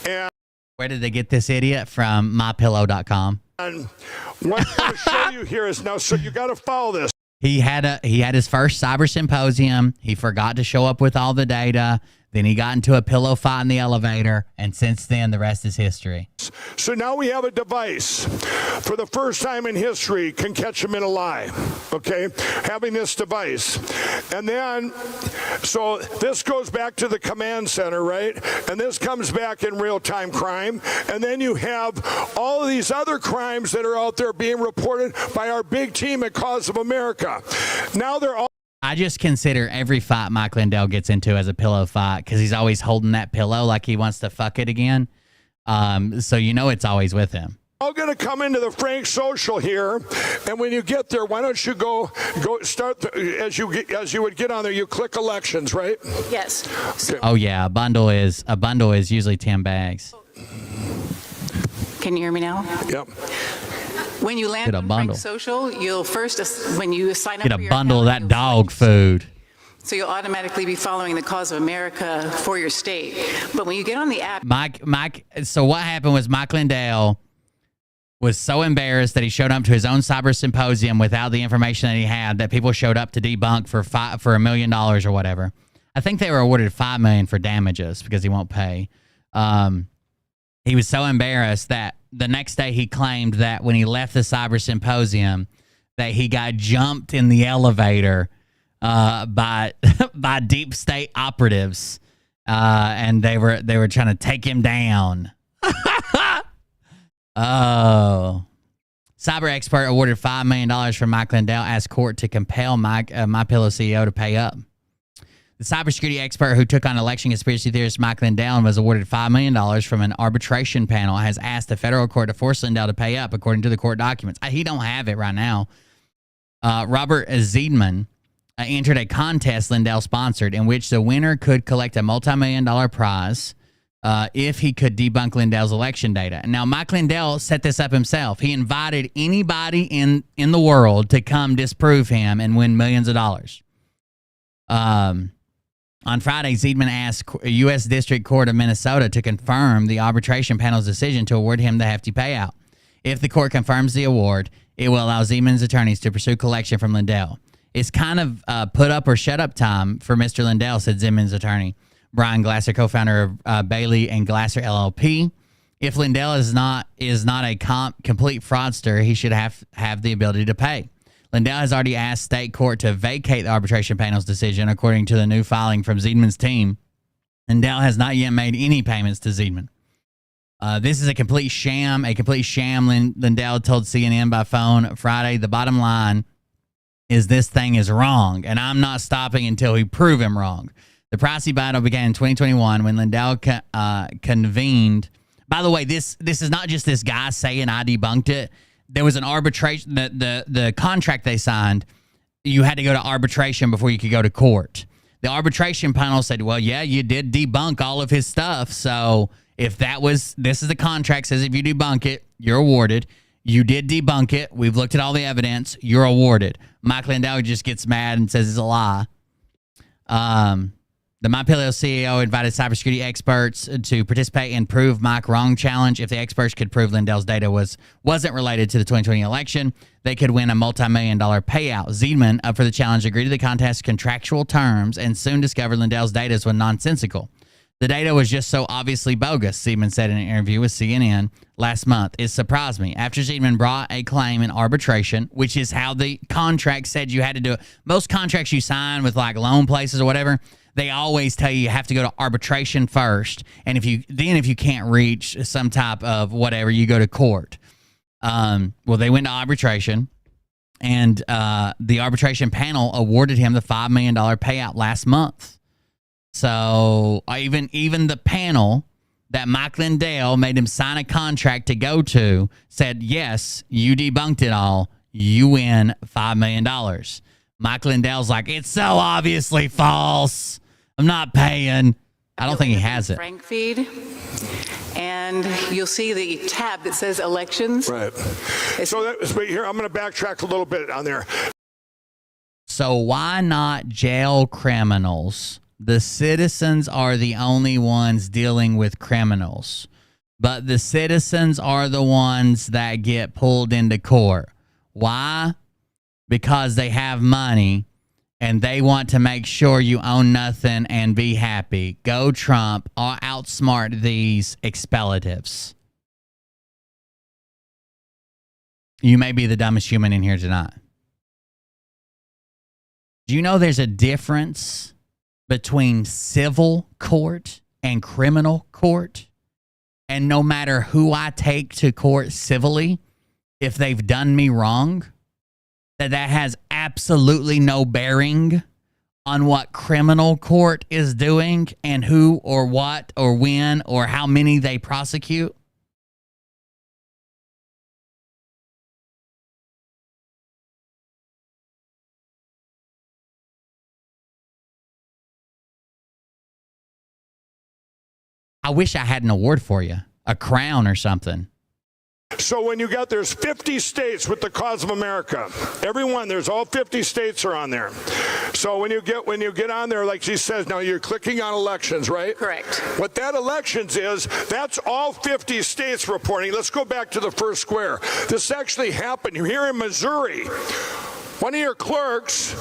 and where did they get this idiot from? MyPillow.com. And what I'm going to show you here is now. So you got to follow this. He had his first cyber symposium. He forgot to show up with all the data. Then he got into a pillow fight in the elevator, and since then, the rest is history. So now we have a device, for the first time in history, can catch him in a lie, okay? Having this device. And then, so this goes back to the command center, right? And this comes back in real-time crime. And then you have all of these other crimes that are out there being reported by our big team at Cause of America. Now they're all... I just consider every fight Mike Lindell gets into as a pillow fight because he's always holding that pillow like he wants to fuck it again. So you know it's always with him. All going to come into the Frank Social here, and when you get there, why don't you go start as you would get on there? You click elections, right? Yes. Okay. Oh yeah, a bundle is usually 10 bags. Can you hear me now? Yep. When you land Get a on bundle. Frank Social, you'll first, when you sign up Get for a your bundle of account, that dog food. so you'll automatically be following the cause of America for your state. But when you get on the app, Mike. So what happened was Mike Lindell was so embarrassed that he showed up to his own cyber symposium without the information that he had that people showed up to debunk for $1 million or whatever. I think they were awarded $5 million for damages because he won't pay. He was so embarrassed that the next day he claimed that when he left the cyber symposium that he got jumped in the elevator by deep state operatives, and they were trying to take him down. Oh, cyber expert awarded $5 million for Mike Lindell, asked court to compel MyPillow CEO to pay up. The cybersecurity expert who took on election conspiracy theorist Mike Lindell and was awarded $5 million from an arbitration panel has asked the federal court to force Lindell to pay up, according to the court documents. He don't have it right now. Robert Zeidman entered a contest Lindell sponsored in which the winner could collect a multi-million-dollar prize if he could debunk Lindell's election data. Now, Mike Lindell set this up himself. He invited anybody in the world to come disprove him and win millions of dollars. On Friday, Zeidman asked a U.S. District Court of Minnesota to confirm the arbitration panel's decision to award him the hefty payout. If the court confirms the award, it will allow Zeidman's attorneys to pursue collection from Lindell. It's kind of put up or shut up time for Mr. Lindell, said Zeidman's attorney, Brian Glasser, co-founder of Bailey and Glasser LLP. If Lindell is not a complete fraudster, he should have the ability to pay. Lindell has already asked state court to vacate the arbitration panel's decision, according to the new filing from Zeidman's team. Lindell has not yet made any payments to Zeidman. This is a complete sham, Lindell told CNN by phone Friday. The bottom line is this thing is wrong, and I'm not stopping until we prove him wrong. The pricey battle began in 2021 when Lindell convened. By the way, this is not just this guy saying I debunked it. There was an arbitration, the contract they signed, you had to go to arbitration before you could go to court. The arbitration panel said, well, yeah, you did debunk all of his stuff. So if this is the contract, says if you debunk it, you're awarded. You did debunk it. We've looked at all the evidence. You're awarded. Mike Lindell just gets mad and says it's a lie. The MyPillow CEO invited cybersecurity experts to participate in Prove Mike Wrong challenge. If the experts could prove Lindell's data wasn't related to the 2020 election, they could win a multi-million-dollar payout. Zeidman, up for the challenge, agreed to the contest's contractual terms and soon discovered Lindell's data was nonsensical. The data was just so obviously bogus, Zeidman said in an interview with CNN last month. It surprised me. After Zeidman brought a claim in arbitration, which is how the contract said you had to do it. Most contracts you sign with like loan places or whatever, they always tell you have to go to arbitration first. And if you can't reach some type of whatever, you go to court. Well, they went to arbitration, and the arbitration panel awarded him the $5 million payout last month. So even the panel that Mike Lindell made him sign a contract to go to said, yes, you debunked it all. You win $5 million. Mike Lindell's like, it's so obviously false. I'm not paying. I don't think he has it. Frank feed, and you'll see the tab that says elections. Right. But here, I'm going to backtrack a little bit on there. So why not jail criminals? The citizens are the only ones dealing with criminals, but the citizens are the ones that get pulled into court. Why? Because they have money and they want to make sure you own nothing and be happy. Go Trump, or outsmart these expellatives. You may be the dumbest human in here tonight. Do you know there's a difference between civil court and criminal court? And no matter who I take to court civilly, if they've done me wrong, that has absolutely no bearing on what criminal court is doing and who or what or when or how many they prosecute. I wish I had an award for you, a crown or something. So when you got, there's 50 states with the cause of America. Everyone, there's all 50 states are on there. So when you get on there, like she says, now you're clicking on elections, right? Correct. What that elections is, that's all 50 states reporting. Let's go back to the first square. This actually happened here in Missouri. One of your clerks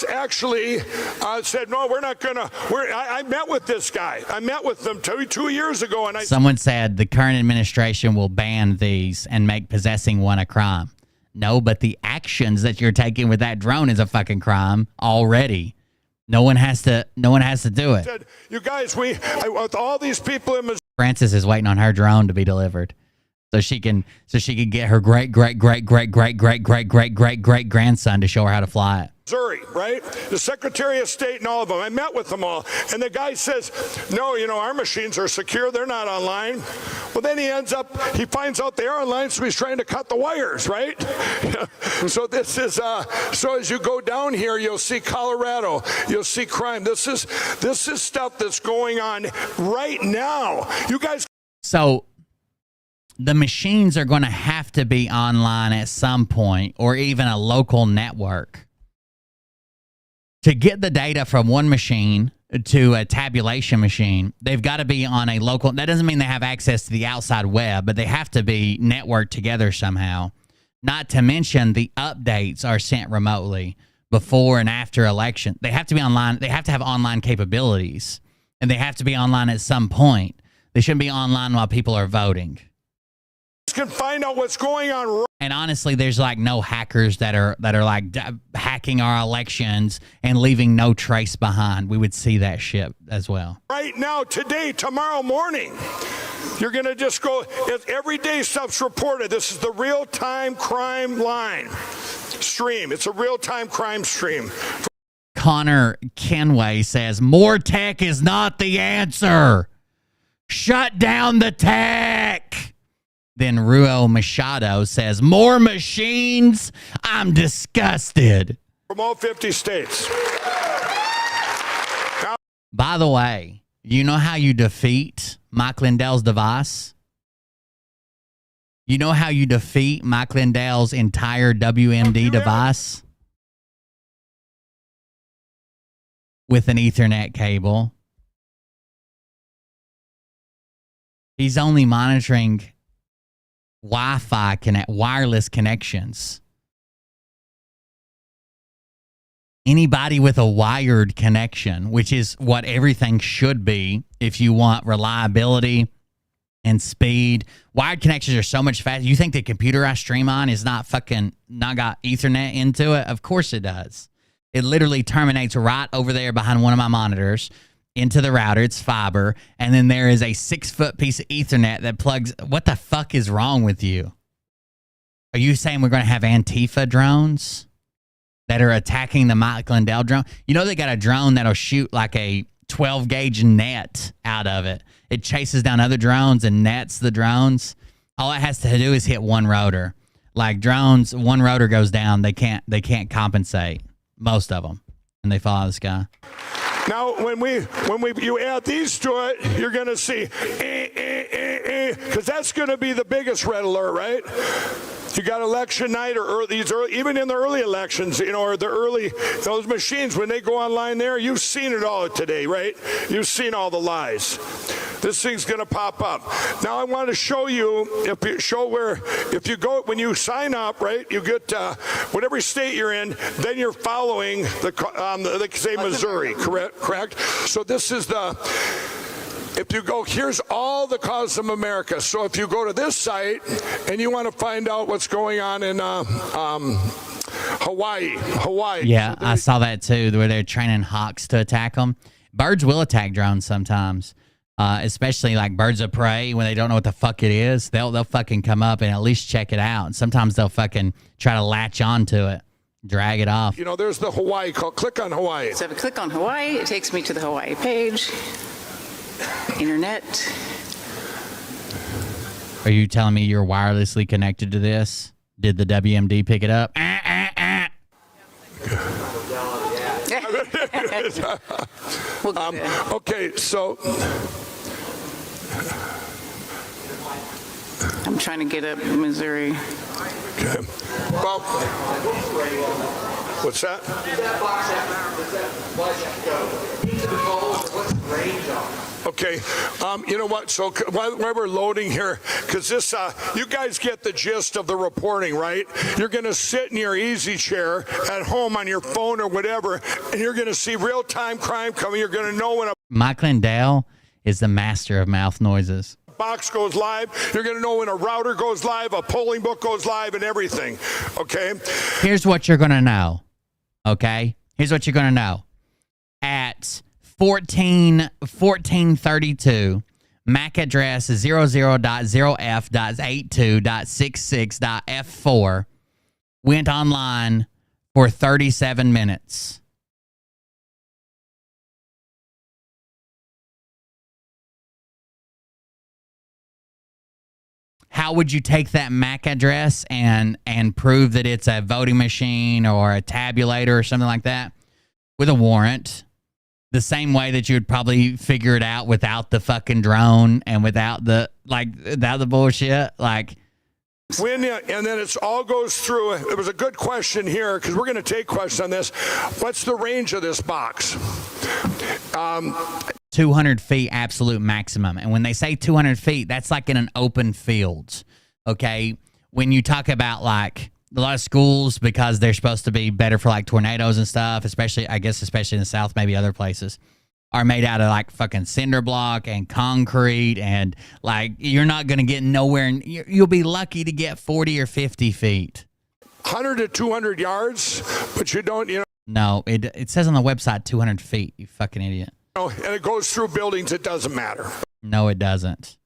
actually said, no, we're not going to. I met with this guy. I met with them 2 years ago. And Someone said the current administration will ban these and make possessing one a crime. No, but the actions that you're taking with that drone is a fucking crime already. No one has to do it. Said, you guys, with all these people in Missouri. Frances is waiting on her drone to be delivered. So she can get her great grandson to show her how to fly it. Missouri, right? The Secretary of State and all of them. I met with them all. And the guy says, no, our machines are secure. They're not online. Well, then he finds out they are online, so he's trying to cut the wires, right? So this is, so as you go down here, you'll see Colorado. You'll see crime. This is stuff that's going on right now. You guys. So the machines are going to have to be online at some point, or even a local network. To get the data from one machine to a tabulation machine, they've got to be on a local. That doesn't mean they have access to the outside web, but they have to be networked together somehow. Not to mention the updates are sent remotely before and after election. They have to be online. They have to have online capabilities, and they have to be online at some point. They shouldn't be online while people are voting. Can find out what's going on. And honestly, there's like no hackers that are like hacking our elections and leaving no trace behind. We would see that shit as well. Right now, today, tomorrow morning, you're going to just go, everyday stuff's reported. This is the real-time crime line stream. It's a real-time crime stream. Connor Kenway says, more tech is not the answer. Shut down the tech. Then Ruel Machado says, more machines? I'm disgusted. From all 50 states. Now, by the way, you know how you defeat Mike Lindell's device? You know how you defeat Mike Lindell's entire WMD device? With an Ethernet cable. He's only monitoring Wi-Fi wireless connections. Anybody with a wired connection, which is what everything should be if you want reliability and speed. Wired connections are so much faster. You think the computer I stream on is not got Ethernet into it? Of course it does. It literally terminates right over there behind one of my monitors into the router. It's fiber, and then there is a 6-foot piece of Ethernet that plugs. What the fuck is wrong with you? Are you saying we're going to have Antifa drones that are attacking the Mike Lindell drone? You know they got a drone that'll shoot like a 12-gauge net out of it. It chases down other drones and nets the drones. All it has to do is hit one rotor. Like drones, one rotor goes down, they can't compensate. Most of them, and they fall out of the sky. Now, when you add these to it, you're going to see, because that's going to be the biggest red alert, right? You got election night or even in the early elections, or those machines, when they go online there, you've seen it all today, right? You've seen all the lies. This thing's going to pop up. Now I want to show you, if you go, when you sign up, right, you get whatever state you're in, then you're following say Missouri, correct? So this is if you go, here's all the cause of America. So if you go to this site and you want to find out what's going on in Hawaii. Yeah, I saw that too, where they're training hawks to attack them. Birds will attack drones sometimes. Especially like birds of prey, when they don't know what the fuck it is, they'll fucking come up and at least check it out. And sometimes they'll fucking try to latch onto it, drag it off. There's the Hawaii call. Click on Hawaii. So if I click on Hawaii, it takes me to the Hawaii page. Internet. Are you telling me you're wirelessly connected to this? Did the WMD pick it up? Okay, so I'm trying to get up Missouri. Okay. Well, what's that? Okay, you know what? So while we're loading here, because this, you guys get the gist of the reporting, right? You're going to sit in your easy chair at home on your phone or whatever, and you're going to see real-time crime coming. You're going to know when a Mike Lindell is the master of mouth noises. box goes live. You're going to know when a router goes live, a polling book goes live, and everything. Okay? Here's what you're going to know. Okay? Here's what you're going to know. At 1432, MAC address 00.0f.82.66.f4 went online for 37 minutes. How would you take that MAC address and prove that it's a voting machine or a tabulator or something like that? With a warrant. The same way that you would probably figure it out without the fucking drone and without the bullshit. Like, when and then it's all goes through. It was a good question here because we're going to take questions on this. What's the range of this box? 200 feet absolute maximum. And when they say 200 feet, that's like in an open field. Okay. When you talk about like a lot of schools, because they're supposed to be better for like tornadoes and stuff, especially in the South, maybe other places, are made out of like fucking cinder block and concrete. And like, you're not going to get nowhere. You'll be lucky to get 40 or 50 feet. 100 to 200 yards, but you don't, No, it says on the website 200 feet, you fucking idiot. And it goes through buildings, it doesn't matter. No, it doesn't.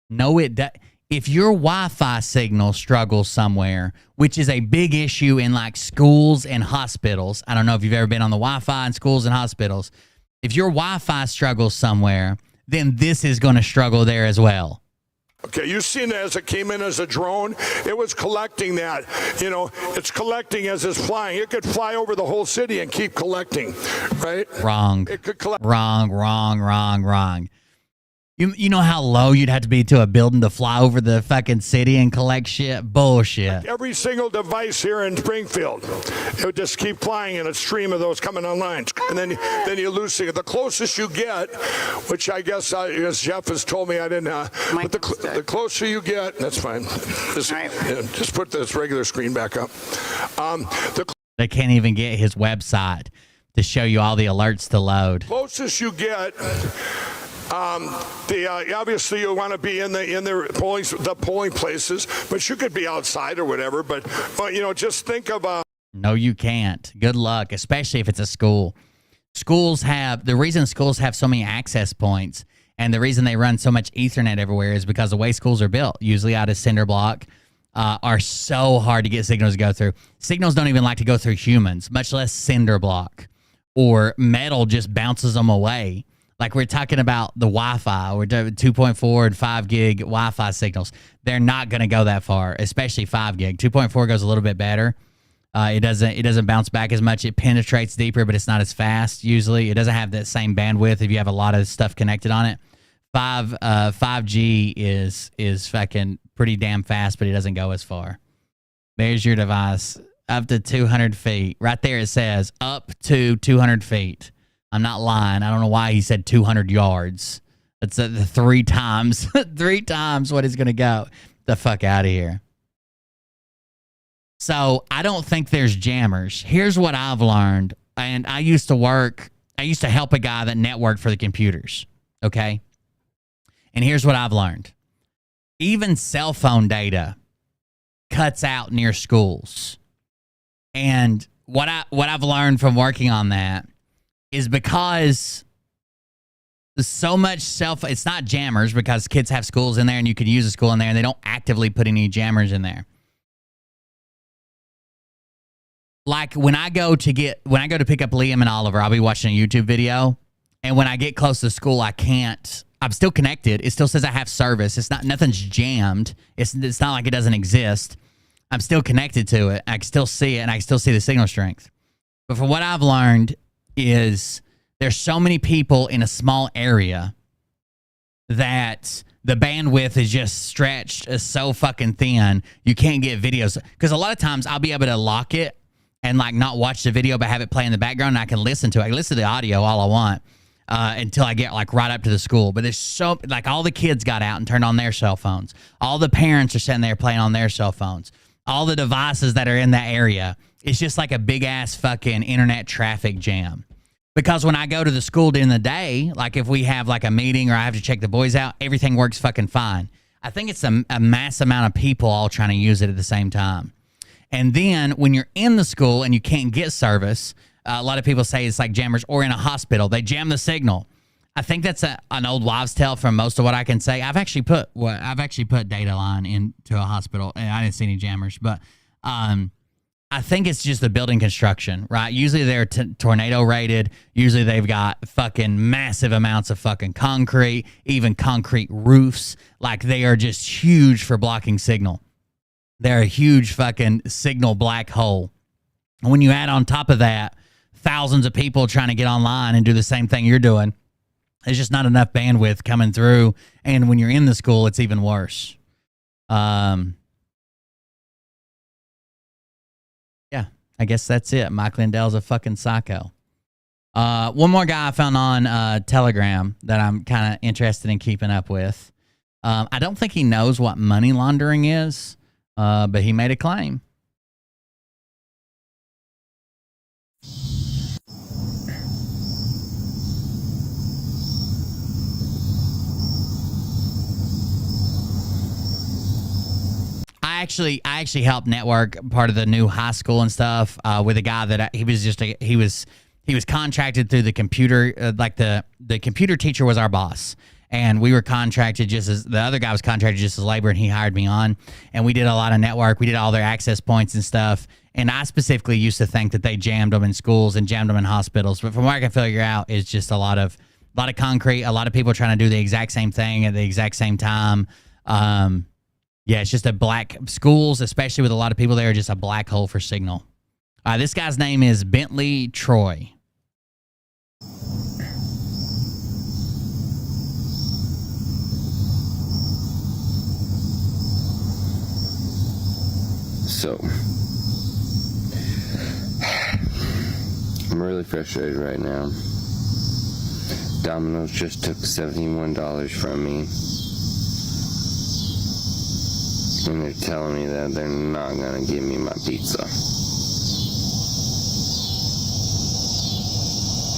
No, it does. If your Wi-Fi signal struggles somewhere, which is a big issue in like schools and hospitals. I don't know if you've ever been on the Wi-Fi in schools and hospitals. If your Wi-Fi struggles somewhere, then this is going to struggle there as well. Okay, you've seen it as it came in as a drone. It was collecting that. It's collecting as it's flying. It could fly over the whole city and keep collecting, right? Wrong. It could collect. Wrong. You know how low you'd have to be to a building to fly over the fucking city and collect shit? Bullshit. Every single device here in Springfield, it would just keep flying in a stream of those coming online. And then you lose it. The closest you get, which I guess as Jeff has told me I didn't, but the closer you get, that's fine. Just put this regular screen back up. They can't even get his website to show you all the alerts to load. Closest you get, obviously you want to be in the polling places, but you could be outside or whatever. But just think about. No, you can't. Good luck, especially if it's a school. The reason schools have so many access points and the reason they run so much Ethernet everywhere is because the way schools are built, usually out of cinder block, are so hard to get signals to go through. Signals don't even like to go through humans, much less cinder block, or metal just bounces them away. Like we're talking about the Wi-Fi, we're doing 2.4 and 5 gig Wi-Fi signals. They're not going to go that far, especially 5 gig. 2.4 goes a little bit better. It doesn't bounce back as much. It penetrates deeper, but it's not as fast usually. It doesn't have that same bandwidth if you have a lot of stuff connected on it. 5G is fucking pretty damn fast, but it doesn't go as far. There's your device. Up to 200 feet. Right there it says up to 200 feet. I'm not lying. I don't know why he said 200 yards. That's 3 times. 3 times what he's going to go. The fuck out of here. So I don't think there's jammers. Here's what I've learned. And I used to help a guy that networked for the computers. Okay? And here's what I've learned. Even cell phone data cuts out near schools. And what I've learned from working on that is because so much it's not jammers because kids have schools in there and you can use a school in there and they don't actively put any jammers in there. Like when I go to pick up Liam and Oliver, I'll be watching a YouTube video, and when I get close to school, I'm still connected. It still says I have service. Nothing's jammed. It's not like it doesn't exist. I'm still connected to it. I can still see it, and I can still see the signal strength. But from what I've learned is there's so many people in a small area that the bandwidth is just stretched so fucking thin. You can't get videos. Because a lot of times I'll be able to lock it and like not watch the video, but have it play in the background and I can listen to it. I can listen to the audio all I want until I get like right up to the school. But there's so, like all the kids got out and turned on their cell phones. All the parents are sitting there playing on their cell phones. All the devices that are in that area. It's just like a big ass fucking internet traffic jam. Because when I go to the school during the day, like if we have like a meeting or I have to check the boys out, everything works fucking fine. I think it's a mass amount of people all trying to use it at the same time. And then when you're in the school and you can't get service, a lot of people say it's like jammers, or in a hospital, they jam the signal. I think that's an old wives' tale from most of what I can say. I've actually put data line into a hospital, and I didn't see any jammers, but I think it's just the building construction, right? Usually they're tornado rated. Usually they've got fucking massive amounts of fucking concrete, even concrete roofs. Like they are just huge for blocking signal. They're a huge fucking signal black hole. And when you add on top of that, thousands of people trying to get online and do the same thing you're doing, there's just not enough bandwidth coming through. And when you're in the school, it's even worse. Yeah, I guess that's it. Mike Lindell's a fucking psycho. One more guy I found on Telegram that I'm kind of interested in keeping up with. I don't think he knows what money laundering is, but he made a claim. I actually helped network part of the new high school and stuff with a guy that he was contracted through the computer, like the computer teacher was our boss, and we were contracted just as the other guy was contracted just as labor, and he hired me on, and we did a lot of network. We did all their access points and stuff, and I specifically used to think that they jammed them in schools and jammed them in hospitals, but from what I can figure out, it's just a lot of concrete, a lot of people trying to do the exact same thing at the exact same time. Yeah, it's just a black schools, especially with a lot of people there, are just a black hole for signal. This guy's name is Bentley Troy. So, I'm really frustrated right now. Domino's just took $71 from me. And they're telling me that they're not going to give me my pizza.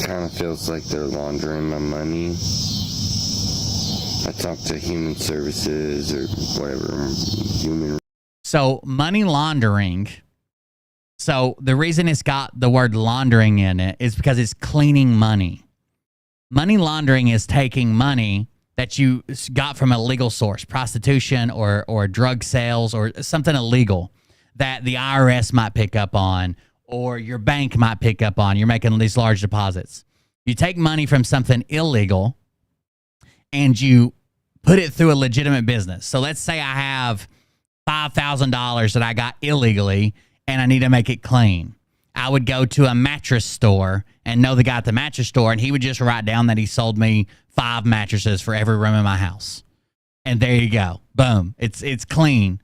Kind of feels like they're laundering my money. I talked to human services or whatever, human. So money laundering. So the reason it's got the word laundering in it is because it's cleaning money. Money laundering is taking money that you got from a legal source, prostitution or drug sales or something illegal that the IRS might pick up on or your bank might pick up on. You're making these large deposits. You take money from something illegal and you put it through a legitimate business. So let's say I have $5,000 that I got illegally and I need to make it clean. I would go to a mattress store and know the guy at the mattress store, and he would just write down that he sold me 5 mattresses for every room in my house. And there you go. Boom. It's clean,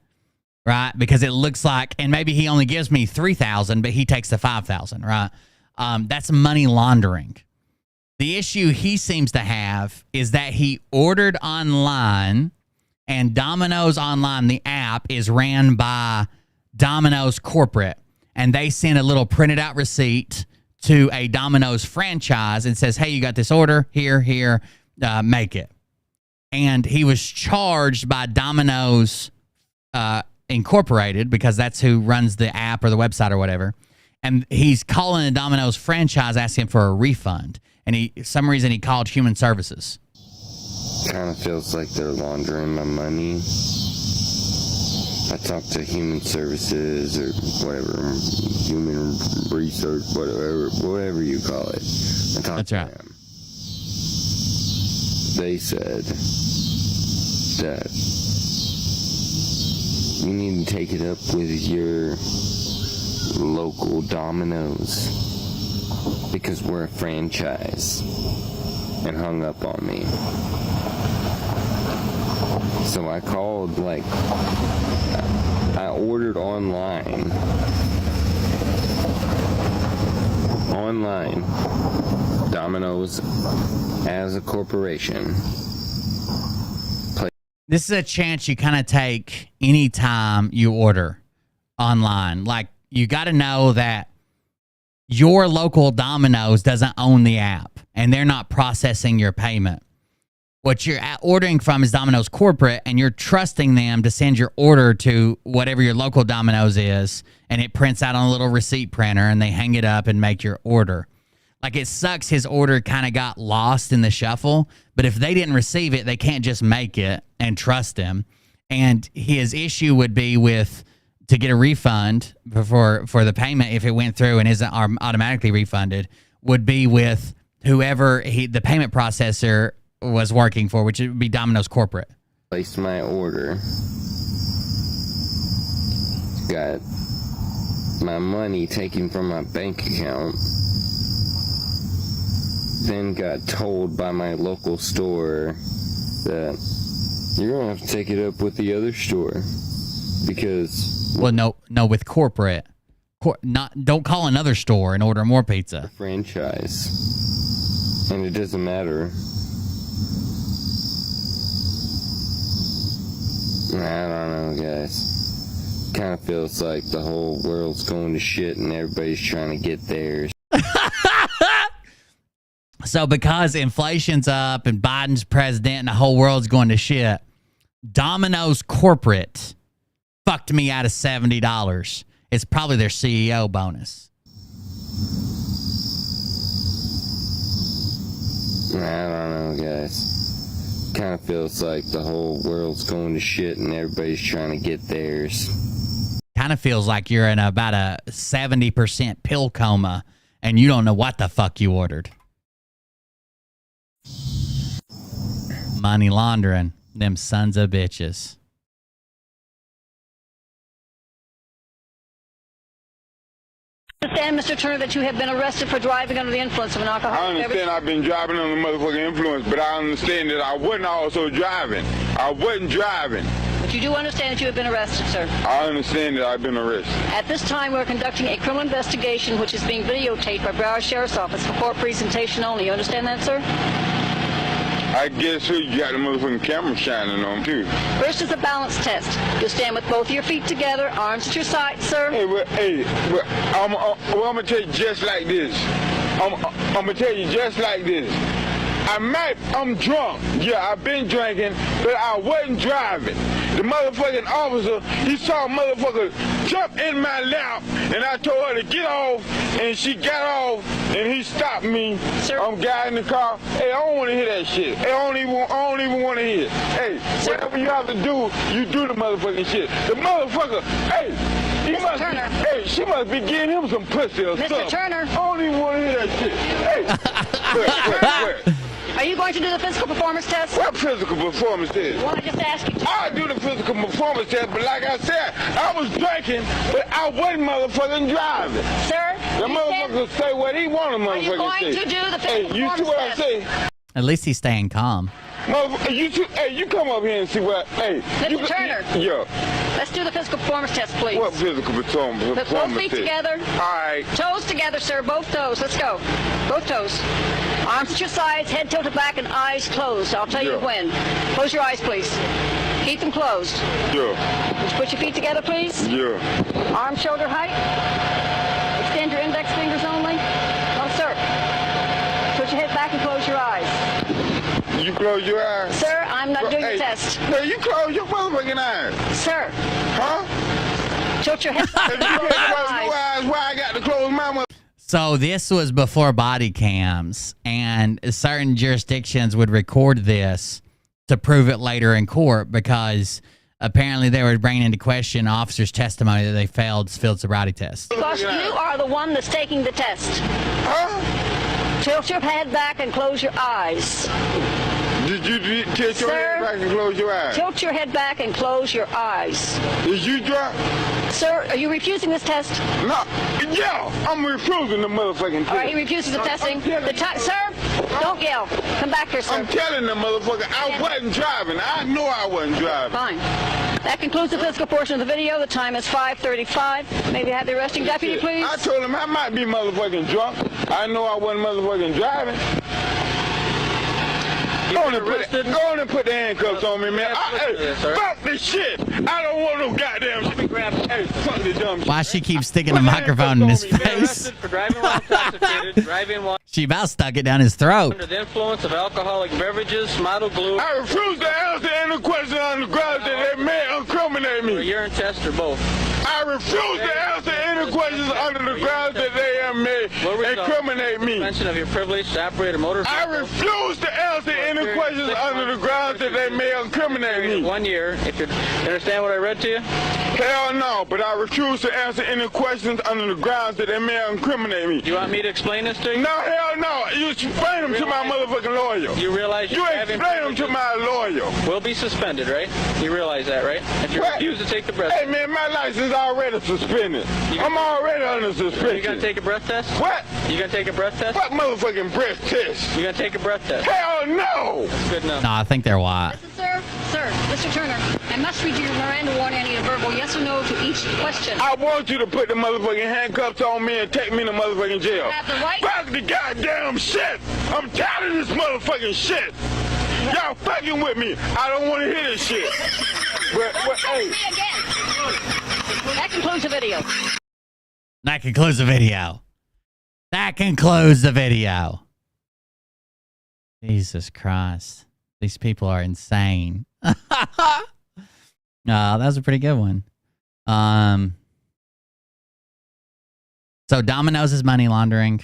right? Because it looks like, and maybe he only gives me 3,000, but he takes the 5,000, right? That's money laundering. The issue he seems to have is that he ordered online, and Domino's Online, the app, is ran by Domino's corporate. And they send a little printed out receipt to a Domino's franchise and says, hey, you got this order, here, make it. And he was charged by Domino's Incorporated, because that's who runs the app or the website or whatever. And he's calling the Domino's franchise asking for a refund. And some reason he called human services. Kind of feels like they're laundering my money. I talked to human services or whatever, human research, whatever you call it. I talked to them. They said that you need to take it up with your local Domino's because we're a franchise, and hung up on me. So I called, like, I ordered online, Domino's as a corporation. This is a chance you kind of take anytime you order online. Like, you got to know that your local Domino's doesn't own the app, and they're not processing your payment. What you're ordering from is Domino's corporate, and you're trusting them to send your order to whatever your local Domino's is, and it prints out on a little receipt printer, and they hang it up and make your order. Like, it sucks his order kind of got lost in the shuffle, but if they didn't receive it, they can't just make it and trust him. And his issue would be with to get a refund for the payment if it went through and isn't automatically refunded, would be with whoever the payment processor was working for, which would be Domino's corporate. Placed my order. Got my money taken from my bank account. Then got told by my local store that you're gonna have to take it up with the other store because no, with corporate. Don't call another store and order more pizza. Franchise, and it doesn't matter. I don't know, guys. Kind of feels like the whole world's going to shit and everybody's trying to get theirs. So because inflation's up and Biden's president and the whole world's going to shit, Domino's corporate fucked me out of $70. It's probably their CEO bonus. I don't know, guys. Kind of feels like the whole world's going to shit and everybody's trying to get theirs. Kind of feels like you're in about a 70% pill coma and you don't know what the fuck you ordered. Money laundering, them sons of bitches. Understand, Mr. Turner, that you have been arrested for driving under the influence of an alcoholic beverage? I understand I've been driving under motherfucking influence, but I understand that I wasn't also driving. I wasn't driving. But you do understand that you have been arrested, sir? I understand that I've been arrested. At this time, we're conducting a criminal investigation which is being videotaped by Broward Sheriff's Office for court presentation only. You understand that, sir? I guess who you got the motherfucking camera shining on, too. First is a balance test. You'll stand with both your feet together, arms at your sides, sir. I'm going to tell you just like this. I'm going to tell you just like this. I'm drunk. Yeah, I've been drinking, but I wasn't driving. The motherfucking officer, he saw a motherfucker jump in my lap, and I told her to get off, and she got off, and he stopped me. Sir? I'm guiding the car. Hey, I don't want to hear that shit. Hey, I don't even want to hear it. Hey, sir, whatever you have to do, you do the motherfucking shit. The motherfucker, hey, Mr. Turner. She must be getting him some pussy or something. Mr. Turner. I don't even want to hear that shit. Hey, where? Are you going to do the physical performance test? What physical performance test? Well, I just asked you to. I do the physical performance test, but like I said, I was drinking, but I wasn't motherfucking driving. Sir? The motherfucker say what he want to motherfucking say. Are you going to do the physical performance test? Hey, you see what I say? At least he's staying calm. You come up here and see what. Hey, Mr. Turner. Yeah. Let's do the physical performance test, please. What physical performance Put both feet test? together. All right. Toes together, sir. Both toes. Let's go. Both toes. Arms at your sides, head tilted back, and eyes closed. I'll tell you when. Close your eyes, please. Keep them closed. Yeah. Would you put your feet together, please? Yeah. Arm shoulder height. Extend your index fingers only. No, sir. Put your head back and close your eyes. You close your eyes? Sir, I'm not doing the test. No, you close your motherfucking eyes. Sir. Huh? Tilt your head back and close your eyes. Why I got to close my mother? So this was before body cams, and certain jurisdictions would record this to prove it later in court because apparently they were bringing into question officers' testimony that they failed field sobriety tests. Because you are the one that's taking the test. Huh? Tilt your head back and close your eyes. Did you tilt your head back and close your eyes? Tilt your head back and close your eyes. Is you drunk? Sir, are you refusing this test? No. Yeah, I'm refusing the motherfucking test. All right, he refuses the testing. Sir, Don't yell. Come back here, sir. I'm telling the motherfucker I wasn't driving. I know I wasn't driving. Fine. That concludes the physical portion of the video. The time is 5:35. Maybe have the arresting deputy, please. I told him I might be motherfucking drunk. I know I wasn't motherfucking driving. Go on and put the handcuffs on me, man. Fuck this shit. I don't want no goddamn shit. Hey, fuck this dumb shit. Why she keeps sticking the microphone in his face? For driving while intoxicated, driving while She about stuck it down his throat. under the influence of alcoholic beverages, model glue. I refuse to answer any question on the grounds that they may incriminate me. Or urine test or both. I refuse to answer any questions under the grounds that they may incriminate me. Suspension of your privilege to operate a motor I refuse to answer any questions under the grounds that they may incriminate me. 1 year. If you understand what I read to you? Hell no, but I refuse to answer any questions under the grounds that they may incriminate me. Do you want me to explain this to you? No, hell no. You explain them to my motherfucking lawyer. You realize you explain them to my lawyer. We'll be suspended, right? You realize that, right? If you refuse to take the breath Hey, man, my license already suspended. I'm already under suspension. You gonna take a breath test? What? You gonna take a breath test? What motherfucking breath test? You gonna take a breath test? Hell no! That's good enough. No, I think they're white. Sir, Mr. Turner, I must read you your Miranda warning. I need a verbal yes or no to each question. I want you to put the motherfucking handcuffs on me and take me to motherfucking jail. You have the right. Fuck the goddamn shit! I'm tired of this motherfucking shit! Y'all fucking with me. I don't want to hear this shit. But hey. That concludes the video. That concludes the video. That concludes the video. Jesus Christ. These people are insane. That was a pretty good one. So Domino's is money laundering.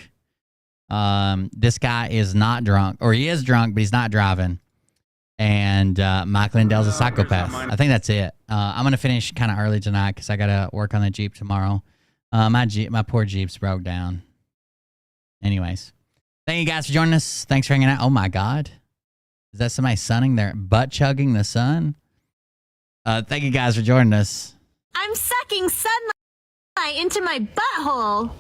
This guy is not drunk, or he is drunk, but he's not driving. And Mike Lindell's a psychopath. I think that's it. I'm gonna finish kind of early tonight because I gotta work on the Jeep tomorrow. My poor Jeep's broke down. Anyways, thank you guys for joining us. Thanks for hanging out. Oh my God, is that somebody sunning their butt chugging the sun? Thank you guys for joining us. I'm sucking sunlight into my butthole.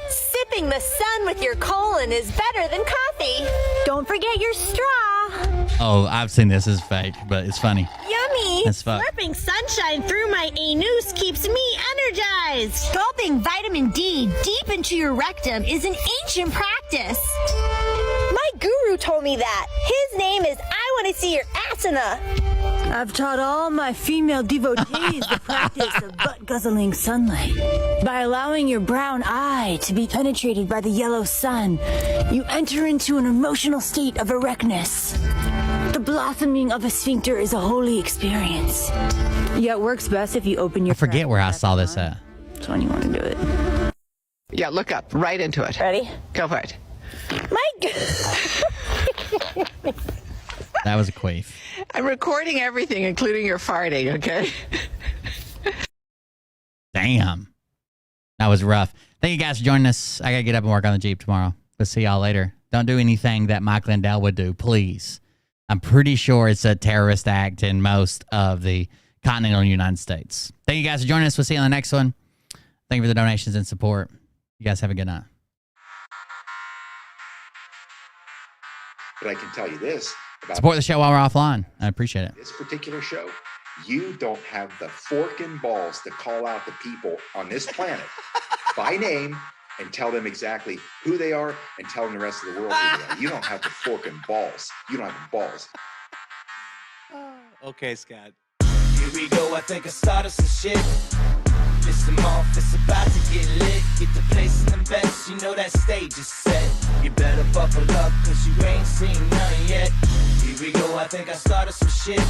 Sipping the sun with your colon is better than coffee. Don't forget your straw. Oh, I've seen this. It's fake, but it's funny. Yummy. As fuck. Slurping sunshine through my anus keeps me energized. Gulping vitamin D deep into your rectum is an ancient practice. My guru told me that. His name is I Want to See Your Asana. I've taught all my female devotees the practice of butt-guzzling sunlight. By allowing your brown eye to be penetrated by the yellow sun, you enter into an emotional state of erectness. The blossoming of a sphincter is a holy experience. Yeah, it works best if you open your... I forget where I saw this at. That's when you want to do it. Yeah, look up. Right into it. Ready? Go for it. That was a queef. I'm recording everything, including your farting, okay? Damn. That was rough. Thank you guys for joining us. I got to get up and work on the Jeep tomorrow. We'll see y'all later. Don't do anything that Mike Lindell would do, please. I'm pretty sure it's a terrorist act in most of the continental United States. Thank you guys for joining us. We'll see you on the next one. Thank you for the donations and support. You guys have a good night. But I can tell you this. Support the show while we're offline. I appreciate it. This particular show, you don't have the fork and balls to call out the people on this planet by name and tell them exactly who they are and tell them the rest of the world who they are. You don't have the fork and balls. You don't have the balls. Okay, Scott. Here we go, I think I started some shit. Listen off, it's about to get lit. Get the place in the best, you know that stage is set. You better buckle up, cause you ain't seen none yet. Here we go, I think I started some shit.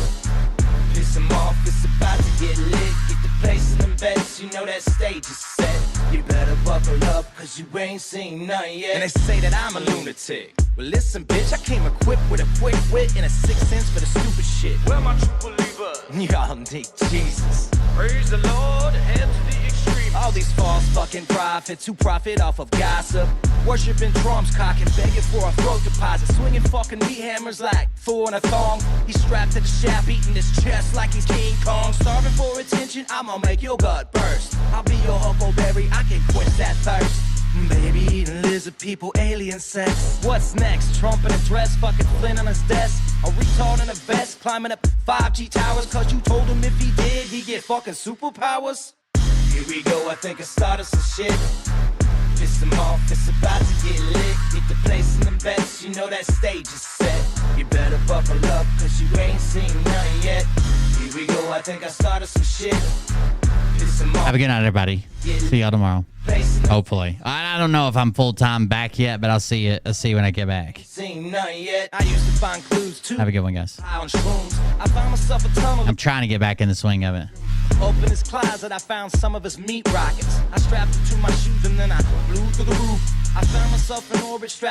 Listen off, it's about to get lit. Get the place in the best, you know that stage is set. You better buckle up, cause you ain't seen none yet. And they say that I'm a lunatic. Well, listen, bitch, I came equipped with a quick wit and a 6 cents for the stupid shit. Where my true believer? Y'all need Jesus. Praise the Lord, head to the extreme. All these false fucking prophets who profit off of gossip. Worshipping drums, cocking, begging for a throat deposit. Swinging fucking meat hammers like four in a thong. He's strapped to the shaft, eating his chest like he's King Kong. Starving for attention, I'ma make your gut burst. I'll be your huckleberry, I can quench that thirst. Baby eating lizard people, alien sex. What's next? Trump in a dress, fucking Flynn on his desk. A retard in a vest, climbing up 5G towers. Cause you told him if he did, he'd get fucking superpowers. Here we go, I think I started some shit. Piss him off, it's about to get lit. Get the place in the bets, you know that stage is set. You better buckle up, cause you ain't seen none yet. Here we go, I think I started some shit. Piss him off. Have a good night, everybody. See y'all tomorrow. Hopefully. I don't know if I'm full-time back yet, but I'll see you. I'll see you when I get back. Seen none yet. I used to find clues too. Have a good one, guys. High on shrooms. I found myself a tunnel. I'm trying to get back in the swing of it. Open his closet, I found some of his meat rockets. I strapped it to my shoes and then I flew through the roof. I found myself in orbit strapped